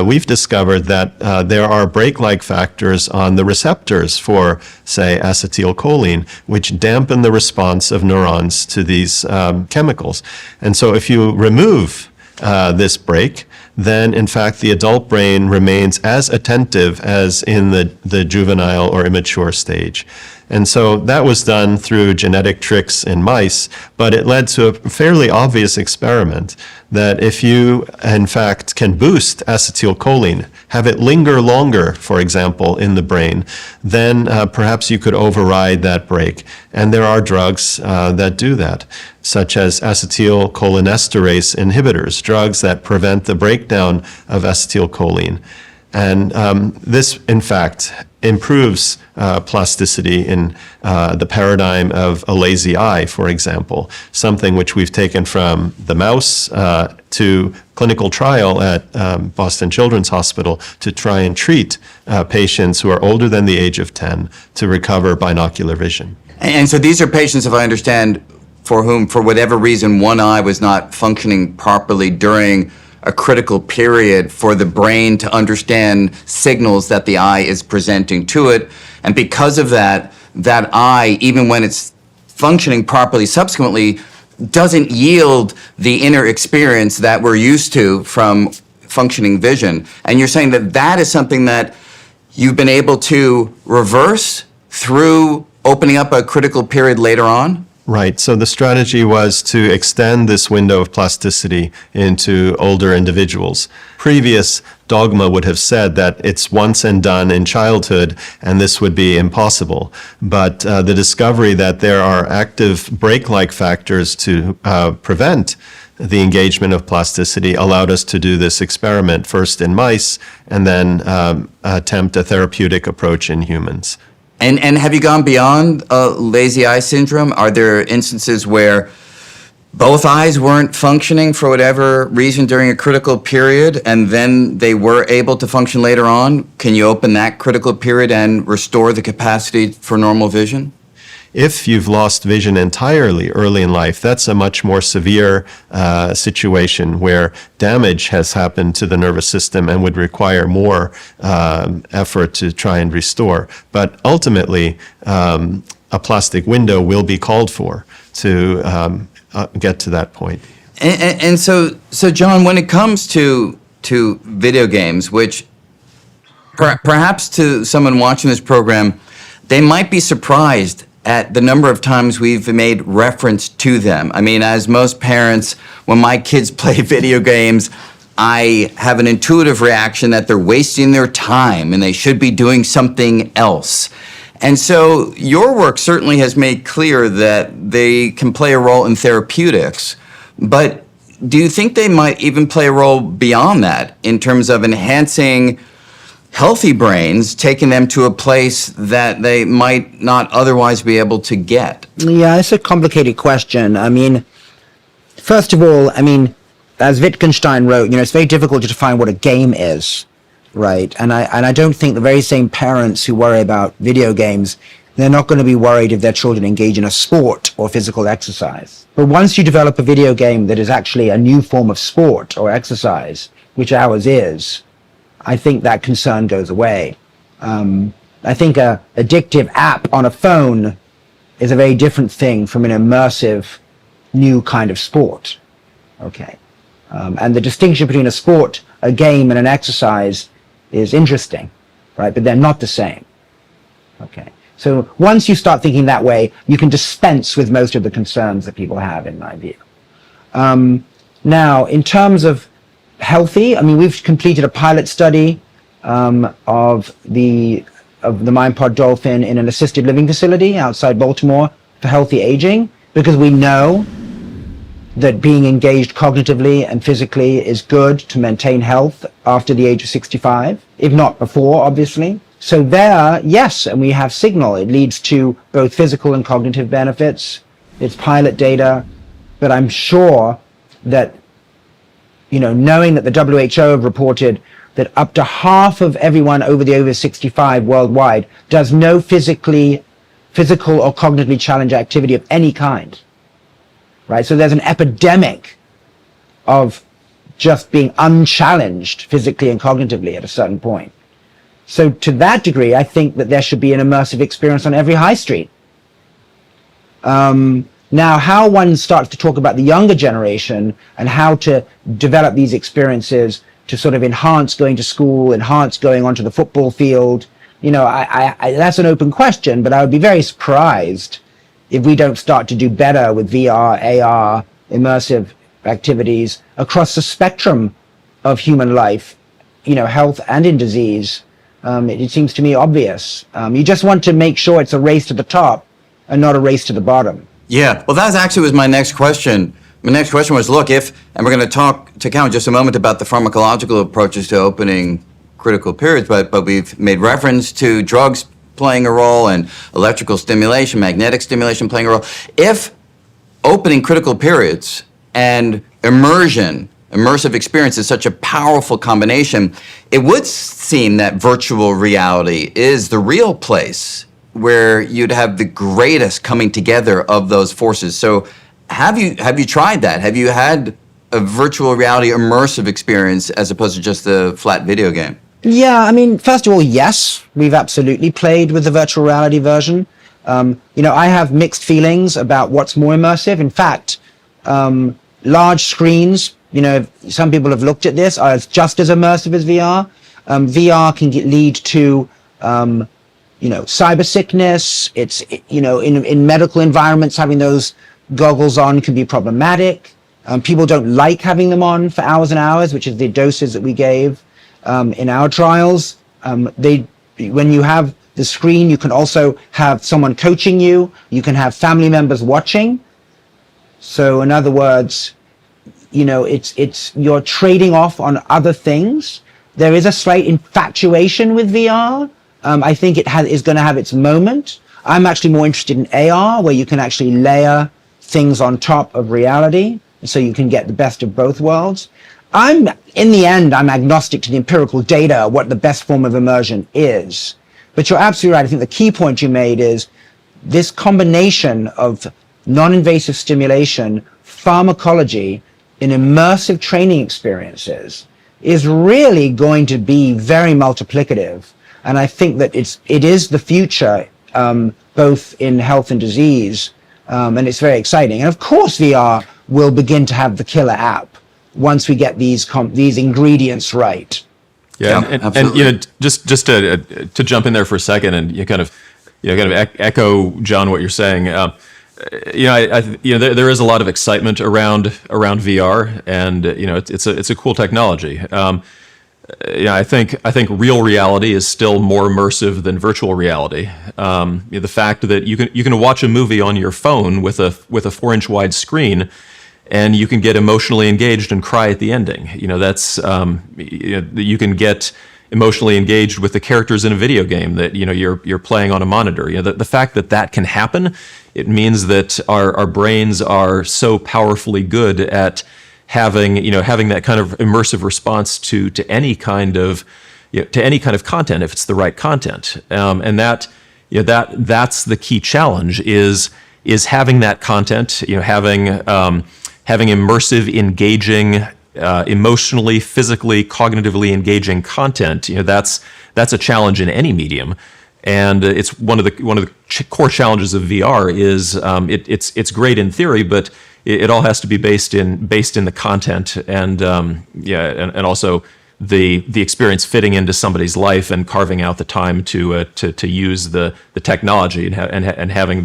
we've discovered that there are brake-like factors on the receptors for, say, acetylcholine, which dampen the response of neurons to these chemicals. And so if you remove this brake, then in fact the adult brain remains as attentive as in the juvenile or immature stage. And so that was done through genetic tricks in mice, but it led to a fairly obvious experiment that if you, in fact, can boost acetylcholine, have it linger longer, for example, in the brain, then perhaps you could override that brake. And there are drugs that do that, such as acetylcholinesterase inhibitors, drugs that prevent the breakdown of acetylcholine. And this, in fact, improves plasticity in the paradigm of a lazy eye, for example, something which we've taken from the mouse to clinical trial at Boston Children's Hospital to try and treat patients who are older than the age of 10 to recover binocular vision. And so these are patients, if I understand, for whom, for whatever reason, one eye was not functioning properly during a critical period for the brain to understand signals that the eye is presenting to it. And because of that, that eye, even when it's functioning properly subsequently, doesn't yield the inner experience that we're used to from functioning vision. And you're saying that that is something that you've been able to reverse through opening up a critical period later on? Right. So the strategy was to extend this window of plasticity into older individuals. Previous dogma would have said that it's once and done in childhood, and this would be impossible. But the discovery that there are active brake-like factors to prevent the engagement of plasticity allowed us to do this experiment, first in mice, and then attempt a therapeutic approach in humans. And have you gone beyond lazy eye syndrome? Are there instances where both eyes weren't functioning for whatever reason during a critical period, and then they were able to function later on? Can you open that critical period and restore the capacity for normal vision? If you've lost vision entirely early in life, that's a much more severe situation where damage has happened to the nervous system and would require more effort to try and restore. But ultimately, a plastic window will be called for to get to that point. And so John, when it comes to video games, which perhaps to someone watching this program, they might be surprised at the number of times we've made reference to them. I mean, as most parents, when my kids play video games, I have an intuitive reaction that they're wasting their time and they should be doing something else. And so your work certainly has made clear that they can play a role in therapeutics, but do you think they might even play a role beyond that in terms of enhancing healthy brains, taking them to a place that they might not otherwise be able to get? Yeah, it's a complicated question. I mean, first of all, I mean, as Wittgenstein wrote, it's very difficult to define what a game is, right? And I don't think the very same parents who worry about video games, they're not going to be worried if their children engage in a sport or physical exercise. But once you develop a video game that is actually a new form of sport or exercise, which ours is, I think that concern goes away. I think a addictive app on a phone is a very different thing from an immersive new kind of sport. Okay. And the distinction between a sport, a game, and an exercise is interesting, right? But they're not the same. Okay. So once you start thinking that way, you can dispense with most of the concerns that people have, in my view. Now, in terms of healthy, I mean, we've completed a pilot study of the MindPod dolphin in an assisted living facility outside Baltimore for healthy aging, because we know that being engaged cognitively and physically is good to maintain health after the age of 65, if not before, obviously. So there, yes, and we have signal. It leads to both physical and cognitive benefits. It's pilot data, but I'm sure that knowing that the WHO have reported that up to half of everyone over 65 worldwide does no physical or cognitively challenged activity of any kind, right? So there's an epidemic of just being unchallenged physically and cognitively at a certain point. So to that degree, I think that there should be an immersive experience on every high street. Now, how one starts to talk about the younger generation and how to develop these experiences to sort of enhance going to school, enhance going onto the football field, that's an open question, but I would be very surprised if we don't start to do better with VR, AR, immersive activities across the spectrum of human life, health and in disease. It seems to me obvious. You just want to make sure it's a race to the top and not a race to the bottom. Yeah, well, that actually was my next question. My next question was, look, and we're going to talk to Cal in just a moment about the pharmacological approaches to opening critical periods, but we've made reference to drugs playing a role and electrical stimulation, magnetic stimulation playing a role. If opening critical periods and immersive experience is such a powerful combination, it would seem that virtual reality is the real place where you'd have the greatest coming together of those forces. So have you tried that? Have you had a virtual reality immersive experience as opposed to just the flat video game? Yeah, I mean, first of all, yes, we've absolutely played with the virtual reality version. I have mixed feelings about what's more immersive. In fact, large screens, some people have looked at this, are just as immersive as VR. VR can lead to cyber sickness. It's, in medical environments, having those goggles on can be problematic. People don't like having them on for hours and hours, which is the doses that we gave in our trials. When you have the screen, you can also have someone coaching you. You can have family members watching. So in other words, you're trading off on other things. There is a slight infatuation with VR. I think it is going to have its moment. I'm actually more interested in AR, where you can actually layer things on top of reality, so you can get the best of both worlds. In the end, I'm agnostic to the empirical data, what the best form of immersion is. But you're absolutely right. I think the key point you made is this combination of non-invasive stimulation, pharmacology, and immersive training experiences is really going to be very multiplicative. And I think that it is the future, both in health and disease, and it's very exciting. And of course, VR will begin to have the killer app once we get these ingredients right. Yeah, and just to jump in there for a second, and you kind of echo, John, what you're saying. There is a lot of excitement around VR, and it's a cool technology. I think real reality is still more immersive than virtual reality. The fact that you can watch a movie on your phone with a 4-inch wide screen, and you can get emotionally engaged and cry at the ending. You can get emotionally engaged with the characters in a video game that you're playing on a monitor. The fact that can happen, it means that our brains are so powerfully good at having that kind of immersive response to any kind of content, if it's the right content, and that's the key challenge is having that content, having immersive, engaging, emotionally, physically, cognitively engaging content. That's a challenge in any medium, and it's one of the core challenges of VR is it's great in theory, but it all has to be based in the content and also the experience fitting into somebody's life and carving out the time to use the technology and having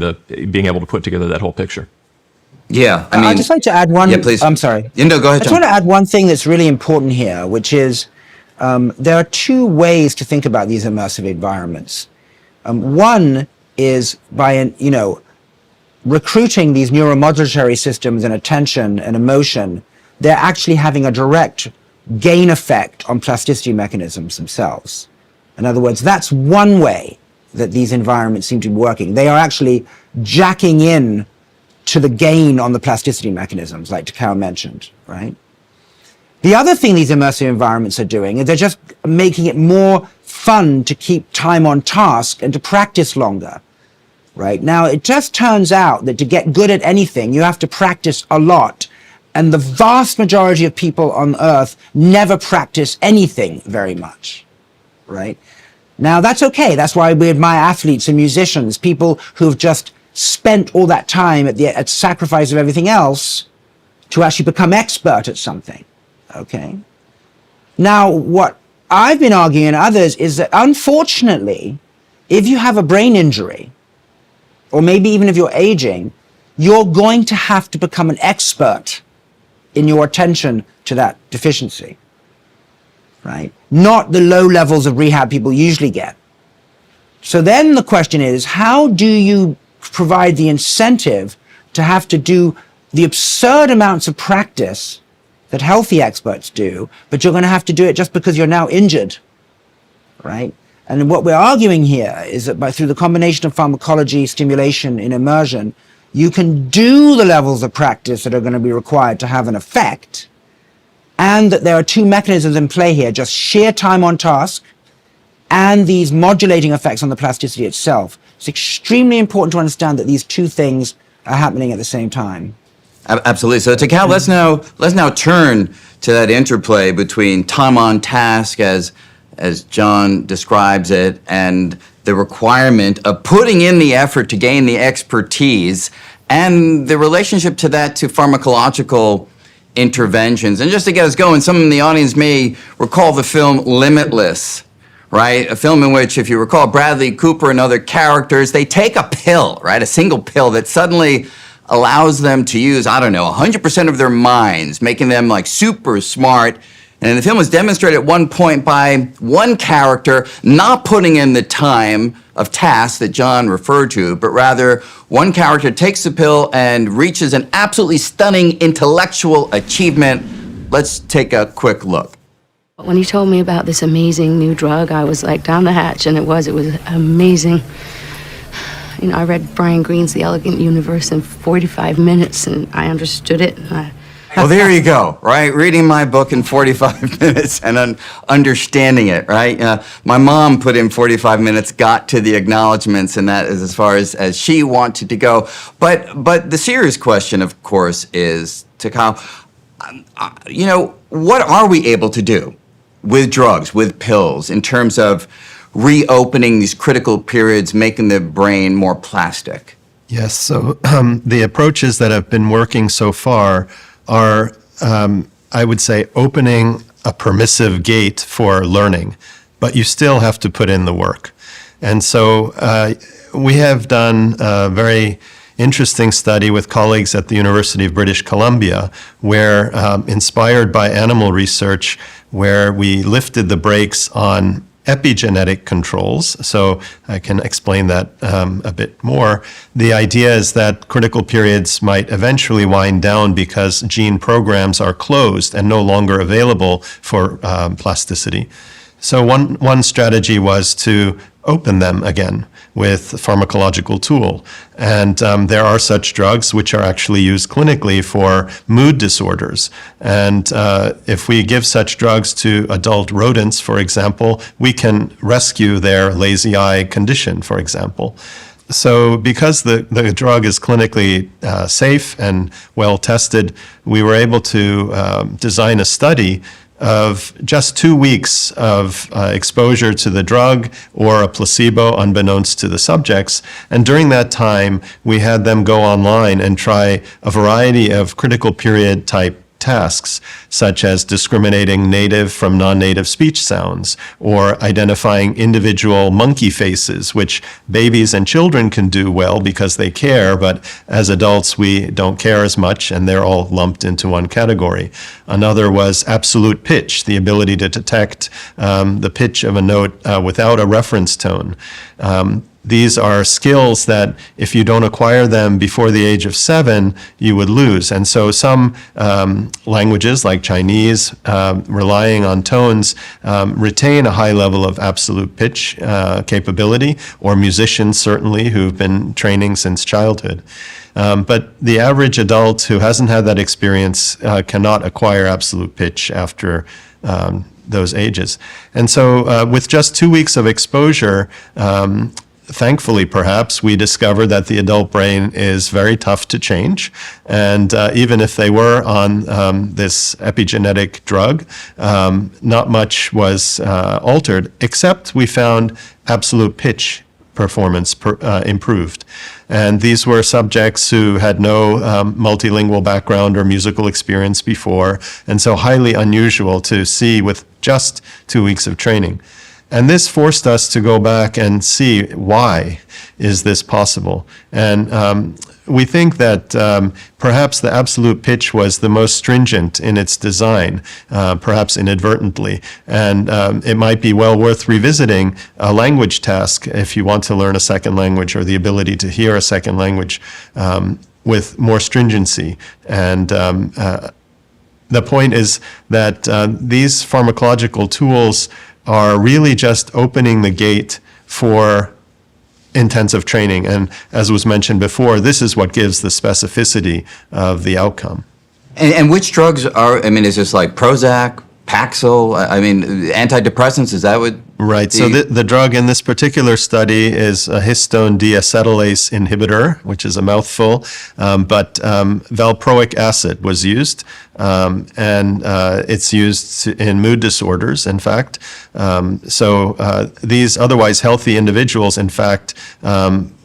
being able to put together that whole picture. Yeah, I'd just like to add one. Yeah, please. I'm sorry. Yeah, no, go ahead, I just John. want to add one thing that's really important here, which is there are two ways to think about these immersive environments. One is by recruiting these neuromodulatory systems and attention and emotion. They're actually having a direct gain effect on plasticity mechanisms themselves. In other words, that's one way that these environments seem to be working. They are actually jacking in to the gain on the plasticity mechanisms, like Takao mentioned, right? The other thing these immersive environments are doing is they're just making it more fun to keep time on task and to practice longer, right? Now, it just turns out that to get good at anything, you have to practice a lot. And the vast majority of people on Earth never practice anything very much, right? Now, that's okay. That's why we admire athletes and musicians, people who've just spent all that time at sacrifice of everything else to actually become expert at something, okay? Now, what I've been arguing and others is that unfortunately, if you have a brain injury, or maybe even if you're aging, you're going to have to become an expert in your attention to that deficiency, right? Not the low levels of rehab people usually get. So then the question is, how do you provide the incentive to have to do the absurd amounts of practice that healthy experts do, but you're going to have to do it just because you're now injured, right? And what we're arguing here is that through the combination of pharmacology, stimulation, and immersion, you can do the levels of practice that are going to be required to have an effect, and that there are two mechanisms in play here, just sheer time on task and these modulating effects on the plasticity itself. It's extremely important to understand that these two things are happening at the same time. Absolutely. So, Cal, let's now turn to that interplay between time on task, as John describes it, and the requirement of putting in the effort to gain the expertise, and the relationship to that to pharmacological interventions. And just to get us going, some in the audience may recall the film Limitless, right? A film in which, if you recall, Bradley Cooper and other characters, they take a pill, right? A single pill that suddenly allows them to use, 100% of their minds, making them like super smart. And the film was demonstrated at one point by one character not putting in the time of tasks that John referred to, but rather one character takes the pill and reaches an absolutely stunning intellectual achievement. Let's take a quick look. When he told me about this amazing new drug, I was like down the hatch, and it was amazing. You know, I read Brian Greene's The Elegant Universe in 45 minutes, and I understood it. Well, there you go, right? Reading my book in 45 minutes and understanding it, right? My mom put in 45 minutes, got to the acknowledgments, and that is as far as she wanted to go. But the serious question, of course, is, to Kyle, what are we able to do with drugs, with pills, in terms of reopening these critical periods, making the brain more plastic? Yes, so the approaches that have been working so far are, I would say, opening a permissive gate for learning, but you still have to put in the work. And so we have done a very interesting study with colleagues at the University of British Columbia, where, inspired by animal research, where we lifted the brakes on epigenetic controls. So I can explain that a bit more. The idea is that critical periods might eventually wind down because gene programs are closed and no longer available for plasticity. So one strategy was to open them again with a pharmacological tool. And there are such drugs which are actually used clinically for mood disorders. And if we give such drugs to adult rodents, for example, we can rescue their lazy eye condition, for example. So because the drug is clinically safe and well tested, we were able to design a study of just 2 weeks of exposure to the drug or a placebo unbeknownst to the subjects. And during that time, we had them go online and try a variety of critical period type tasks, such as discriminating native from non-native speech sounds, or identifying individual monkey faces, which babies and children can do well because they care, but as adults we don't care as much, and they're all lumped into one category. Another was absolute pitch, the ability to detect the pitch of a note without a reference tone. these are skills that if you don't acquire them before the age of 7, you would lose. And so some languages like Chinese, relying on tones, retain a high level of absolute pitch capability, or musicians certainly who've been training since childhood. But the average adult who hasn't had that experience cannot acquire absolute pitch after those ages. And so with just 2 weeks of exposure, thankfully perhaps, we discovered that the adult brain is very tough to change. And even if they were on this epigenetic drug, not much was altered, except we found absolute pitch performance improved. And these were subjects who had no multilingual background or musical experience before, and so highly unusual to see with just 2 weeks of training. And this forced us to go back and see, why is this possible? And we think that perhaps the absolute pitch was the most stringent in its design, perhaps inadvertently. And it might be well worth revisiting a language task if you want to learn a second language, or the ability to hear a second language with more stringency. And the point is that these pharmacological tools are really just opening the gate for intensive training. And as was mentioned before, this is what gives the specificity of the outcome. And which drugs are, I mean, is this like Prozac, Paxil? I mean, antidepressants, is that what? Right. So the drug in this particular study is a histone deacetylase inhibitor, which is a mouthful, but valproic acid was used, and it's used in mood disorders, in fact. So these otherwise healthy individuals, in fact,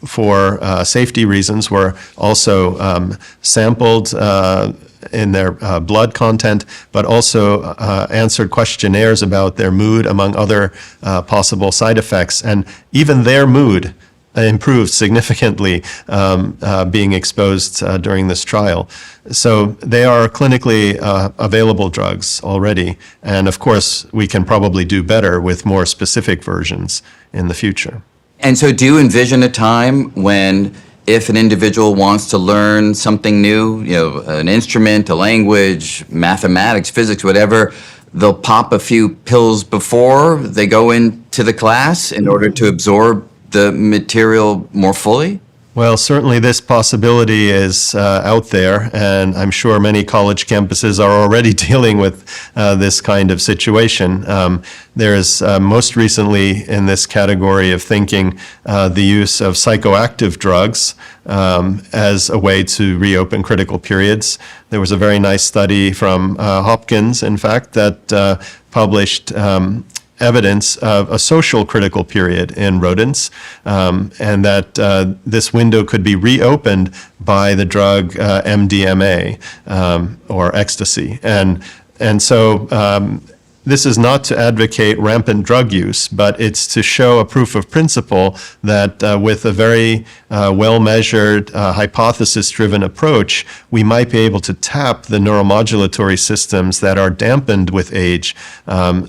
for safety reasons, were also sampled in their blood content, but also answered questionnaires about their mood, among other possible side effects. And even their mood improved significantly being exposed during this trial. So they are clinically available drugs already. And of course, we can probably do better with more specific versions in the future. And so do you envision a time when, if an individual wants to learn something new, you know, an instrument, a language, mathematics, physics, whatever, they'll pop a few pills before they go into the class in order to absorb the material more fully? Well, certainly this possibility is out there, and I'm sure many college campuses are already dealing with this kind of situation. There is most recently in this category of thinking the use of psychoactive drugs as a way to reopen critical periods. There was a very nice study from Hopkins, in fact, that published evidence of a social critical period in rodents, and that this window could be reopened by the drug MDMA or ecstasy. And so this is not to advocate rampant drug use, but it's to show a proof of principle that with a very well-measured, hypothesis-driven approach, we might be able to tap the neuromodulatory systems that are dampened with age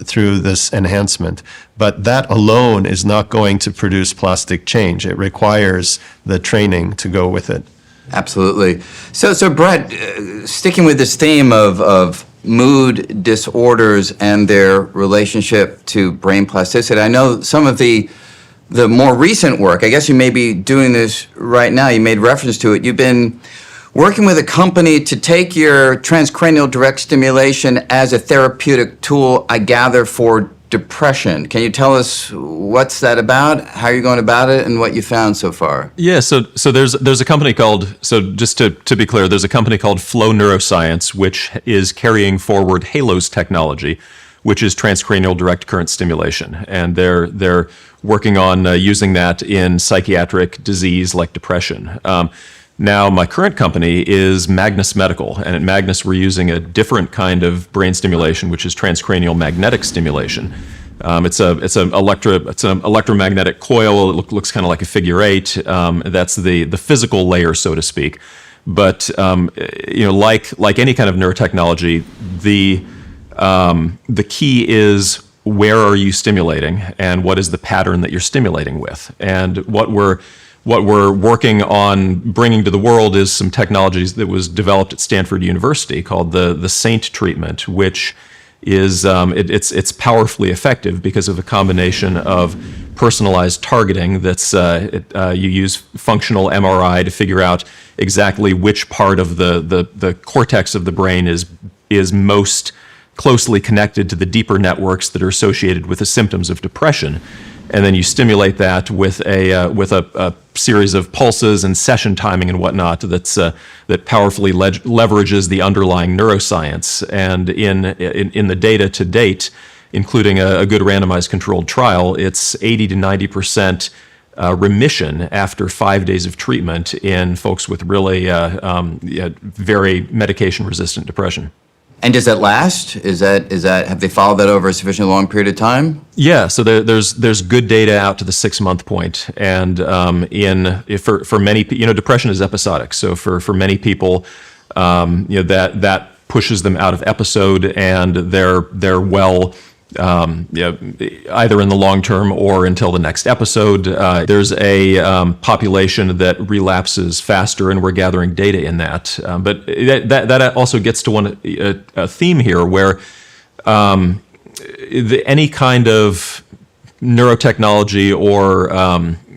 through this enhancement. But that alone is not going to produce plastic change. It requires the training to go with it. Absolutely. So Brett, sticking with this theme of mood disorders and their relationship to brain plasticity, I know some of the more recent work, I guess you may be doing this right now, you made reference to it. You've been working with a company to take your transcranial direct stimulation as a therapeutic tool, I gather, for depression. Can you tell us what's that about, how you're going about it, and what you found so far? Yeah, so there's a company called, so just to be clear, there's a company called Flow Neuroscience, which is carrying forward Halo's technology, which is transcranial direct current stimulation. And they're working on using that in psychiatric disease like depression. Now, my current company is Magnus Medical, and at Magnus we're using a different kind of brain stimulation, which is transcranial magnetic stimulation. It's an electromagnetic coil. It looks kind of like a figure eight. That's the physical layer, so to speak. But like any kind of neurotechnology, the key is where are you stimulating and what is the pattern that you're stimulating with. And what we're working on bringing to the world is some technologies that was developed at Stanford University called the SAINT treatment, which is it's powerfully effective because of a combination of personalized targeting. That's you use functional MRI to figure out exactly which part of the cortex of the brain is most closely connected to the deeper networks that are associated with the symptoms of depression. And then you stimulate that with a series of pulses and session timing and whatnot that powerfully leverages the underlying neuroscience. And in the data to date, including a good randomized controlled trial, it's 80 to 90% remission after 5 days of treatment in folks with really very medication-resistant depression. And does that last? Is that have they followed that over a sufficiently long period of time? Yeah, so there's good data out to the 6-month point, and for many, depression is episodic. So for many people, that pushes them out of episode, and they're well. Either in the long term or until the next episode. There's a population that relapses faster, and we're gathering data in that. But that also gets to a theme here where any kind of neurotechnology or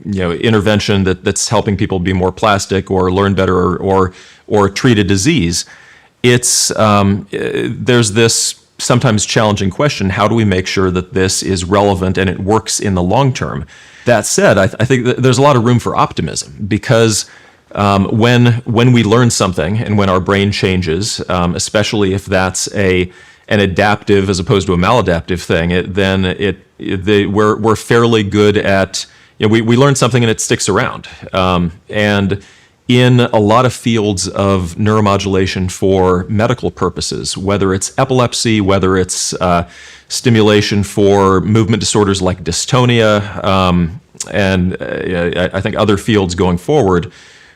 intervention that's helping people be more plastic or learn better or treat a disease, there's this sometimes challenging question: how do we make sure that this is relevant and it works in the long term? That said, I think that there's a lot of room for optimism, because when we learn something and when our brain changes, especially if that's an adaptive as opposed to a maladaptive thing, we're fairly good at, we learn something and it sticks around. And in a lot of fields of neuromodulation for medical purposes, whether it's epilepsy, whether it's stimulation for movement disorders like dystonia, and I think other fields going forward,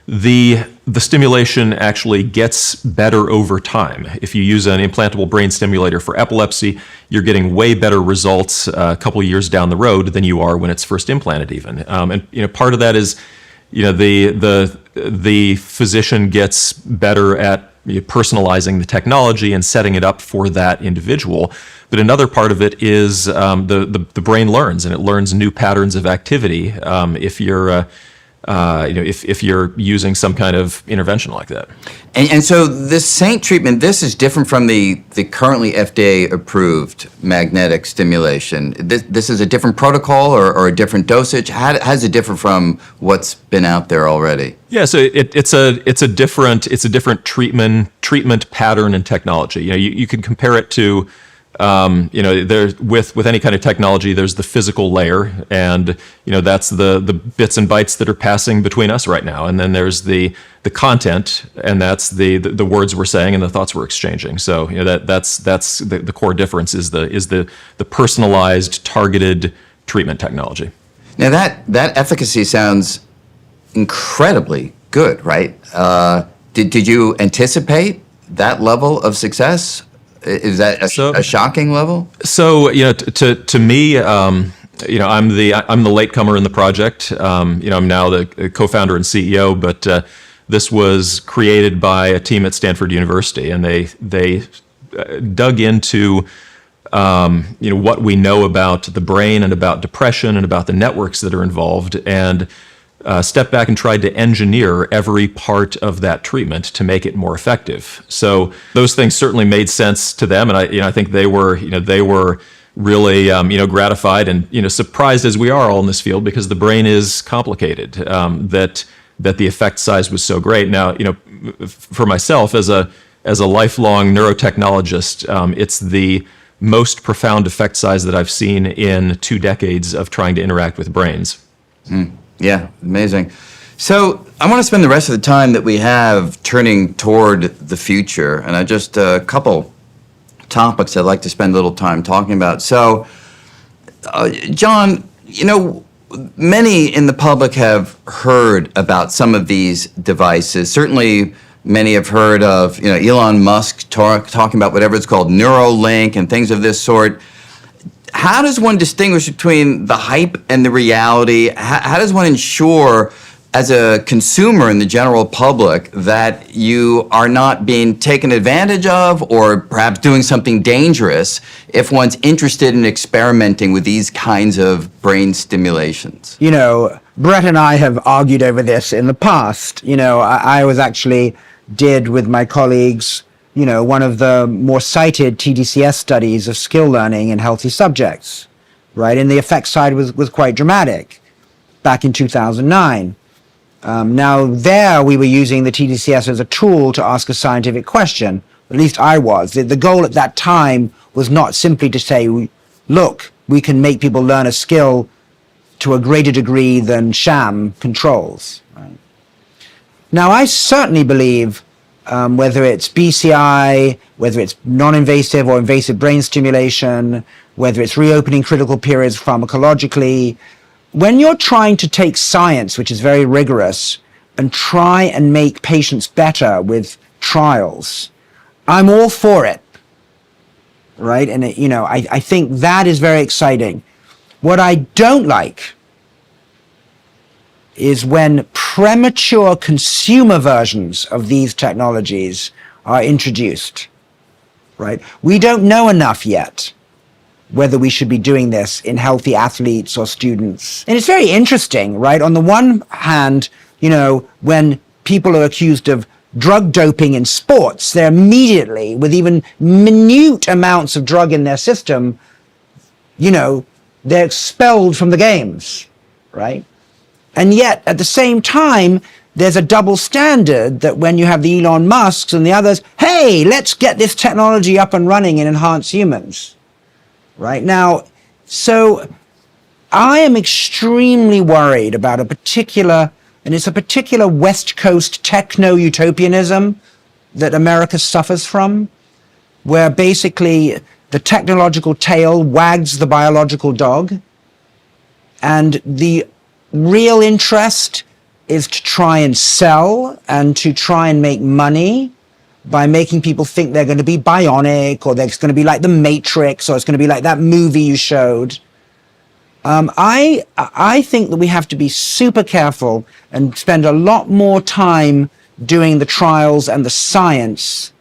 the stimulation actually gets better over time. If you use an implantable brain stimulator for epilepsy, you're getting way better results a couple of years down the road than you are when it's first implanted even. And part of that is, the physician gets better at personalizing the technology and setting it up for that individual. But another part of it is the brain learns, and it learns new patterns of activity if you're if you're using some kind of intervention like that. And so this SAINT treatment, this is different from the currently FDA-approved magnetic stimulation. This is a different protocol or a different dosage? How is it different from what's been out there already? Yeah, so it's a different treatment pattern and technology. You could compare it to there's with any kind of technology, there's the physical layer, and that's the bits and bytes that are passing between us right now, and then there's the content, and that's the words we're saying and the thoughts we're exchanging. So that's the core difference is the personalized, targeted treatment technology. Now that efficacy sounds incredibly good, right? Did you anticipate that level of success? Is that a shocking level? So to me, I'm the latecomer in the project. I'm now the co-founder and CEO, but this was created by a team at Stanford University, and they dug into what we know about the brain and about depression and about the networks that are involved, and stepped back and tried to engineer every part of that treatment to make it more effective. So those things certainly made sense to them, and I think they were really gratified and surprised, as we are all in this field, because the brain is complicated. That the effect size was so great. Now, for myself as a lifelong neurotechnologist, it's the most profound effect size that I've seen in 2 decades of trying to interact with brains. Yeah, amazing. So I want to spend the rest of the time that we have turning toward the future, and I just a couple topics I'd like to spend a little time talking about. So, John, many in the public have heard about some of these devices. Certainly, many have heard of Elon Musk talking about whatever it's called, Neuralink and things of this sort. how does one distinguish between the hype and the reality? How does one ensure, as a consumer in the general public, that you are not being taken advantage of or perhaps doing something dangerous if one's interested in experimenting with these kinds of brain stimulations? You know, Brett and I have argued over this in the past. You know, I was actually did with my colleagues, you know, one of the more cited TDCS studies of skill learning in healthy subjects, right? And the effect side was quite dramatic back in 2009. Now there we were using the TDCS as a tool to ask a scientific question. At least I was. The goal at that time was not simply to say, look, we can make people learn a skill to a greater degree than sham controls. Right? Now I certainly believe whether it's BCI, whether it's non-invasive or invasive brain stimulation, whether it's reopening critical periods pharmacologically, when you're trying to take science, which is very rigorous, and try and make patients better with trials, I'm all for it, right? And, you know, I think that is very exciting. What I don't like is when premature consumer versions of these technologies are introduced, right? We don't know enough yet whether we should be doing this in healthy athletes or students. And it's very interesting, right? On the one hand, you know, when people are accused of drug doping in sports, they're immediately, with even minute amounts of drug in their system, you know, they're expelled from the games, right? And yet, at the same time, there's a double standard that when you have the Elon Musks and the others, hey, let's get this technology up and running and enhance humans. Right now, so I am extremely worried about a particular, and it's a particular West Coast techno-utopianism that America suffers from, where basically the technological tail wags the biological dog, and the real interest is to try and sell and to try and make money by making people think they're going to be bionic, or they're going to be like the Matrix, or it's going to be like that movie you showed. I think that we have to be super careful and spend a lot more time doing the trials and the science.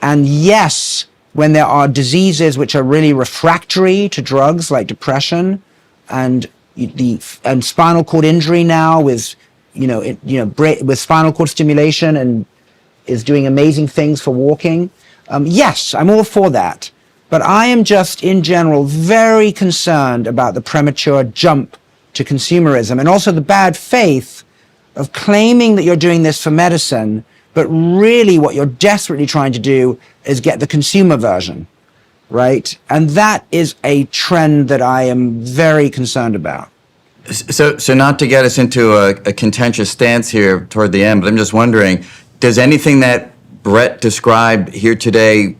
And yes, when there are diseases which are really refractory to drugs like depression and spinal cord injury now with, with spinal cord stimulation and is doing amazing things for walking. Yes, I'm all for that. But I am just, in general, very concerned about the premature jump to consumerism and also the bad faith of claiming that you're doing this for medicine, but really what you're desperately trying to do is get the consumer version, right? And that is a trend that I am very concerned about. So not to get us into a contentious stance here toward the end, but I'm just wondering, does anything that Brett described here today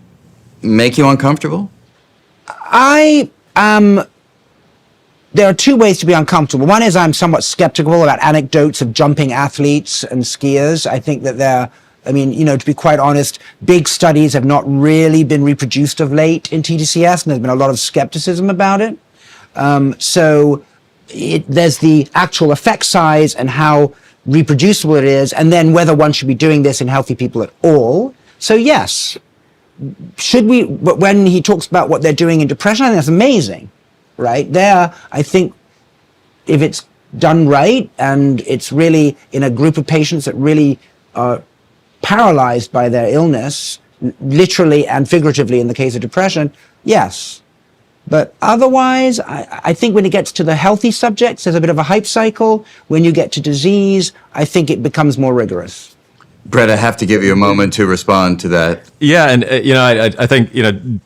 make you uncomfortable? There are two ways to be uncomfortable. One is I'm somewhat skeptical about anecdotes of jumping athletes and skiers. I think that to be quite honest, big studies have not really been reproduced of late in TDCS, and there's been a lot of skepticism about it. There's the actual effect size and how reproducible it is, and then whether one should be doing this in healthy people at all. So yes, should we, but when he talks about what they're doing in depression, I think that's amazing, right? There, I think if it's done right and it's really in a group of patients that really are paralyzed by their illness, literally and figuratively in the case of depression, yes. But otherwise, I think when it gets to the healthy subjects, there's a bit of a hype cycle. When you get to disease, I think it becomes more rigorous. Brett, I have to give you a moment to respond to that. Yeah, and I think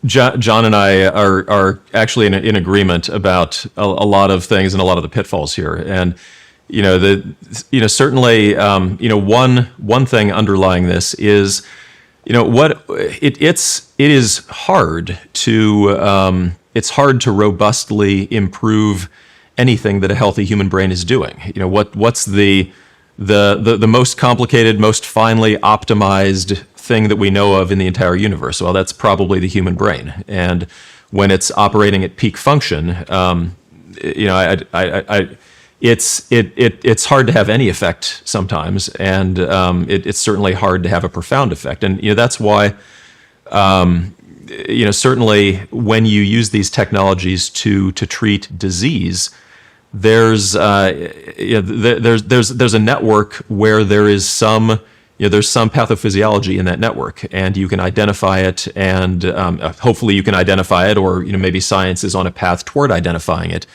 John and I are actually in agreement about a lot of things and a lot of the pitfalls here. And certainly one thing underlying this is it is hard to it's hard to robustly improve anything that a healthy human brain is doing. What's the most complicated, most finely optimized thing that we know of in the entire universe? Well, that's probably the human brain. And when it's operating at peak function, it's hard to have any effect sometimes, and it's certainly hard to have a profound effect. And that's why certainly when you use these technologies to treat disease, there's a network where there is some pathophysiology in that network, and you can identify it, and hopefully you can identify it, or maybe science is on a path toward identifying it.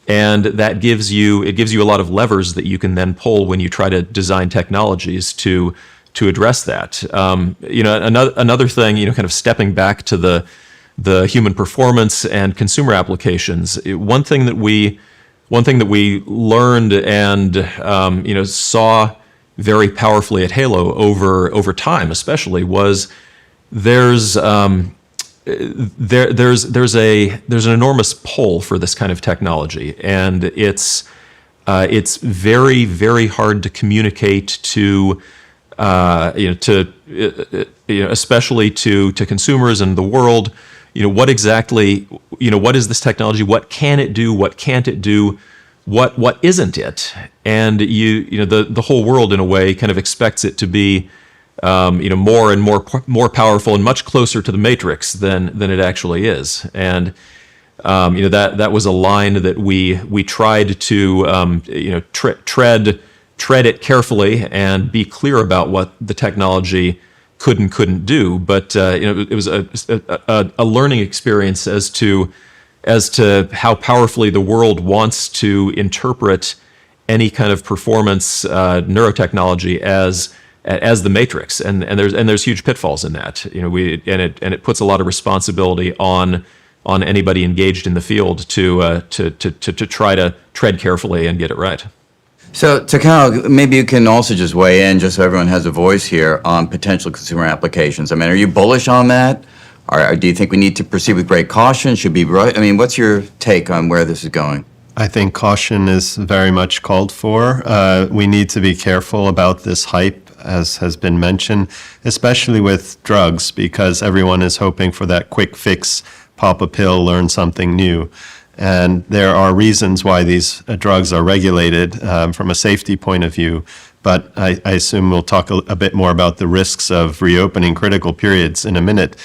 And that gives you a lot of levers that you can then pull when you try to design technologies to address that. Another thing, kind of stepping back to the human performance and consumer applications. One thing that we learned and saw very powerfully at Halo over time, especially, was there's an enormous pull for this kind of technology, and it's very, very hard to communicate to especially to consumers and the world. What exactly, what is this technology? What can it do? What can't it do? What isn't it? And the whole world, in a way, kind of expects it to be more and more powerful and much closer to the Matrix than it actually is. And that was a line that we tried to tread it carefully and be clear about what the technology could and couldn't do. But it was a learning experience as to how powerfully the world wants to interpret any kind of performance neurotechnology as the Matrix, and there's huge pitfalls in that. It puts a lot of responsibility on anybody engaged in the field to try to tread carefully and get it right. So, Takao, maybe you can also just weigh in, just so everyone has a voice here, on potential consumer applications. I mean, are you bullish on that? Or do you think we need to proceed with great caution? Should be right? I mean, what's your take on where this is going? I think caution is very much called for. We need to be careful about this hype, as has been mentioned, especially with drugs, because everyone is hoping for that quick fix, pop a pill, learn something new. And there are reasons why these drugs are regulated from a safety point of view. But I assume we'll talk a bit more about the risks of reopening critical periods in a minute.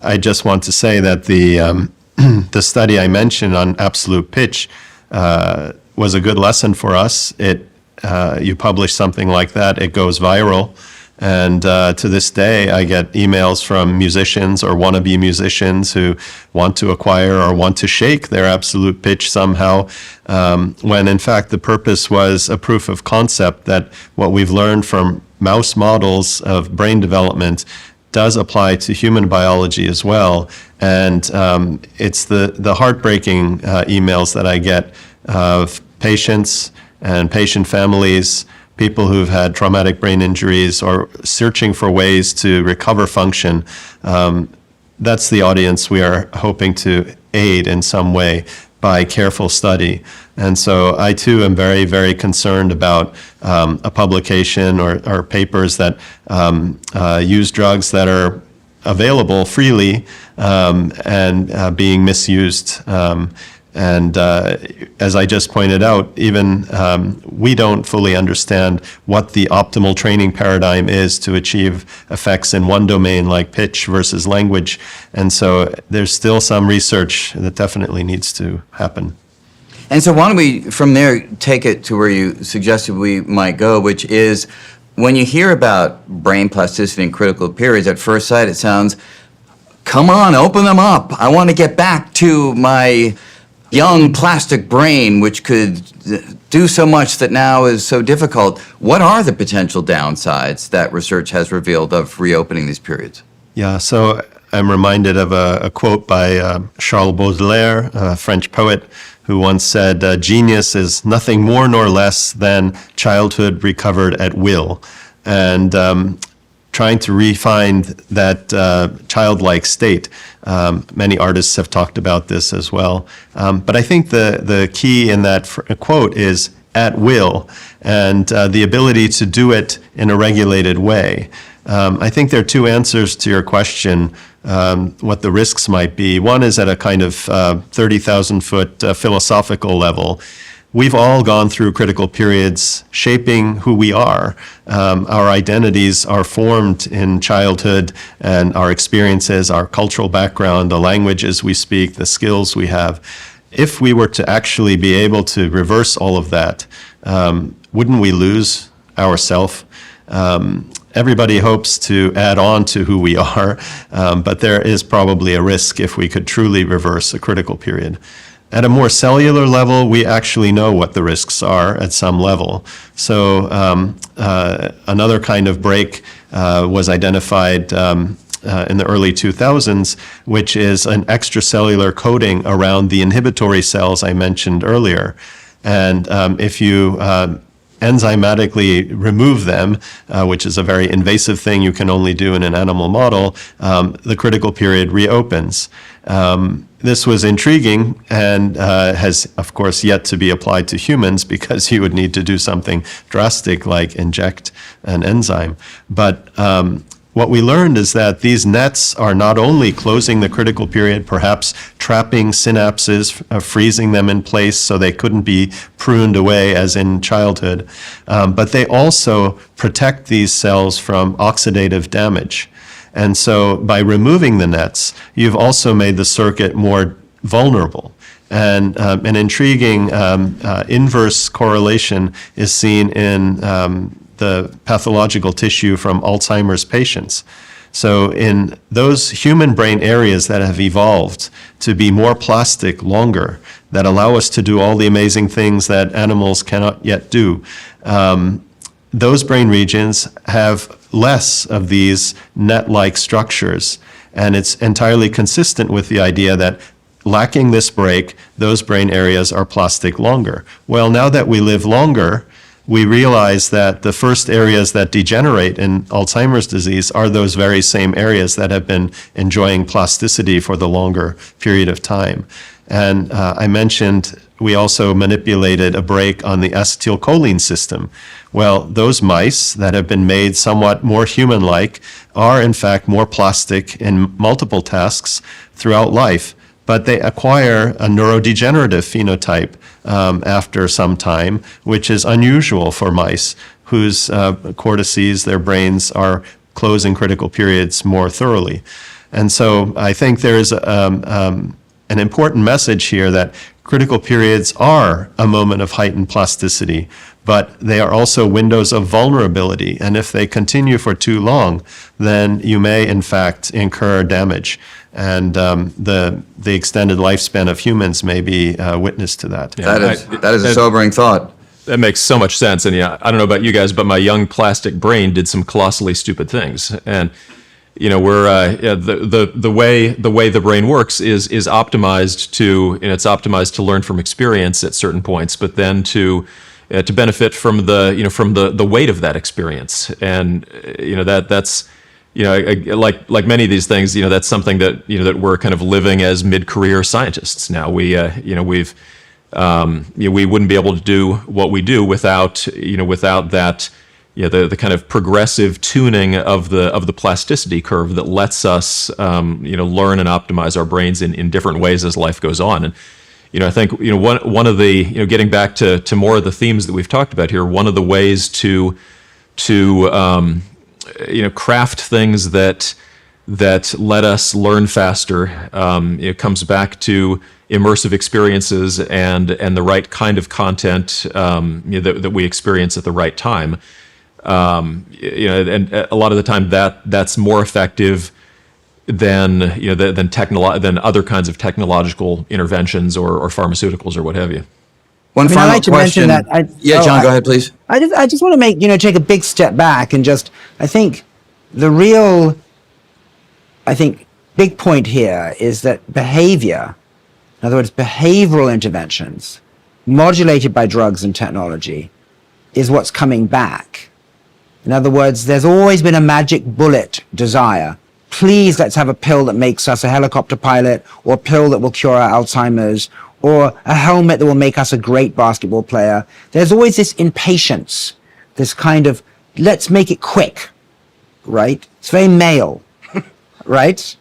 I just want to say that the study I mentioned on absolute pitch was a good lesson for us. You publish something like that, it goes viral. And to this day, I get emails from musicians or wannabe musicians who want to acquire or want to shake their absolute pitch somehow, when in fact the purpose was a proof of concept that what we've learned from mouse models of brain development does apply to human biology as well. And it's the heartbreaking emails that I get of patients and patient families, people who've had traumatic brain injuries or searching for ways to recover function. That's the audience we are hoping to aid in some way by careful study. And so I too am very, very concerned about a publication or papers that use drugs that are available freely and being misused. And as I just pointed out, even we don't fully understand what the optimal training paradigm is to achieve effects in one domain like pitch versus language. And so there's still some research that definitely needs to happen. And so why don't we, from there, take it to where you suggested we might go, which is when you hear about brain plasticity in critical periods, at first sight it sounds, come on, open them up. I want to get back to my young plastic brain, which could do so much that now is so difficult. What are the potential downsides that research has revealed of reopening these periods? Yeah, so I'm reminded of a quote by Charles Baudelaire, a French poet, who once said, genius is nothing more nor less than childhood recovered at will. And trying to refine that childlike state. Many artists have talked about this as well. But I think the key in that quote is at will, and the ability to do it in a regulated way. I think there are two answers to your question, what the risks might be. One is at a kind of 30,000-foot philosophical level. We've all gone through critical periods shaping who we are. Our identities are formed in childhood, and our experiences, our cultural background, the languages we speak, the skills we have. If we were to actually be able to reverse all of that, wouldn't we lose ourself? Everybody hopes to add on to who we are, but there is probably a risk if we could truly reverse a critical period. At a more cellular level, we actually know what the risks are at some level. So another kind of break was identified in the early 2000s, which is an extracellular coating around the inhibitory cells I mentioned earlier. And if you enzymatically remove them, which is a very invasive thing you can only do in an animal model, the critical period reopens. This was intriguing and has, of course, yet to be applied to humans because you would need to do something drastic like inject an enzyme. But what we learned is that these nets are not only closing the critical period, perhaps trapping synapses, freezing them in place so they couldn't be pruned away as in childhood, but they also protect these cells from oxidative damage. And so by removing the nets, you've also made the circuit more vulnerable. And an intriguing inverse correlation is seen in the pathological tissue from Alzheimer's patients. So in those human brain areas that have evolved to be more plastic longer, that allow us to do all the amazing things that animals cannot yet do, those brain regions have less of these net-like structures. And it's entirely consistent with the idea that lacking this break, those brain areas are plastic longer. Well, now that we live longer, we realize that the first areas that degenerate in Alzheimer's disease are those very same areas that have been enjoying plasticity for the longer period of time. And I mentioned we also manipulated a break on the acetylcholine system. Well, those mice that have been made somewhat more human-like are in fact more plastic in multiple tasks throughout life, but they acquire a neurodegenerative phenotype after some time, which is unusual for mice whose cortices, their brains, are closing critical periods more thoroughly. And so I think there is an important message here that critical periods are a moment of heightened plasticity, but they are also windows of vulnerability. And if they continue for too long, then you may, in fact, incur damage. And the extended lifespan of humans may be witness to that. Yeah, that is a sobering thought. That makes so much sense. And yeah, I don't know about you guys, but my young plastic brain did some colossally stupid things. And you know, we're the way the brain works is optimized to, it's optimized to learn from experience at certain points, but then to benefit from the weight of that experience. And that's like many of these things, that's something that that we're kind of living as mid-career scientists now. We wouldn't be able to do what we do without that. The kind of progressive tuning of the plasticity curve that lets us learn and optimize our brains in different ways as life goes on. And I think one of the getting back to more of the themes that we've talked about here, one of the ways to craft things that let us learn faster, it comes back to immersive experiences and the right kind of content that we experience at the right time. And a lot of the time that's more effective than than other kinds of technological interventions or pharmaceuticals or what have you. One final like question. John, go ahead, please. I just want to make take a big step back and I think the real big point here is that behavior, in other words, behavioral interventions modulated by drugs and technology, is what's coming back. In other words, there's always been a magic bullet desire. Please, let's have a pill that makes us a helicopter pilot, or a pill that will cure our Alzheimer's, or a helmet that will make us a great basketball player. There's always this impatience, this kind of, let's make it quick. right? It's very male, right?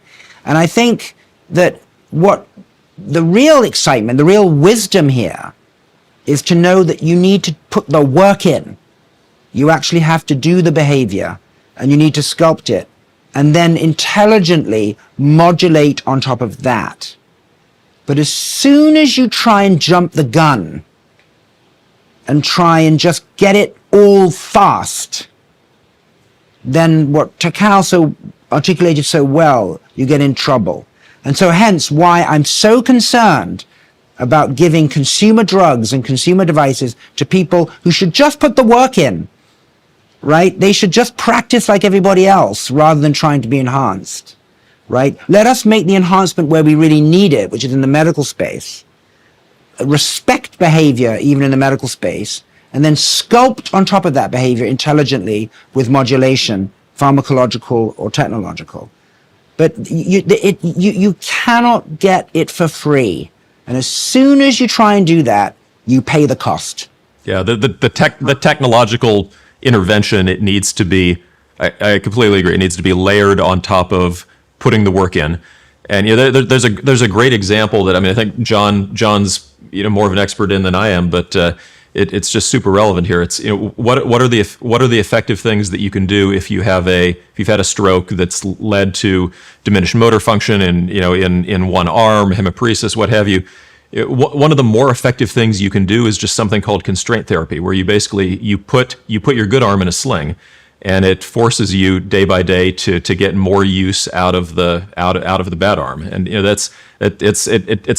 And I think that what the real excitement, the real wisdom here is to know that you need to put the work in. You actually have to do the behavior and you need to sculpt it and then intelligently modulate on top of that. But as soon as you try and jump the gun and try and just get it all fast, then what Takao so articulated so well, you get in trouble. And so hence why I'm so concerned about giving consumer drugs and consumer devices to people who should just put the work in, right? They should just practice like everybody else rather than trying to be enhanced, right? Let us make the enhancement where we really need it, which is in the medical space. Respect behavior even in the medical space, and then sculpt on top of that behavior intelligently with modulation, pharmacological or technological. But you cannot get it for free. And as soon as you try and do that, you pay the cost. Yeah, the technological intervention, it needs to be, I completely agree, it needs to be layered on top of putting the work in. And there's a great example that, I think John's more of an expert in than I am, but it's just super relevant here. It's what are the effective things that you can do if you've had a stroke that's led to diminished motor function in one arm, hemiparesis, what have you. One of the more effective things you can do is just something called constraint therapy, where you basically you put your good arm in a sling, and it forces you day by day to get more use out of the bad arm. And it's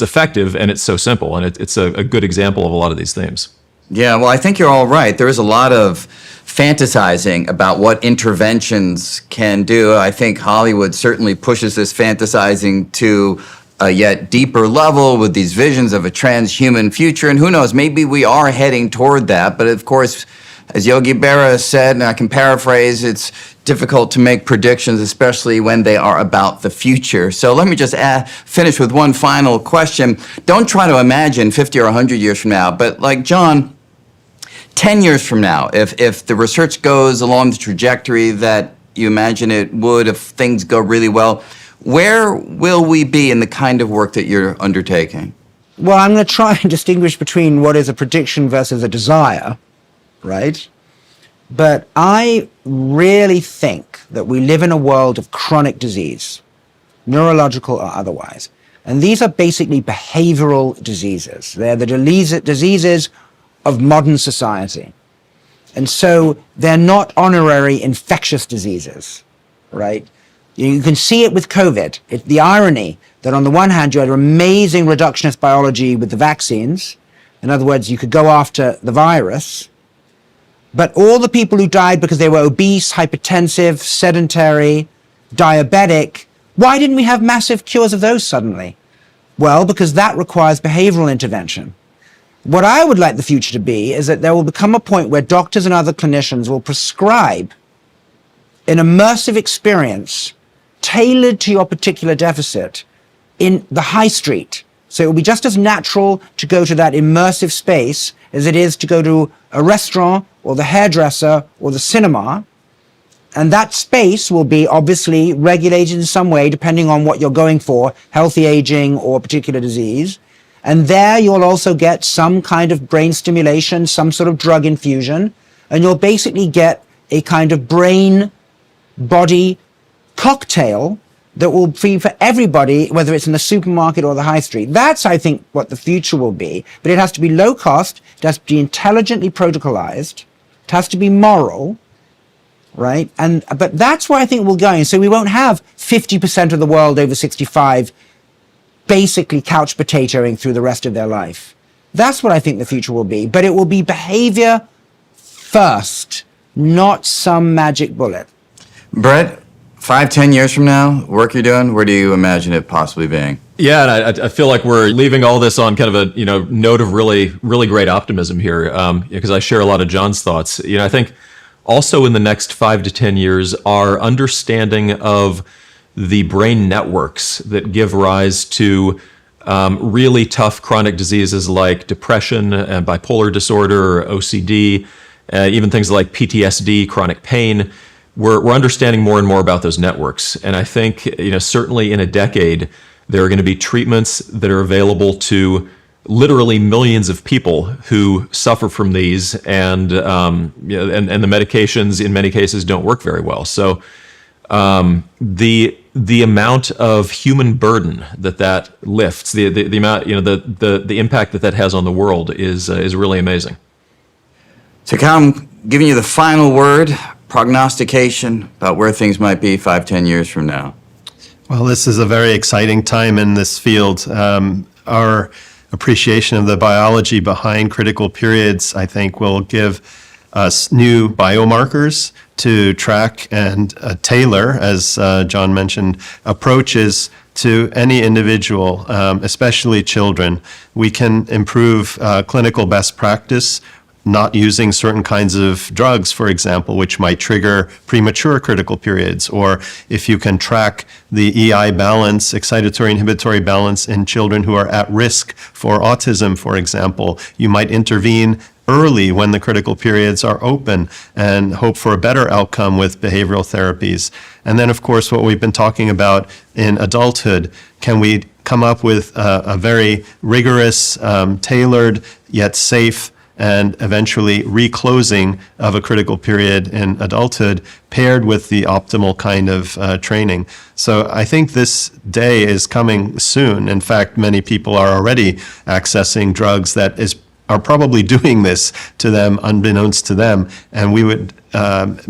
effective, and it's so simple, and it's a good example of a lot of these themes. Yeah, well, I think you're all right. There is a lot of fantasizing about what interventions can do. I think Hollywood certainly pushes this fantasizing to a yet deeper level with these visions of a transhuman future. And who knows, maybe we are heading toward that. But of course, as Yogi Berra said, and I can paraphrase, it's difficult to make predictions, especially when they are about the future. So let me just finish with one final question. Don't try to imagine 50 or 100 years from now, but like John, 10 years from now, if the research goes along the trajectory that you imagine it would, if things go really well, where will we be in the kind of work that you're undertaking? Well, I'm going to try and distinguish between what is a prediction versus a desire, right? But I really think that we live in a world of chronic disease, neurological or otherwise. And these are basically behavioral diseases. They're the diseases of modern society. And so they're not honorary infectious diseases, right? You can see it with COVID. The irony that on the one hand, you had amazing reductionist biology with the vaccines. In other words, you could go after the virus. But all the people who died because they were obese, hypertensive, sedentary, diabetic, why didn't we have massive cures of those suddenly? Well, because that requires behavioral intervention. What I would like the future to be is that there will become a point where doctors and other clinicians will prescribe an immersive experience tailored to your particular deficit in the high street. So it will be just as natural to go to that immersive space as it is to go to a restaurant or the hairdresser or the cinema. And that space will be obviously regulated in some way depending on what you're going for, healthy aging or particular disease. And there you'll also get some kind of brain stimulation, some sort of drug infusion, and you'll basically get a kind of brain-body cocktail that will be for everybody, whether it's in the supermarket or the high street. That's, I think, what the future will be. But it has to be low cost, it has to be intelligently protocolized, it has to be moral, right? But that's where I think we're going. So we won't have 50% of the world over 65 basically couch potatoing through the rest of their life. That's what I think the future will be. But it will be behavior first, not some magic bullet. Brett, 5-10 years from now, work you're doing, where do you imagine it possibly being? Yeah, and I feel like we're leaving all this on kind of a note of really great optimism here, because I share a lot of John's thoughts. I think also in the next 5 to 10 years, our understanding of the brain networks that give rise to really tough chronic diseases like depression and bipolar disorder or OCD, even things like PTSD, chronic pain. we're understanding more and more about those networks. And I think, certainly in a decade, there are going to be treatments that are available to literally millions of people who suffer from these, and the medications in many cases don't work very well. So the amount of human burden that lifts, the amount, the impact that has on the world is really amazing. So Cal, I'm giving you the final word, prognostication about where things might be 5-10 years from now. Well, this is a very exciting time in this field. Our appreciation of the biology behind critical periods, I think, will give us new biomarkers to track and tailor, as John mentioned, approaches to any individual, especially children. We can improve clinical best practice, not using certain kinds of drugs, for example, which might trigger premature critical periods, or if you can track the EI balance, excitatory inhibitory balance in children who are at risk for autism, for example, you might intervene early when the critical periods are open and hope for a better outcome with behavioral therapies. And then, of course, what we've been talking about in adulthood, can we come up with a very rigorous, tailored, yet safe and eventually reclosing of a critical period in adulthood paired with the optimal kind of training. So I think this day is coming soon. In fact, many people are already accessing drugs that are probably doing this to them unbeknownst to them. And we would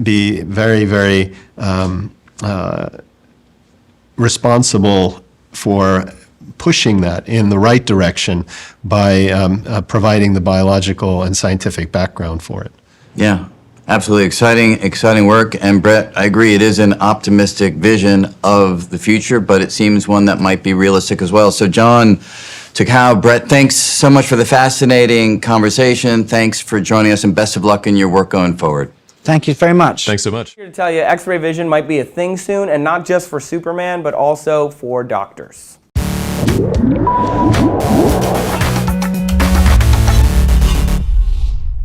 be very, very responsible for pushing that in the right direction by providing the biological and scientific background for it. Yeah, absolutely exciting work. And Brett, I agree, it is an optimistic vision of the future, but it seems one that might be realistic as well. So John, Takao, Brett, thanks so much for the fascinating conversation. Thanks for joining us, and best of luck in your work going forward. Thank you very much. Thanks so much. Here to tell you, X-ray vision might be a thing soon, and not just for Superman, but also for doctors.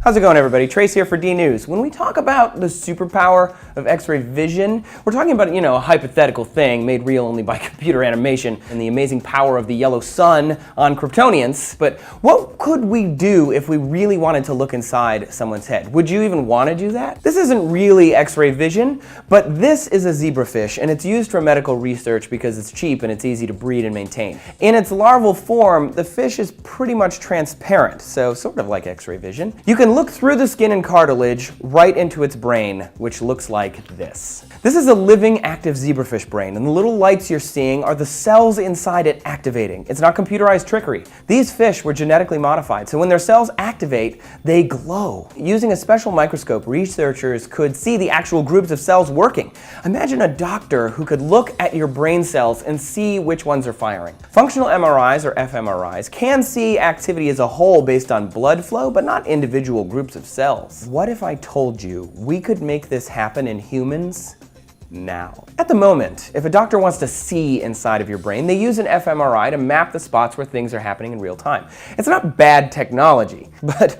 How's it going, everybody? Trace here for D News. When we talk about the superpower of X-ray vision, we're talking about, a hypothetical thing made real only by computer animation and the amazing power of the yellow sun on Kryptonians. But what could we do if we really wanted to look inside someone's head? Would you even want to do that? This isn't really X-ray vision, but this is a zebrafish, and it's used for medical research because it's cheap and it's easy to breed and maintain. In its larval form, the fish is pretty much transparent, so sort of like X-ray vision. You can look through the skin and cartilage right into its brain, which looks like this. This is a living, active zebrafish brain, and the little lights you're seeing are the cells inside it activating. It's not computerized trickery. These fish were genetically modified, so when their cells activate, they glow. Using a special microscope, researchers could see the actual groups of cells working. Imagine a doctor who could look at your brain cells and see which ones are firing. Functional MRIs, or fMRIs, can see activity as a whole based on blood flow, but not individual groups of cells. What if I told you we could make this happen in humans now? At the moment, if a doctor wants to see inside of your brain, they use an fMRI to map the spots where things are happening in real time. It's not bad technology, but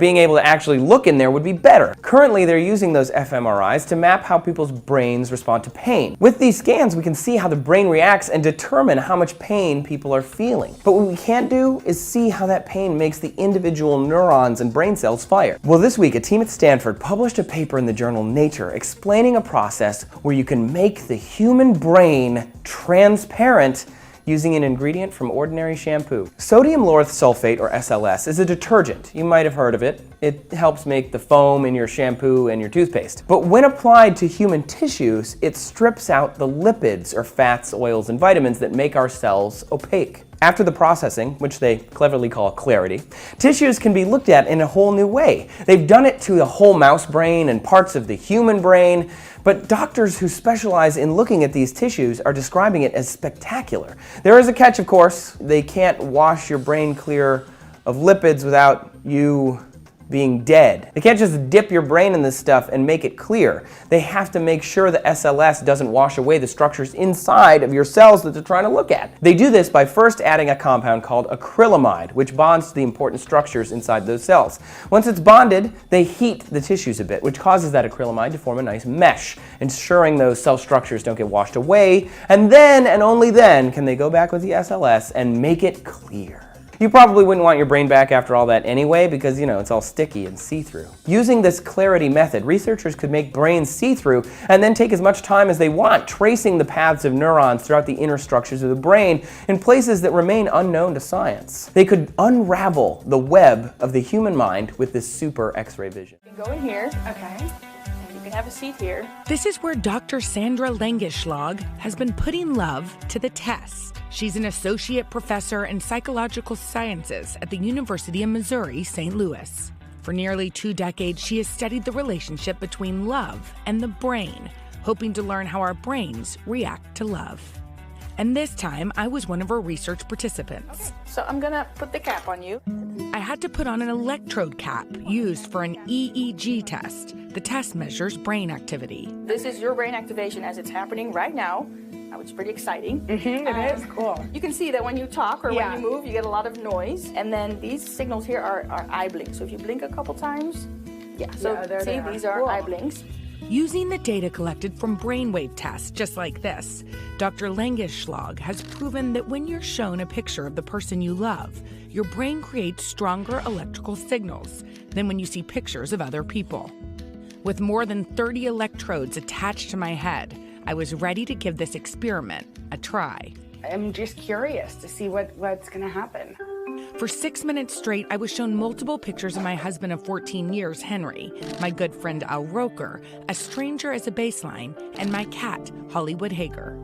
being able to actually look in there would be better. Currently, they're using those fMRIs to map how people's brains respond to pain. With these scans, we can see how the brain reacts and determine how much pain people are feeling. But what we can't do is see how that pain makes the individual neurons and brain cells fire. Well, this week, a team at Stanford published a paper in the journal Nature explaining a process where you can make the human brain transparent using an ingredient from ordinary shampoo. Sodium lauryl sulfate, or SLS, is a detergent. You might have heard of it. It helps make the foam in your shampoo and your toothpaste. But when applied to human tissues, it strips out the lipids, or fats, oils, and vitamins that make our cells opaque. After the processing, which they cleverly call clarity, tissues can be looked at in a whole new way. They've done it to the whole mouse brain and parts of the human brain, but doctors who specialize in looking at these tissues are describing it as spectacular. There is a catch, of course. They can't wash your brain clear of lipids without you being dead. They can't just dip your brain in this stuff and make it clear. They have to make sure the SLS doesn't wash away the structures inside of your cells that they're trying to look at. They do this by first adding a compound called acrylamide, which bonds to the important structures inside those cells. Once it's bonded, they heat the tissues a bit, which causes that acrylamide to form a nice mesh, ensuring those cell structures don't get washed away, and then, and only then, can they go back with the SLS and make it clear. You probably wouldn't want your brain back after all that anyway because, it's all sticky and see-through. Using this clarity method, researchers could make brains see-through and then take as much time as they want tracing the paths of neurons throughout the inner structures of the brain in places that remain unknown to science. They could unravel the web of the human mind with this super X-ray vision. You can go in here, okay, and you can have a seat here. This is where Dr. Sandra Langeschlag has been putting love to the test. She's an associate professor in psychological sciences at the University of Missouri, St. Louis. For nearly 2 decades, she has studied the relationship between love and the brain, hoping to learn how our brains react to love. And this time, I was one of her research participants. So I'm gonna put the cap on you. I had to put on an electrode cap used for an EEG test. The test measures brain activity. This is your brain activation as it's happening right now, which is pretty exciting. It is cool. You can see that when you talk or when you move, you get a lot of noise. And then these signals here are eye blinks. So if you blink a couple times, these are eye blinks. Using the data collected from brainwave tests just like this, Dr. Langeschlag has proven that when you're shown a picture of the person you love, your brain creates stronger electrical signals than when you see pictures of other people. With more than 30 electrodes attached to my head, I was ready to give this experiment a try. I'm just curious to see what's going to happen. For 6 minutes straight, I was shown multiple pictures of my husband of 14 years, Henry, my good friend Al Roker, a stranger as a baseline, and my cat, Hollywood Hager.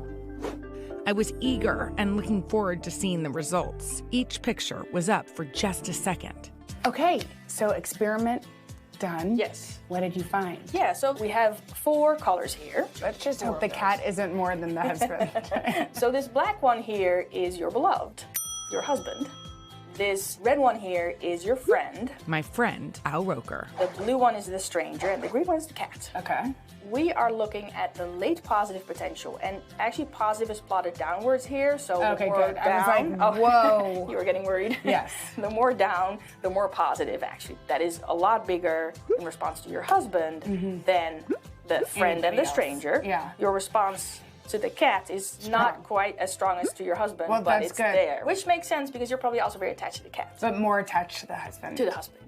I was eager and looking forward to seeing the results. Each picture was up for just a second. Okay, so experiment done. Yes. What did you find? Yeah, so we have 4 colors here. Let's just hope the cat isn't more than the husband. So this black one here is your beloved, your husband. This red one here is your friend. My friend, Al Roker. The blue one is the stranger, and the green one is the cat. Okay. We are looking at the late positive potential, and actually positive is plotted downwards here, so okay, the more good. down... I was like, whoa. You were getting worried? Yes. The more down, the more positive, actually. That is a lot bigger in response to your husband than the friend and the stranger. Yeah. Your response to the cat is not quite as strong as to your husband, well, but that's it's good. there. Which makes sense because you're probably also very attached to the cat. But more attached to the husband. To the husband.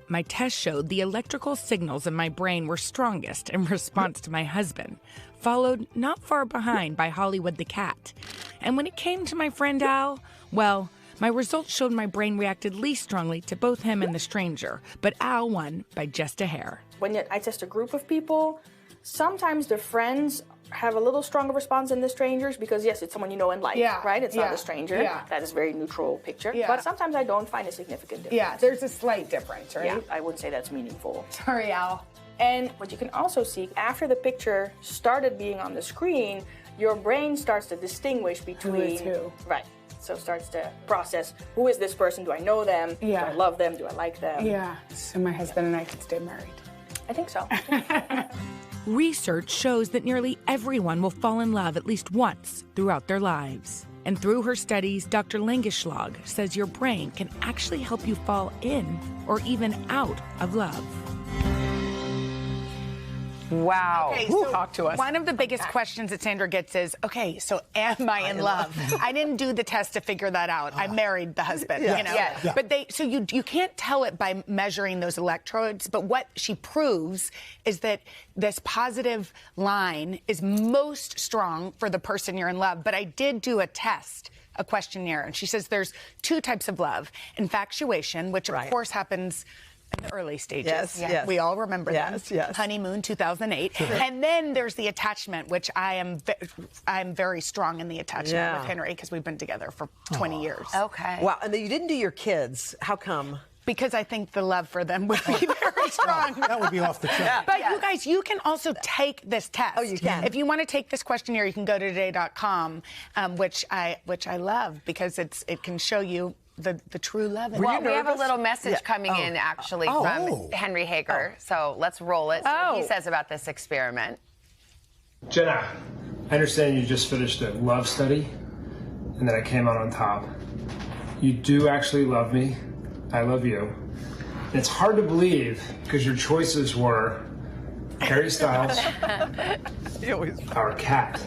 My test showed the electrical signals in my brain were strongest in response to my husband, followed not far behind by Hollywood the cat. And when it came to my friend Al, well, my results showed my brain reacted least strongly to both him and the stranger, but Al won by just a hair. When I test a group of people, sometimes the friends have a little stronger response than the strangers because, yes, it's someone you know and like, right? It's not a stranger. Yeah. That is a very neutral picture. Yeah. But sometimes I don't find a significant difference. Yeah, there's a slight difference, right? Yeah, I wouldn't say that's meaningful. Sorry, Al. And what you can also see, after the picture started being on the screen, your brain starts to distinguish between... Who is who. Right. So it starts to process, who is this person? Do I know them? Yeah. Do I love them? Do I like them? Yeah, so my husband and I could stay married. I think so. Research shows that nearly everyone will fall in love at least once throughout their lives. And through her studies, Dr. Langeschlag says your brain can actually help you fall in or even out of love. Wow. Okay, so talk to us. One of the biggest questions that Sandra gets is, okay, so am I in love? I didn't do the test to figure that out. I married the husband, you know. Yes. But so you can't tell it by measuring those electrodes, but what she proves is that this positive line is most strong for the person you're in love. But I did do a test, a questionnaire, and she says there's 2 types of love. Infatuation, which of course happens in the early stages. Yes. We all remember them. Yes. Honeymoon 2008. And then there's the attachment, which I'm very strong in the attachment with Henry because we've been together for 20 years. Okay. Wow. And then you didn't do your kids. How come? Because I think the love for them would be very strong. That would be off the chart. But you guys, you can also take this test. Oh, you can. If you want to take this questionnaire, you can go to today.com, which I love because it can show you the true love. Well, we have a little message coming in actually from Henry Hager. So let's roll it. See what he says about this experiment. Jenna, I understand you just finished a love study and that I came out on top. You do actually love me. I love you. And it's hard to believe because your choices were Harry Styles, our cat,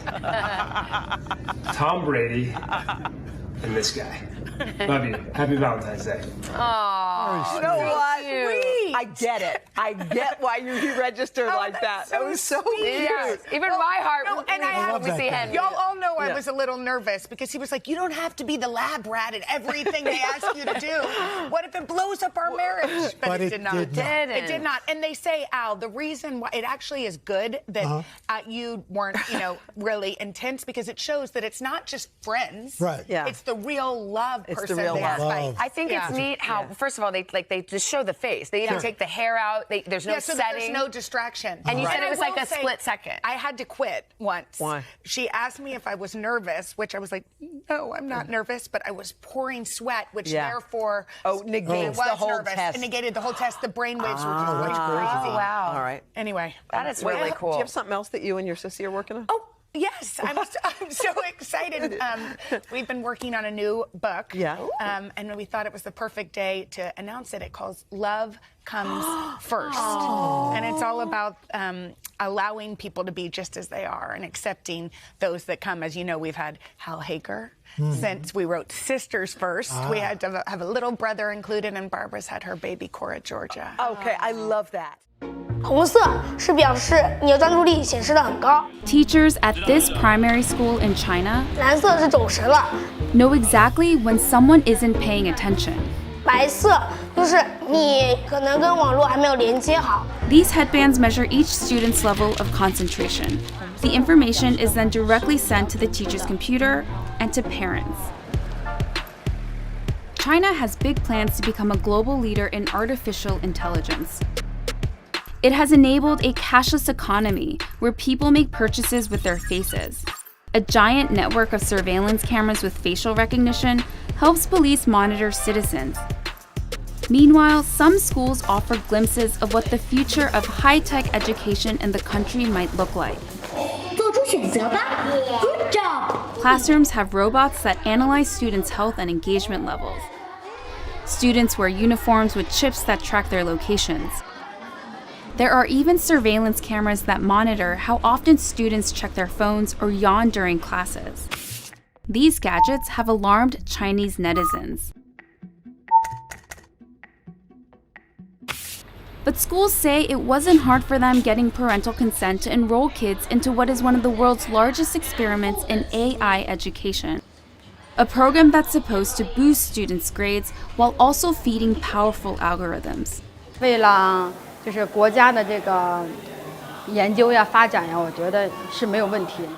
Tom Brady, and this guy. Love you. Happy Valentine's Day. Oh, you know what? I get it. I get why you registered like that. That was so cute. Yes. Even my heart. No, and I we see Henry. Y'all all know I was a little nervous because he was like, "You don't have to be the lab rat at everything they ask you to do. What if it blows up our marriage?" But it did not. It did not. And they say, Al, the reason why it actually is good that you weren't, really intense because it shows that it's not just friends. Right. Yeah. It's the real love. It's the real love. I think it's neat how, first of all, they just show the face. They even take the hair out. There's no so setting. There's no distraction. And you said it was like a split second. I had to quit once. Why? She asked me if I was nervous, which I was like, no, I'm not nervous, but I was pouring sweat, which therefore negates the whole test. It negated the whole test. The brain waves were just that's crazy. Oh, wow. All right. Anyway. That is really cool. Do you have something else that you and your sissy are working on? Oh, yes, I'm so excited. We've been working on a new book. Yeah. And we thought it was the perfect day to announce it. It calls Love Comes First. And it's all about allowing people to be just as they are and accepting those that come. As you know, we've had Hal Hager. Since we wrote Sisters First, we had to have a little brother included, and Barbara's had her baby Cora Georgia. Okay, I love that. 红色是表示你的专注力显示得很高。 Teachers at this primary school in China 蓝色是走神了。 know exactly when someone isn't paying attention. 白色就是你可能跟网络还没有连接好。 These headbands measure each student's level of concentration. The information is then directly sent to the teacher's computer and to parents. China has big plans to become a global leader in artificial intelligence. It has enabled a cashless economy where people make purchases with their faces. A giant network of surveillance cameras with facial recognition helps police monitor citizens. Meanwhile, some schools offer glimpses of what the future of high-tech education in the country might look like. 做出选择吧 Good job! Classrooms have robots that analyze students' health and engagement levels. Students wear uniforms with chips that track their locations. There are even surveillance cameras that monitor how often students check their phones or yawn during classes. These gadgets have alarmed Chinese netizens. But schools say it wasn't hard for them getting parental consent to enroll kids into what is one of the world's largest experiments in AI education. A program that's supposed to boost students' grades while also feeding powerful algorithms. 为了就是国家的这个研究呀、发展呀，我觉得是没有问题的。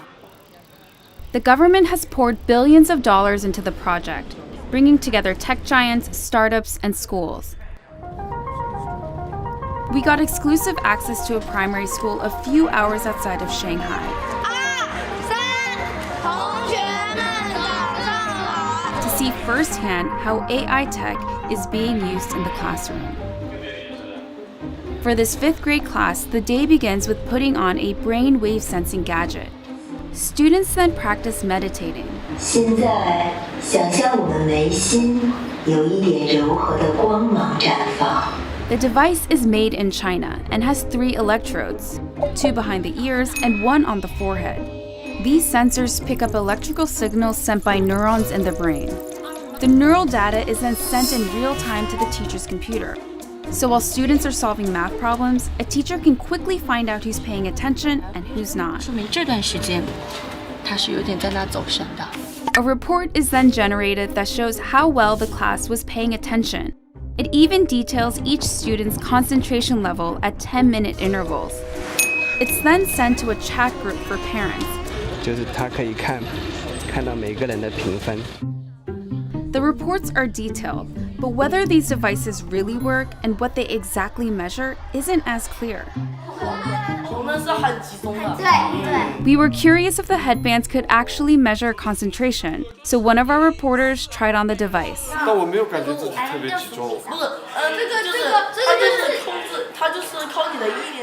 The government has poured billions of dollars into the project, bringing together tech giants, startups, and schools. We got exclusive access to a primary school a few hours outside of Shanghai. 同学们早上好 To see firsthand how AI tech is being used in the classroom. For this 5th grade class, the day begins with putting on a brain wave sensing gadget. Students then practice meditating. 现在想象我们眉心有一点柔和的光芒绽放。 The device is made in China and has 3 electrodes, 2 behind the ears and 1 on the forehead. These sensors pick up electrical signals sent by neurons in the brain. The neural data is then sent in real time to the teacher's computer. So while students are solving math problems, a teacher can quickly find out who's paying attention and who's not. 说明这段时间他是有点在那走神的。 A report is then generated that shows how well the class was paying attention. It even details each student's concentration level at 10-minute intervals. It's then sent to a chat group for parents. 就是他可以看到每个人的评分。 The reports are detailed, but whether these devices really work and what they exactly measure isn't as clear. 我们 We were curious if the headbands could actually measure concentration, so one of our reporters tried on the device.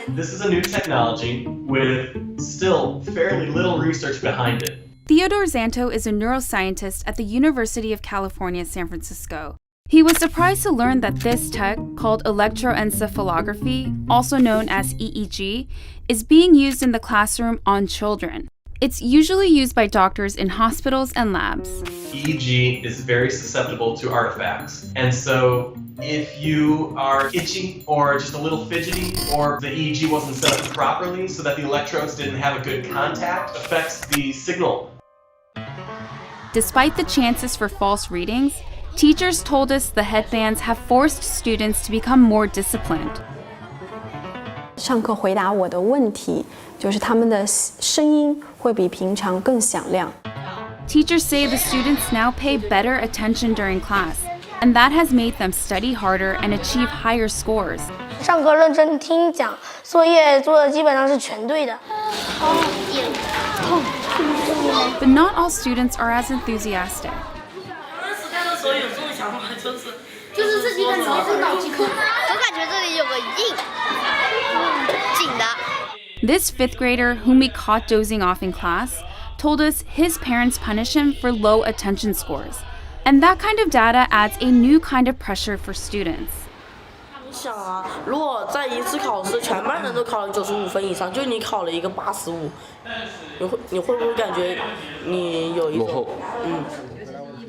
This is a new technology with still fairly little research behind it. Theodore Zanto is a neuroscientist at the University of California, San Francisco. He was surprised to learn that this tech, called electroencephalography, also known as EEG, is being used in the classroom on children. It's usually used by doctors in hospitals and labs. EEG is very susceptible to artifacts. And so if you are itchy or just a little fidgety, or the EEG wasn't set up properly so that the electrodes didn't have a good contact, affects the signal. Despite the chances for false readings, teachers told us the headbands have forced students to become more disciplined. 上课回答我的问题，就是他们的声音会比平常更响亮。 Teachers say the students now pay better attention during class, and that has made them study harder and achieve higher scores. 上课认真听讲，作业做的基本上是全对的。 But not all students are as enthusiastic. 就是自己感觉是脑筋，我感觉这里有个紧的。 This fifth grader, whom we caught dozing off in class, told us his parents punish him for low attention scores. And that kind of data adds a new kind of pressure for students. 你想啊，如果在一次考试全班人都考了95分以上，就你考了一个85，你会不会感觉你有一种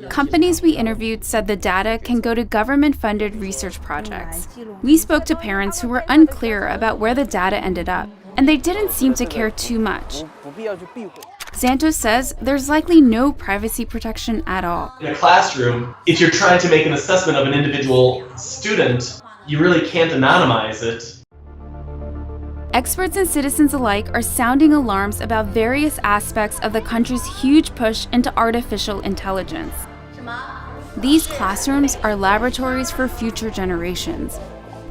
Companies we interviewed said the data can go to government-funded research projects. We spoke to parents who were unclear about where the data ended up, and they didn't seem to care too much. Zanto says there's likely no privacy protection at all. In a classroom, if you're trying to make an assessment of an individual student, you really can't anonymize it. Experts and citizens alike are sounding alarms about various aspects of the country's huge push into artificial intelligence. These classrooms are laboratories for future generations.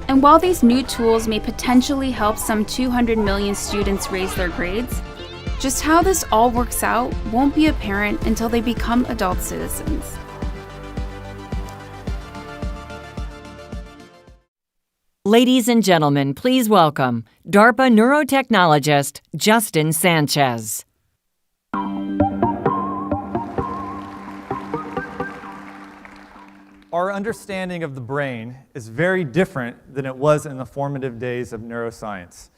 And while these new tools may potentially help some 200 million students raise their grades, just how this all works out won't be apparent until they become adult citizens. Ladies and gentlemen, please welcome DARPA neurotechnologist Justin Sanchez. Our understanding of the brain is very different than it was in the formative days of neuroscience.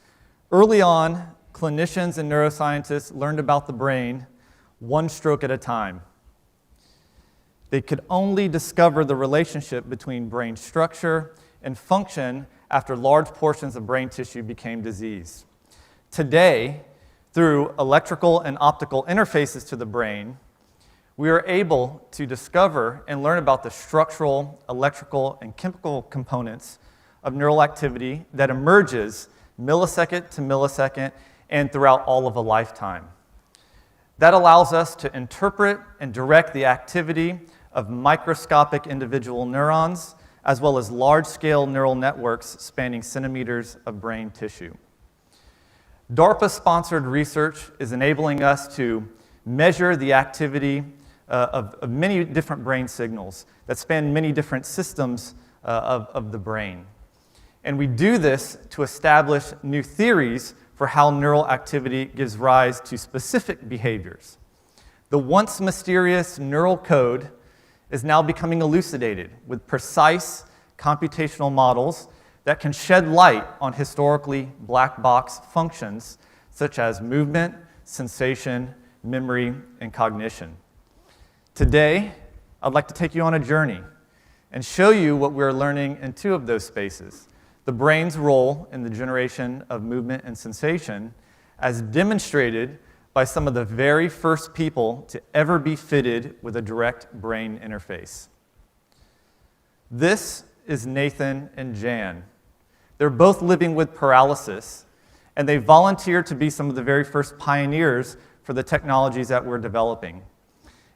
Early on, clinicians and neuroscientists learned about the brain one stroke at a time. They could only discover the relationship between brain structure and function after large portions of brain tissue became diseased. Today, through electrical and optical interfaces to the brain, we are able to discover and learn about the structural, electrical, and chemical components of neural activity that emerges millisecond to millisecond and throughout all of a lifetime. That allows us to interpret and direct the activity of microscopic individual neurons, as well as large-scale neural networks spanning centimeters of brain tissue. DARPA-sponsored research is enabling us to measure the activity of many different brain signals that span many different systems of the brain. And we do this to establish new theories for how neural activity gives rise to specific behaviors. The once mysterious neural code is now becoming elucidated with precise computational models that can shed light on historically black box functions such as movement, sensation, memory, and cognition. Today, I'd like to take you on a journey and show you what we're learning in two of those spaces: the brain's role in the generation of movement and sensation, as demonstrated by some of the very first people to ever be fitted with a direct brain interface. This is Nathan and Jan. They're both living with paralysis, and they volunteered to be some of the very first pioneers for the technologies that we're developing.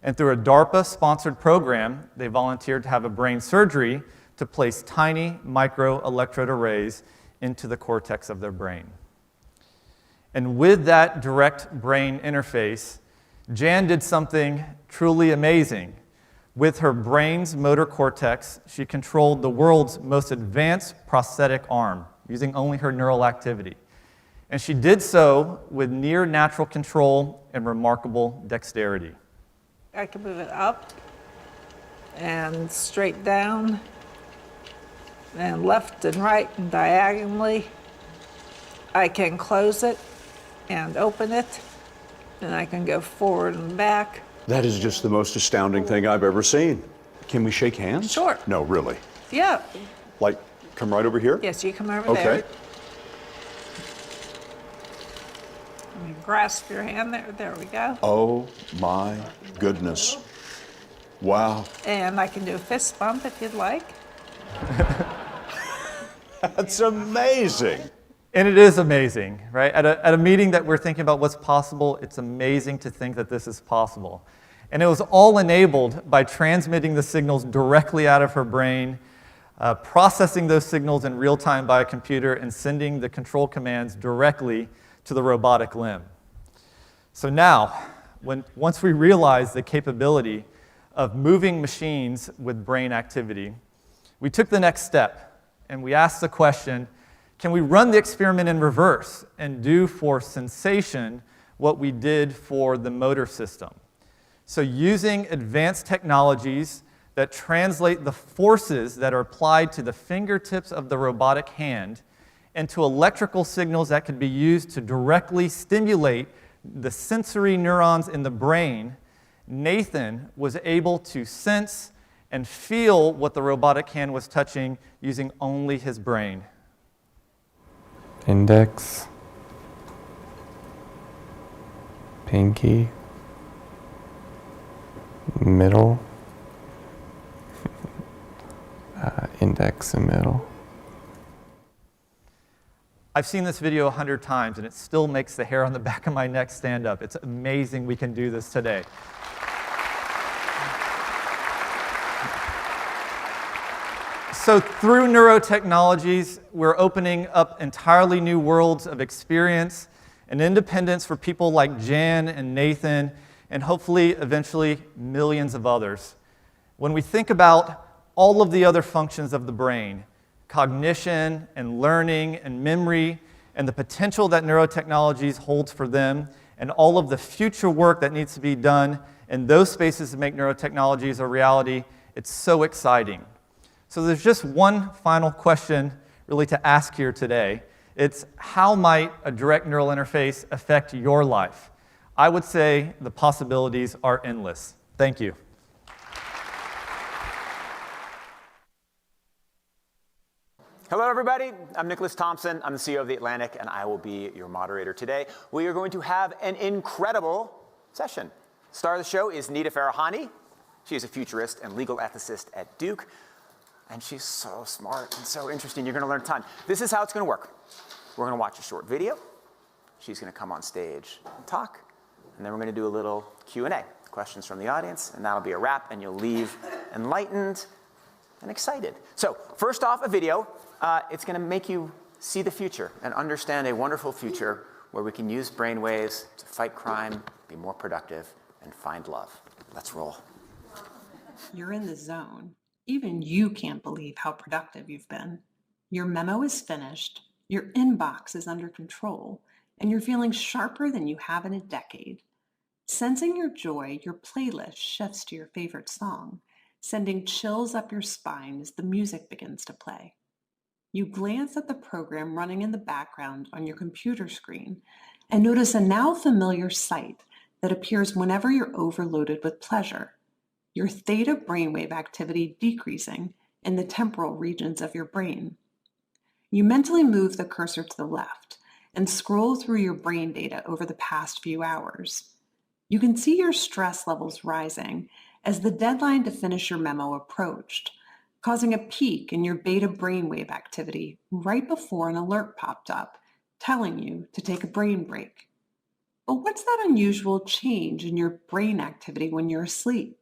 And through a DARPA-sponsored program, they volunteered to have a brain surgery to place tiny microelectrode arrays into the cortex of their brain. And with that direct brain interface, Jan did something truly amazing. With her brain's motor cortex, she controlled the world's most advanced prosthetic arm using only her neural activity. And she did so with near natural control and remarkable dexterity. I can move it up and straight down and left and right and diagonally. I can close it and open it, and I can go forward and back. That is just the most astounding thing I've ever seen. Can we shake hands? Sure. No, really. Yeah. Like, come right over here? Yes, you come over okay. there. Let me grasp your hand there. There we go. Oh my goodness. Wow. And I can do a fist bump if you'd like. That's amazing. And it is amazing, right? At a meeting that we're thinking about what's possible, it's amazing to think that this is possible. And it was all enabled by transmitting the signals directly out of her brain, processing those signals in real time by a computer, and sending the control commands directly to the robotic limb. So now, once we realized the capability of moving machines with brain activity, we took the next step and we asked the question, can we run the experiment in reverse and do for sensation what we did for the motor system? So using advanced technologies that translate the forces that are applied to the fingertips of the robotic hand into electrical signals that could be used to directly stimulate the sensory neurons in the brain, Nathan was able to sense and feel what the robotic hand was touching using only his brain. Index, pinky, middle, index and middle. I've seen this video 100 times and it still makes the hair on the back of my neck stand up. It's amazing we can do this today. So through neurotechnologies, we're opening up entirely new worlds of experience and independence for people like Jan and Nathan, and hopefully, eventually, millions of others. When we think about all of the other functions of the brain, cognition and learning and memory, and the potential that neurotechnologies holds for them, and all of the future work that needs to be done in those spaces to make neurotechnologies a reality, it's so exciting. So there's just one final question really to ask here today. It's how might a direct neural interface affect your life? I would say the possibilities are endless. Thank you. Hello, everybody. I'm Nicholas Thompson. I'm the CEO of The Atlantic, and I will be your moderator today. We are going to have an incredible session. Star of the show is Nita Farahani. She is a futurist and legal ethicist at Duke. And she's so smart and so interesting. You're going to learn a ton. This is how it's going to work. We're going to watch a short video. She's going to come on stage and talk. And then we're going to do a little Q&A, questions from the audience. And that'll be a wrap. And you'll leave enlightened and excited. So first off, a video. It's going to make you see the future and understand a wonderful future where we can use brainwaves to fight crime, be more productive, and find love. Let's roll. You're in the zone. Even you can't believe how productive you've been. Your memo is finished, your inbox is under control, and you're feeling sharper than you have in a decade. Sensing your joy, your playlist shifts to your favorite song, sending chills up your spine as the music begins to play. You glance at the program running in the background on your computer screen and notice a now familiar sight that appears whenever you're overloaded with pleasure. Your theta brainwave activity decreasing in the temporal regions of your brain. You mentally move the cursor to the left and scroll through your brain data over the past few hours. You can see your stress levels rising as the deadline to finish your memo approached, causing a peak in your beta brainwave activity right before an alert popped up, telling you to take a brain break. But what's that unusual change in your brain activity when you're asleep?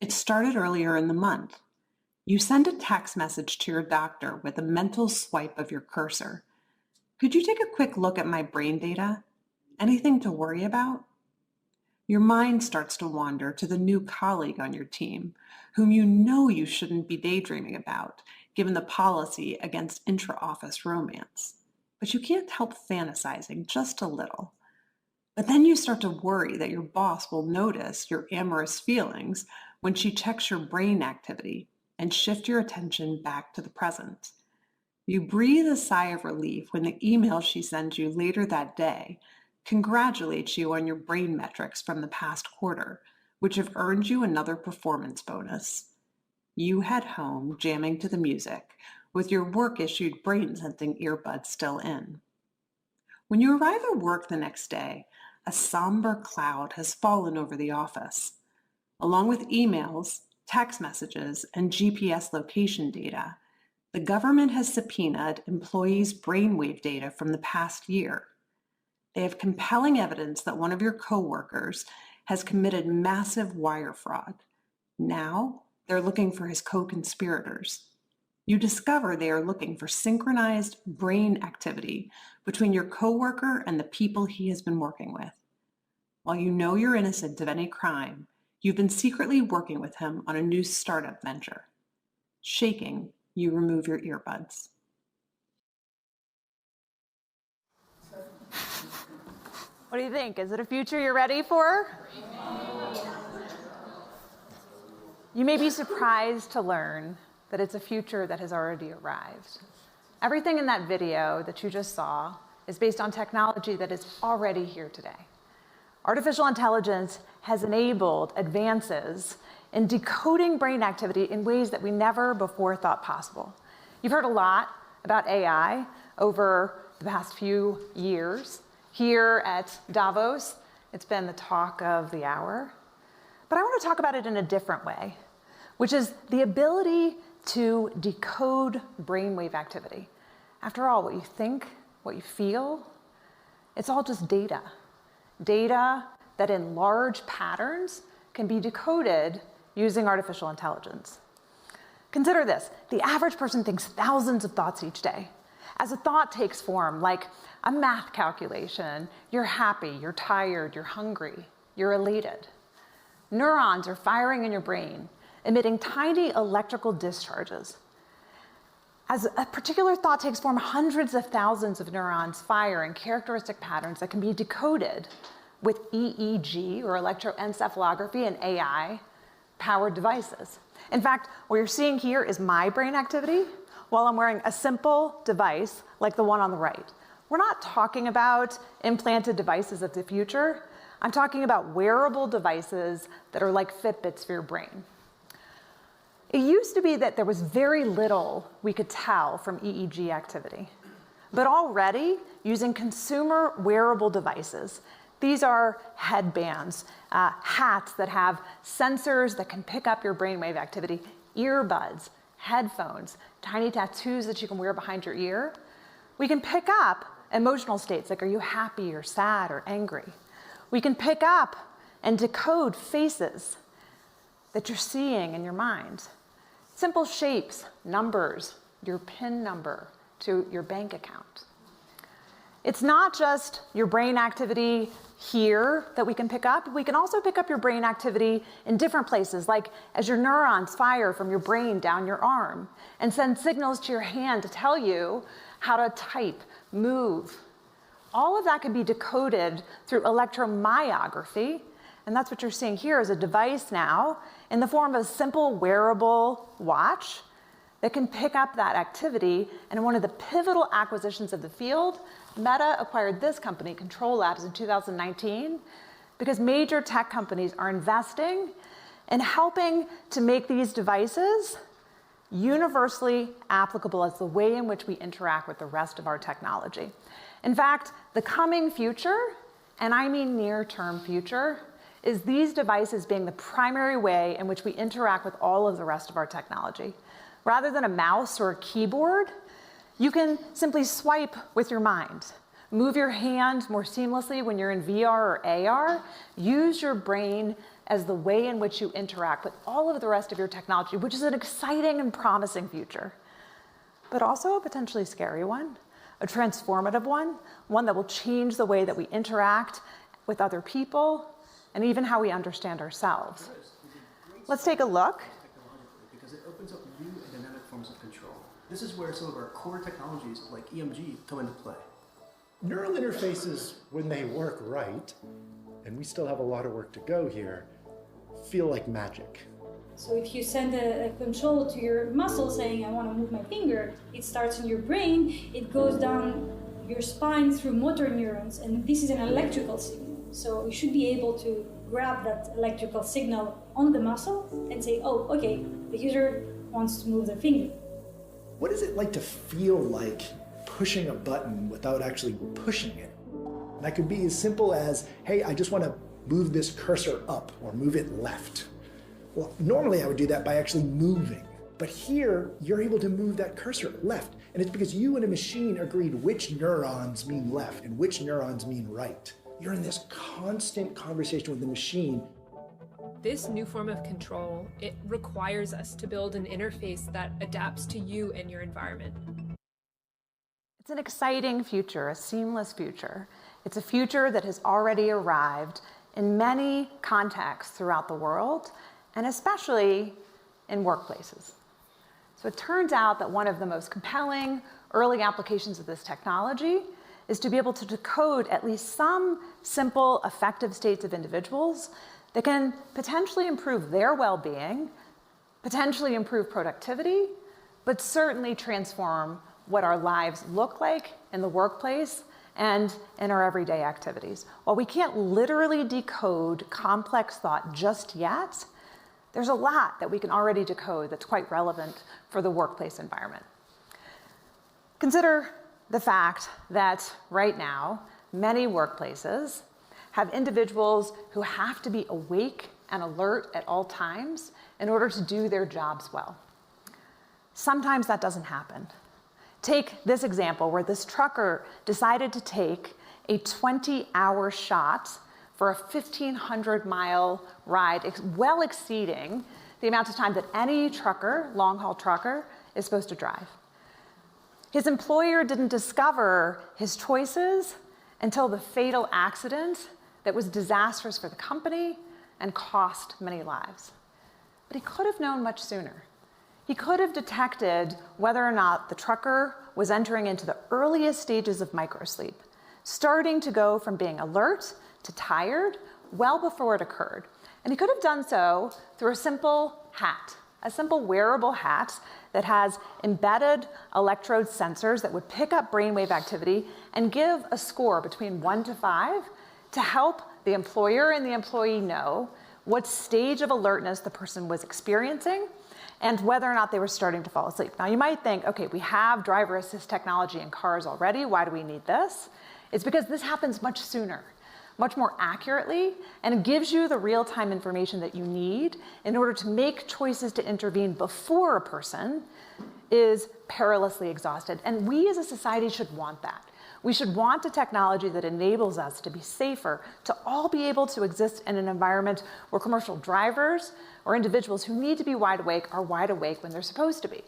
It started earlier in the month. You send a text message to your doctor with a mental swipe of your cursor. Could you take a quick look at my brain data? Anything to worry about? Your mind starts to wander to the new colleague on your team, whom you know you shouldn't be daydreaming about, given the policy against intra-office romance. But you can't help fantasizing just a little. But then you start to worry that your boss will notice your amorous feelings when she checks your brain activity and shift your attention back to the present. You breathe a sigh of relief when the email she sends you later that day congratulates you on your brain metrics from the past quarter, which have earned you another performance bonus. You head home jamming to the music, with your work-issued brain-sensing earbuds still in. When you arrive at work the next day, a somber cloud has fallen over the office. Along with emails, text messages, and GPS location data, the government has subpoenaed employees' brainwave data from the past year. They have compelling evidence that one of your coworkers has committed massive wire fraud. Now, they're looking for his co-conspirators. You discover they are looking for synchronized brain activity between your coworker and the people he has been working with. While you know you're innocent of any crime, you've been secretly working with him on a new startup venture. Shaking, you remove your earbuds. What do you think? Is it a future you're ready for? You may be surprised to learn that it's a future that has already arrived. Everything in that video that you just saw is based on technology that is already here today. Artificial intelligence has enabled advances in decoding brain activity in ways that we never before thought possible. You've heard a lot about AI over the past few years. Here at Davos, it's been the talk of the hour. But I want to talk about it in a different way, which is the ability to decode brainwave activity. After all, what you think, what you feel, it's all just data. Data that in large patterns can be decoded using artificial intelligence. Consider this. The average person thinks thousands of thoughts each day. As a thought takes form, like a math calculation, you're happy, you're tired, you're hungry, you're elated. Neurons are firing in your brain, emitting tiny electrical discharges. As a particular thought takes form, hundreds of thousands of neurons fire in characteristic patterns that can be decoded with EEG, or electroencephalography, and AI-powered devices. In fact, what you're seeing here is my brain activity while I'm wearing a simple device like the one on the right. We're not talking about implanted devices of the future. I'm talking about wearable devices that are like Fitbits for your brain. It used to be that there was very little we could tell from EEG activity. But already, using consumer wearable devices, these are headbands, hats that have sensors that can pick up your brainwave activity, earbuds, headphones, tiny tattoos that you can wear behind your ear. We can pick up emotional states like, are you happy or sad or angry? We can pick up and decode faces that you're seeing in your mind. Simple shapes, numbers, your PIN number to your bank account. It's not just your brain activity here that we can pick up. We can also pick up your brain activity in different places, like as your neurons fire from your brain down your arm and send signals to your hand to tell you how to type, move. All of that can be decoded through electromyography, and that's what you're seeing here is a device now in the form of a simple wearable watch that can pick up that activity. And one of the pivotal acquisitions of the field, Meta acquired this company, Control Labs, in 2019, because major tech companies are investing in helping to make these devices universally applicable as the way in which we interact with the rest of our technology. In fact, the coming future, and I mean near-term future, is these devices being the primary way in which we interact with all of the rest of our technology. Rather than a mouse or a keyboard, you can simply swipe with your mind, move your hand more seamlessly when you're in VR or AR, use your brain as the way in which you interact with all of the rest of your technology, which is an exciting and promising future, but also a potentially scary one. a transformative one that will change the way that we interact with other people and even how we understand ourselves. Let's take a look. Because it opens up new and dynamic forms of control. This is where some of our core technologies like EMG come into play. Neural interfaces, when they work right, and we still have a lot of work to go here, feel like magic. So if you send a control to your muscle saying, I want to move my finger, it starts in your brain, it goes down your spine through motor neurons, and this is an electrical signal. So you should be able to grab that electrical signal on the muscle and say, oh, okay, the user wants to move their finger. What is it like to feel like pushing a button without actually pushing it? And that could be as simple as, hey, I just want to move this cursor up or move it left. Well, normally I would do that by actually moving. But here, you're able to move that cursor left. And it's because you and a machine agreed which neurons mean left and which neurons mean right. You're in this constant conversation with the machine. This new form of control, it requires us to build an interface that adapts to you and your environment. It's an exciting future, a seamless future. It's a future that has already arrived in many contexts throughout the world, and especially in workplaces. So it turns out that one of the most compelling early applications of this technology is to be able to decode at least some simple, effective states of individuals that can potentially improve their well-being, potentially improve productivity, but certainly transform what our lives look like in the workplace and in our everyday activities. While we can't literally decode complex thought just yet, there's a lot that we can already decode that's quite relevant for the workplace environment. Consider the fact that right now, many workplaces have individuals who have to be awake and alert at all times in order to do their jobs well. Sometimes that doesn't happen. Take this example where this trucker decided to take a 20-hour shot for a 1,500-mile ride, well exceeding the amount of time that any trucker, long-haul trucker, is supposed to drive. His employer didn't discover his choices until the fatal accident that was disastrous for the company and cost many lives. But he could have known much sooner. He could have detected whether or not the trucker was entering into the earliest stages of microsleep, starting to go from being alert to tired well before it occurred. And he could have done so through a simple hat, a simple wearable hat that has embedded electrode sensors that would pick up brainwave activity and give a score between 1 to 5 to help the employer and the employee know what stage of alertness the person was experiencing and whether or not they were starting to fall asleep. Now you might think, okay, we have driver assist technology in cars already, why do we need this? It's because this happens much sooner, much more accurately, and it gives you the real-time information that you need in order to make choices to intervene before a person is perilously exhausted. And we as a society should want that. We should want a technology that enables us to be safer, to all be able to exist in an environment where commercial drivers or individuals who need to be wide awake are wide awake when they're supposed to be.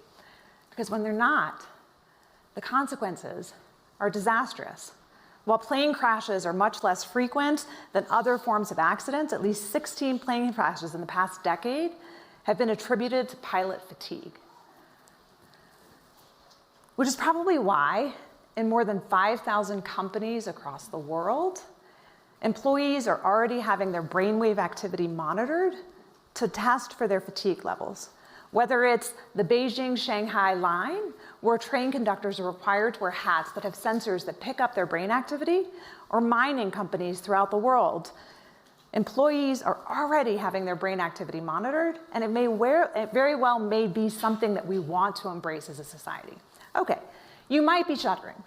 Because when they're not, the consequences are disastrous. While plane crashes are much less frequent than other forms of accidents, at least 16 plane crashes in the past decade have been attributed to pilot fatigue. Which is probably why, in more than 5,000 companies across the world, employees are already having their brainwave activity monitored to test for their fatigue levels. Whether it's the Beijing-Shanghai line, where train conductors are required to wear hats that have sensors that pick up their brain activity, or mining companies throughout the world, employees are already having their brain activity monitored, and it very well may be something that we want to embrace as a society. Okay, you might be shuddering,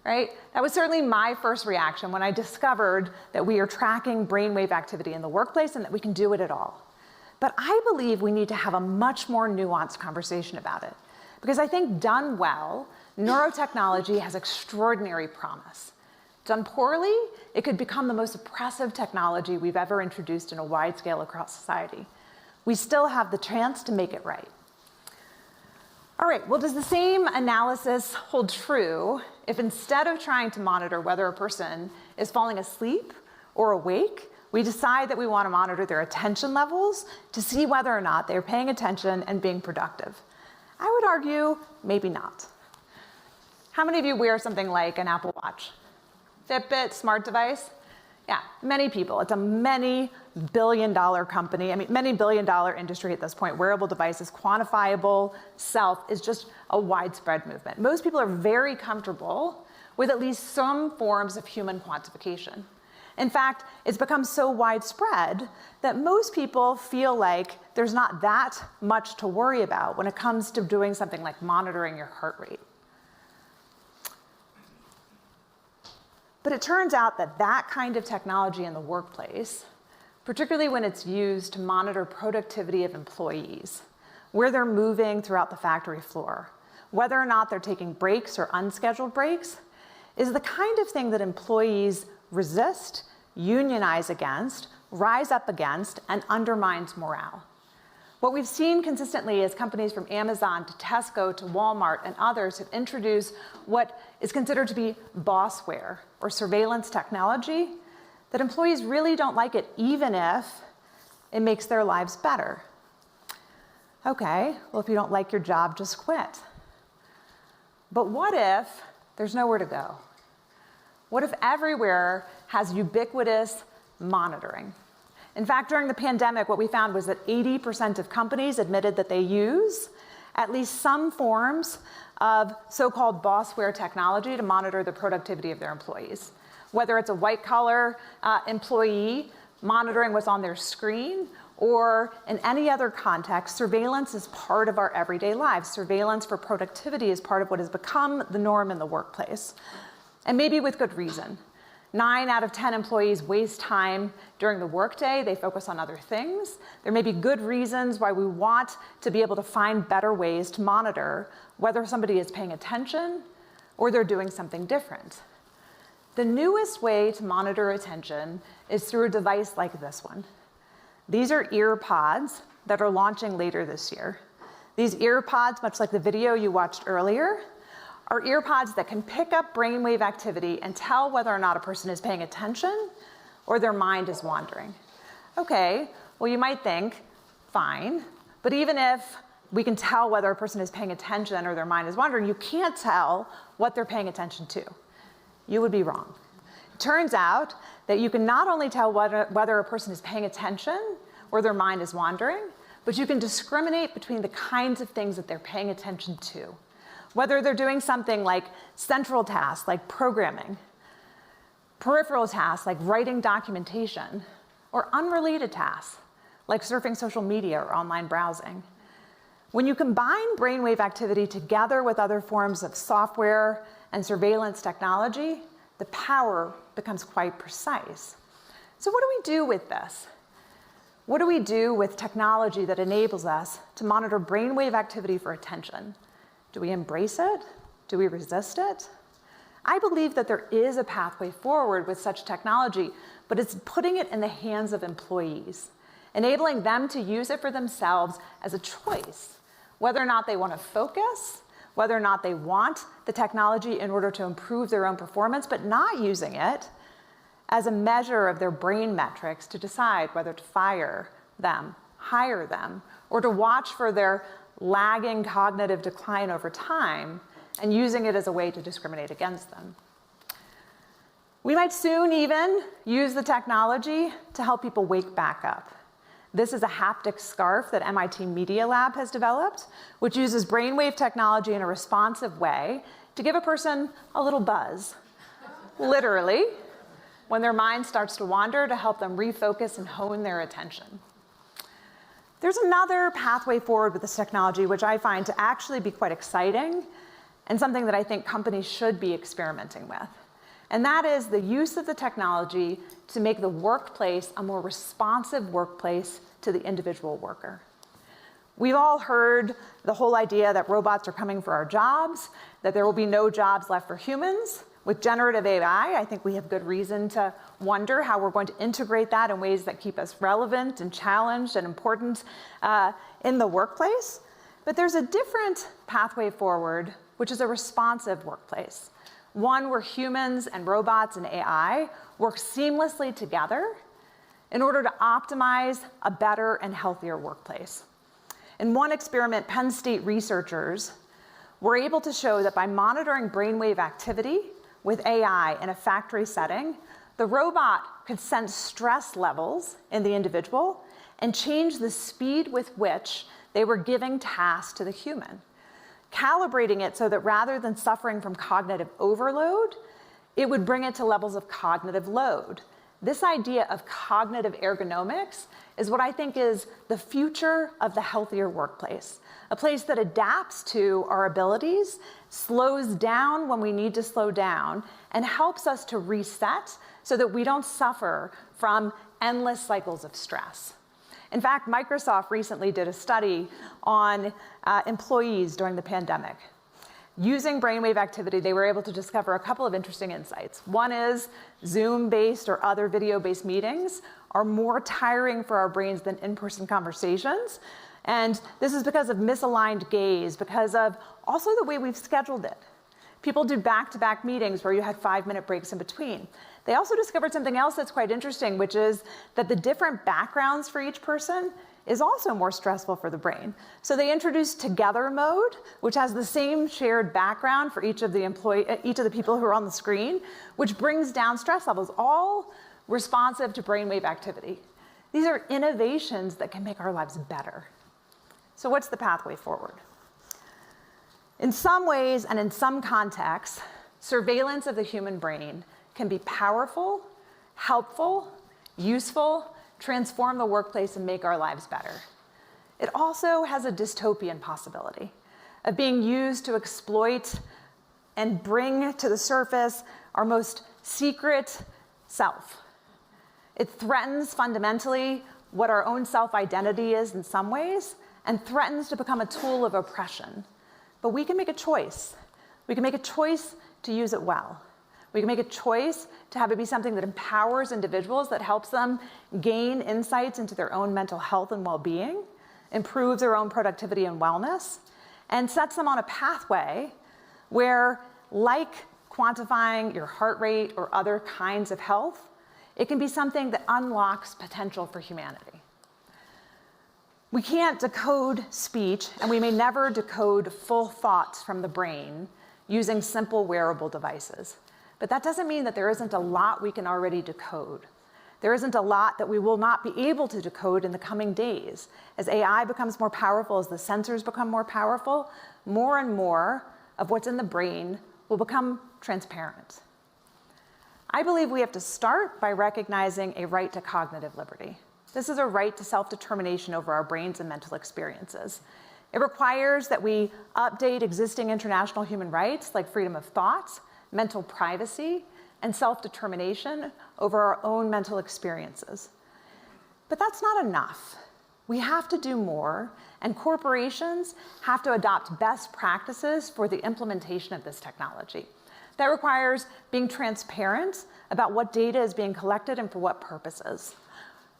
right? That was certainly my first reaction when I discovered that we are tracking brainwave activity in the workplace and that we can do it at all. But I believe we need to have a much more nuanced conversation about it. Because I think done well, neurotechnology has extraordinary promise. Done poorly, it could become the most oppressive technology we've ever introduced in a wide scale across society. We still have the chance to make it right. All right, well, does the same analysis hold true if instead of trying to monitor whether a person is falling asleep or awake, we decide that we want to monitor their attention levels to see whether or not they're paying attention and being productive? I would argue maybe not. How many of you wear something like an Apple Watch? Fitbit, smart device? Yeah, many people. It's a many billion-dollar company. I mean, many billion-dollar industry at this point. Wearable devices, quantifiable self is just a widespread movement. Most people are very comfortable with at least some forms of human quantification. In fact, it's become so widespread that most people feel like there's not that much to worry about when it comes to doing something like monitoring your heart rate. But it turns out that that kind of technology in the workplace, particularly when it's used to monitor productivity of employees, where they're moving throughout the factory floor, whether or not they're taking breaks or unscheduled breaks, is the kind of thing that employees resist, unionize against, rise up against, and undermines morale. What we've seen consistently is companies from Amazon to Tesco to Walmart and others have introduced what is considered to be bossware or surveillance technology, that employees really don't like it even if it makes their lives better. Okay, well, if you don't like your job, just quit. But what if there's nowhere to go? What if everywhere has ubiquitous monitoring? In fact, during the pandemic, what we found was that 80% of companies admitted that they use at least some forms of so-called bossware technology to monitor the productivity of their employees. Whether it's a white-collar employee monitoring what's on their screen, or in any other context, surveillance is part of our everyday lives. Surveillance for productivity is part of what has become the norm in the workplace, and maybe with good reason. 9 out of 10 employees waste time during the workday. They focus on other things. There may be good reasons why we want to be able to find better ways to monitor whether somebody is paying attention or they're doing something different. The newest way to monitor attention is through a device like this one. These are ear pods that are launching later this year. These ear pods, much like the video you watched earlier, are ear pods that can pick up brainwave activity and tell whether or not a person is paying attention or their mind is wandering. Okay, well, you might think, fine, but even if we can tell whether a person is paying attention or their mind is wandering, you can't tell what they're paying attention to. You would be wrong. It turns out that you can not only tell whether a person is paying attention or their mind is wandering, but you can discriminate between the kinds of things that they're paying attention to. Whether they're doing something like central tasks, like programming, peripheral tasks, like writing documentation, or unrelated tasks, like surfing social media or online browsing. When you combine brainwave activity together with other forms of software and surveillance technology, the power becomes quite precise. So what do we do with this? What do we do with technology that enables us to monitor brainwave activity for attention? Do we embrace it? Do we resist it? I believe that there is a pathway forward with such technology, but it's putting it in the hands of employees, enabling them to use it for themselves as a choice, whether or not they want to focus, whether or not they want the technology in order to improve their own performance, but not using it as a measure of their brain metrics to decide whether to fire them, hire them, or to watch for their lagging cognitive decline over time and using it as a way to discriminate against them. We might soon even use the technology to help people wake back up. This is a haptic scarf that MIT Media Lab has developed, which uses brainwave technology in a responsive way to give a person a little buzz, literally, when their mind starts to wander, to help them refocus and hone their attention. There's another pathway forward with this technology which I find to actually be quite exciting and something that I think companies should be experimenting with. And that is the use of the technology to make the workplace a more responsive workplace to the individual worker. We've all heard the whole idea that robots are coming for our jobs, that there will be no jobs left for humans. With generative AI, I think we have good reason to wonder how we're going to integrate that in ways that keep us relevant and challenged and important in the workplace. But there's a different pathway forward, which is a responsive workplace. One where humans and robots and AI work seamlessly together in order to optimize a better and healthier workplace. In one experiment, Penn State researchers were able to show that by monitoring brainwave activity with AI in a factory setting, the robot could sense stress levels in the individual and change the speed with which they were giving tasks to the human, calibrating it so that rather than suffering from cognitive overload, it would bring it to levels of cognitive load. This idea of cognitive ergonomics is what I think is the future of the healthier workplace, a place that adapts to our abilities, slows down when we need to slow down, and helps us to reset so that we don't suffer from endless cycles of stress. In fact, Microsoft recently did a study on employees during the pandemic. Using brainwave activity, they were able to discover a couple of interesting insights. One is Zoom-based or other video-based meetings are more tiring for our brains than in-person conversations. And this is because of misaligned gaze, because of also the way we've scheduled it. People do back-to-back meetings where you had 5-minute breaks in between. They also discovered something else that's quite interesting, which is that the different backgrounds for each person is also more stressful for the brain. So they introduced together mode, which has the same shared background for each of the people who are on the screen, which brings down stress levels, all responsive to brainwave activity. These are innovations that can make our lives better. So what's the pathway forward? In some ways and in some contexts, surveillance of the human brain can be powerful, helpful, useful, transform the workplace and make our lives better. It also has a dystopian possibility of being used to exploit and bring to the surface our most secret self. It threatens fundamentally what our own self-identity is in some ways, and threatens to become a tool of oppression. But we can make a choice. We can make a choice to use it well. We can make a choice to have it be something that empowers individuals, that helps them gain insights into their own mental health and well-being, improves their own productivity and wellness, and sets them on a pathway where, like quantifying your heart rate or other kinds of health, it can be something that unlocks potential for humanity. We can't decode speech, and we may never decode full thoughts from the brain using simple wearable devices. But that doesn't mean that there isn't a lot we can already decode. There isn't a lot that we will not be able to decode in the coming days. As AI becomes more powerful, as the sensors become more powerful, more and more of what's in the brain will become transparent. I believe we have to start by recognizing a right to cognitive liberty. This is a right to self-determination over our brains and mental experiences. It requires that we update existing international human rights like freedom of thought, mental privacy, and self-determination over our own mental experiences. But that's not enough. We have to do more, and corporations have to adopt best practices for the implementation of this technology. That requires being transparent about what data is being collected and for what purposes.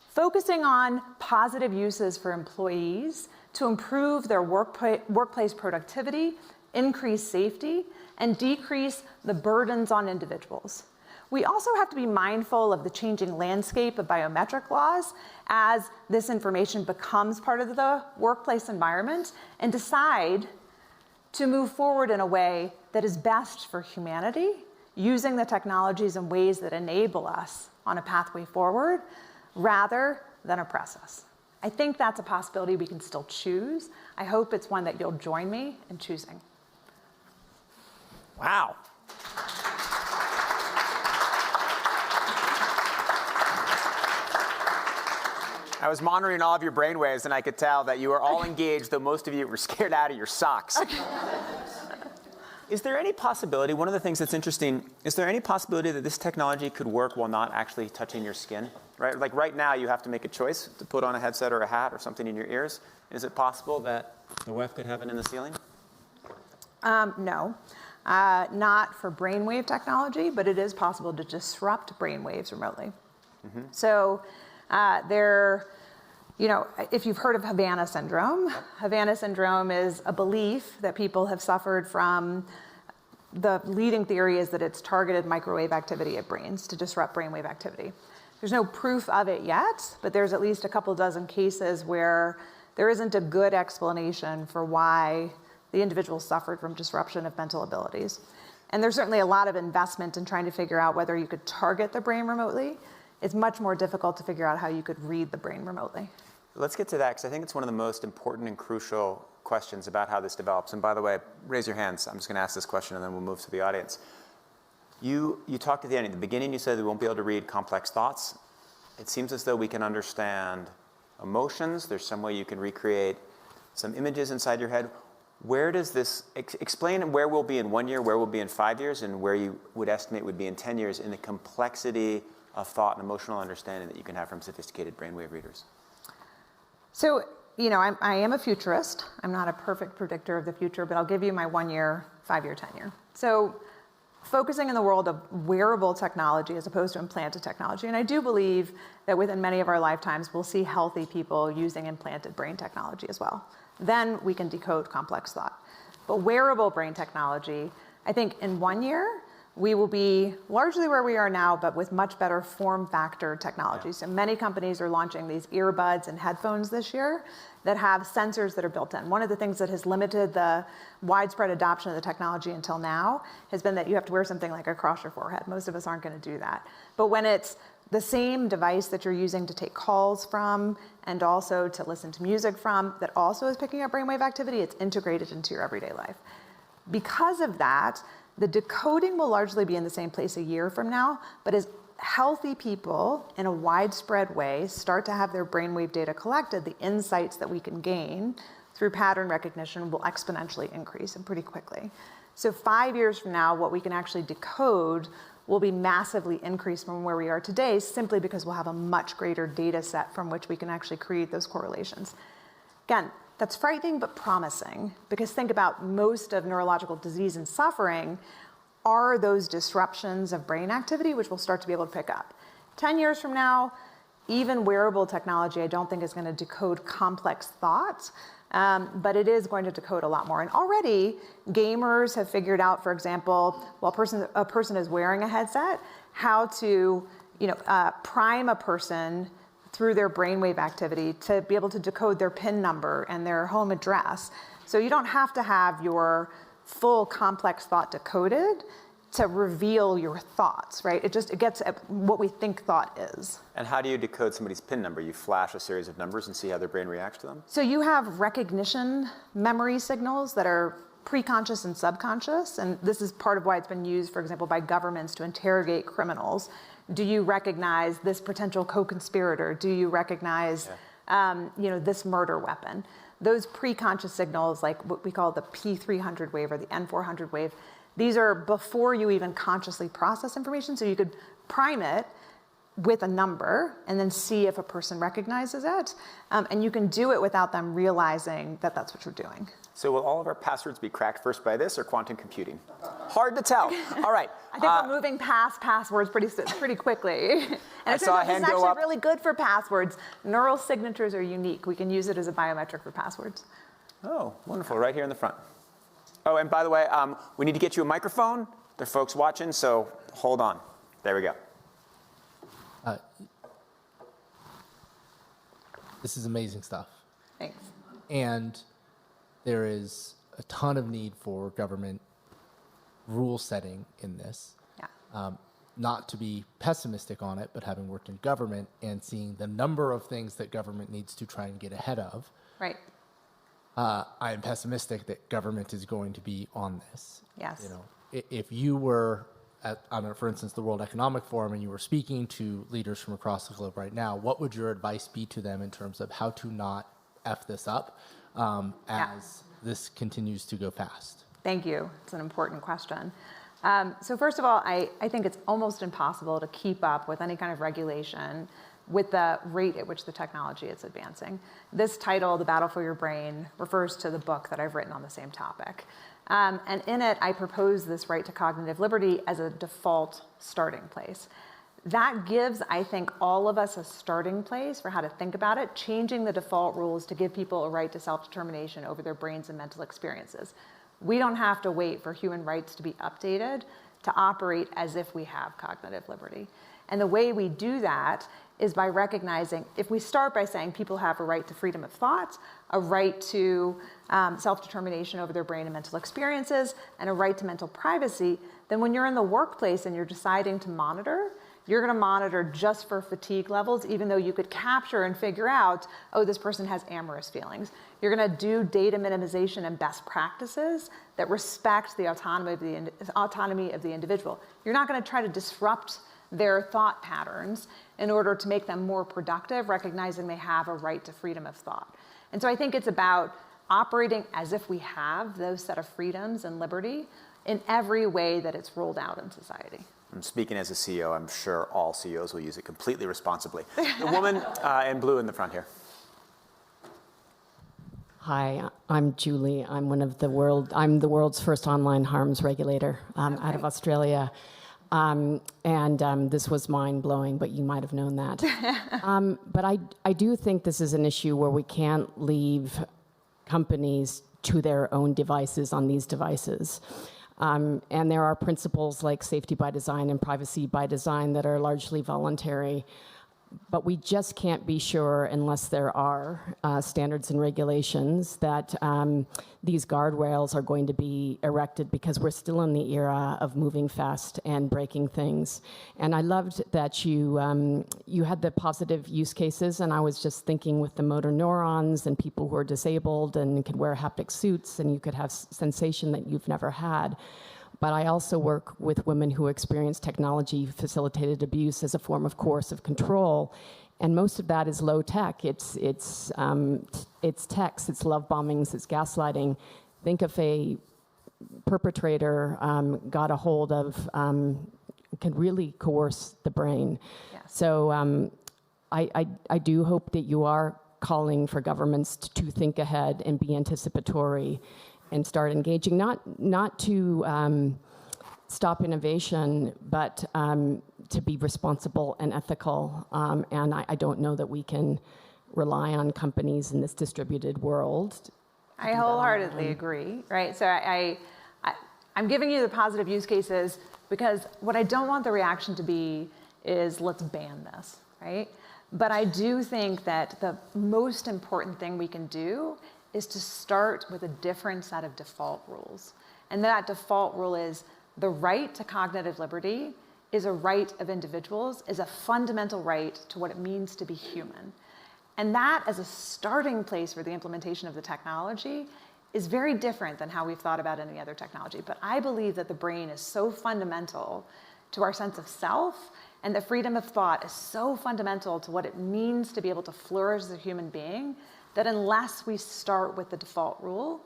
Focusing on positive uses for employees to improve their workplace productivity, increase safety, and decrease the burdens on individuals. We also have to be mindful of the changing landscape of biometric laws as this information becomes part of the workplace environment, and decide to move forward in a way that is best for humanity, using the technologies in ways that enable us on a pathway forward rather than oppress us. I think that's a possibility we can still choose. I hope it's one that you'll join me in choosing. Wow. I was monitoring all of your brainwaves, and I could tell that you were all engaged, though most of you were scared out of your socks. Is there any possibility, one of the things that's interesting, is there any possibility that this technology could work while not actually touching your skin? Right? Like right now, you have to make a choice to put on a headset or a hat or something in your ears. Is it possible that the WEF could have it in the ceiling? No. Not for brainwave technology, but it is possible to disrupt brainwaves remotely. So there You know, if you've heard of Havana syndrome, Havana syndrome is a belief that people have suffered from. The leading theory is that it's targeted microwave activity at brains to disrupt brainwave activity. There's no proof of it yet, but there's at least a couple dozen cases where there isn't a good explanation for why the individual suffered from disruption of mental abilities. And there's certainly a lot of investment in trying to figure out whether you could target the brain remotely. It's much more difficult to figure out how you could read the brain remotely. Let's get to that, because I think it's one of the most important and crucial questions about how this develops. And by the way, raise your hands. I'm just going to ask this question, and then we'll move to the audience. You talked at the end. At the beginning, you said we won't be able to read complex thoughts. It seems as though we can understand emotions. There's some way you can recreate some images inside your head. Where does this, explain where we'll be in 1 year, where we'll be in 5 years, and where you would estimate would be in 10 years in the complexity of thought and emotional understanding that you can have from sophisticated brainwave readers? So, you know, I am a futurist. I'm not a perfect predictor of the future, but I'll give you my 1 year, 5 year, 10 year. So focusing in the world of wearable technology as opposed to implanted technology. And I do believe that within many of our lifetimes, we'll see healthy people using implanted brain technology as well. Then we can decode complex thought. But wearable brain technology, I think in 1 year, we will be largely where we are now, but with much better form factor technology. So many companies are launching these earbuds and headphones this year that have sensors that are built in. One of the things that has limited the widespread adoption of the technology until now has been that you have to wear something like across your forehead. Most of us aren't going to do that. But when it's the same device that you're using to take calls from and also to listen to music from that also is picking up brainwave activity, it's integrated into your everyday life. Because of that, the decoding will largely be in the same place a year from now, but as healthy people in a widespread way start to have their brainwave data collected, the insights that we can gain through pattern recognition will exponentially increase and pretty quickly. So 5 years from now, what we can actually decode will be massively increased from where we are today, simply because we'll have a much greater data set from which we can actually create those correlations. Again, that's frightening but promising, because think about most of neurological disease and suffering are those disruptions of brain activity, which we'll start to be able to pick up. 10 years from now, even wearable technology, I don't think is going to decode complex thoughts, but it is going to decode a lot more. And already, gamers have figured out, for example, while a person is wearing a headset, how to prime a person through their brainwave activity to be able to decode their PIN number and their home address. So you don't have to have your full complex thought decoded to reveal your thoughts, right? It gets at what we think thought is. And how do you decode somebody's PIN number? You flash a series of numbers and see how their brain reacts to them? So you have recognition memory signals that are preconscious and subconscious, and this is part of why it's been used, for example, by governments to interrogate criminals. Do you recognize this potential co-conspirator? Do you recognize this murder weapon? Those preconscious signals, like what we call the P300 wave or the N400 wave, these are before you even consciously process information, so you could prime it with a number and then see if a person recognizes it. And you can do it without them realizing that that's what you're doing. So will all of our passwords be cracked first by this or quantum computing? Hard to tell. All right. I think we're moving past passwords pretty quickly. And I saw a hand go up. It's actually really good for passwords. Neural signatures are unique. We can use it as a biometric for passwords. Oh, wonderful. Right here in the front. Oh, and by the way, we need to get you a microphone. There are folks watching, so hold on. There we go. This is amazing stuff. Thanks. And there is a ton of need for government rule setting in this. Yeah. Not to be pessimistic on it, but having worked in government and seeing the number of things that government needs to try and get ahead of. Right. I am pessimistic that government is going to be on this. Yes. If you were at, for instance, the World Economic Forum, and you were speaking to leaders from across the globe right now, what would your advice be to them in terms of how to not F this up as this continues to go fast? Thank you. It's an important question. So first of all, I think it's almost impossible to keep up with any kind of regulation with the rate at which the technology is advancing. This title, The Battle for Your Brain, refers to the book that I've written on the same topic. And in it, I propose this right to cognitive liberty as a default starting place. That gives, I think, all of us a starting place for how to think about it, changing the default rules to give people a right to self-determination over their brains and mental experiences. We don't have to wait for human rights to be updated to operate as if we have cognitive liberty. And the way we do that is by recognizing, if we start by saying people have a right to freedom of thought, a right to self-determination over their brain and mental experiences, and a right to mental privacy, then when you're in the workplace and you're deciding to monitor, you're going to monitor just for fatigue levels, even though you could capture and figure out, oh, this person has amorous feelings. You're going to do data minimization and best practices that respect the autonomy of the individual. You're not going to try to disrupt their thought patterns in order to make them more productive, recognizing they have a right to freedom of thought. And so I think it's about operating as if we have those set of freedoms and liberty in every way that it's rolled out in society. I'm speaking as a CEO. I'm sure all CEOs will use it completely responsibly. The woman in blue in the front here. Hi, I'm Julie. I'm the world's first online harms regulator out of Australia. This was mind-blowing, but you might have known that. But I do think this is an issue where we can't leave companies to their own devices on these devices. And there are principles like safety by design and privacy by design that are largely voluntary. But we just can't be sure, unless there are standards and regulations, that these guardrails are going to be erected, because we're still in the era of moving fast and breaking things. And I loved that you had the positive use cases, and I was just thinking with the motor neurons and people who are disabled and could wear haptic suits, and you could have sensation that you've never had. But I also work with women who experience technology-facilitated abuse as a form of coercive control, and most of that is low tech. It's text, it's love bombings, it's gaslighting. Think if a perpetrator got a hold of, can really coerce the brain. Yes. So I do hope that you are calling for governments to think ahead and be anticipatory and start engaging, not to stop innovation, but to be responsible and ethical. And I don't know that we can rely on companies in this distributed world. I wholeheartedly agree, right? So I'm giving you the positive use cases because what I don't want the reaction to be is let's ban this, right? But I do think that the most important thing we can do is to start with a different set of default rules. And that default rule is the right to cognitive liberty is a right of individuals, is a fundamental right to what it means to be human. And that, as a starting place for the implementation of the technology, is very different than how we've thought about any other technology. But I believe that the brain is so fundamental to our sense of self, and that freedom of thought is so fundamental to what it means to be able to flourish as a human being, that unless we start with the default rule,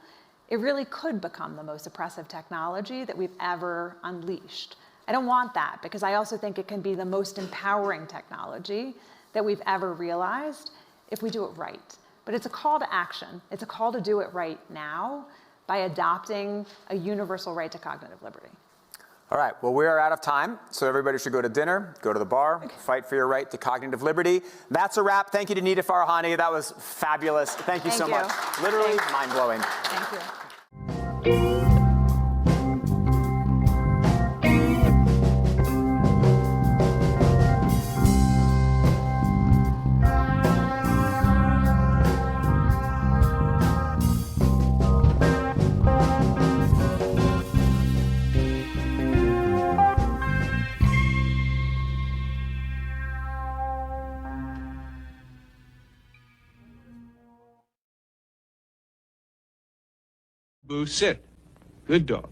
it really could become the most oppressive technology that we've ever unleashed. I don't want that, because I also think it can be the most empowering technology that we've ever realized if we do it right. But it's a call to action. It's a call to do it right now by adopting a universal right to cognitive liberty. All right, well, we are out of time, so everybody should go to dinner, go to the bar, fight for your right to cognitive liberty. That's a wrap. Thank you to Nita Farahani. That was fabulous. Thank you so much. Literally mind-blowing. Thank you. Boo, sit. Good dog.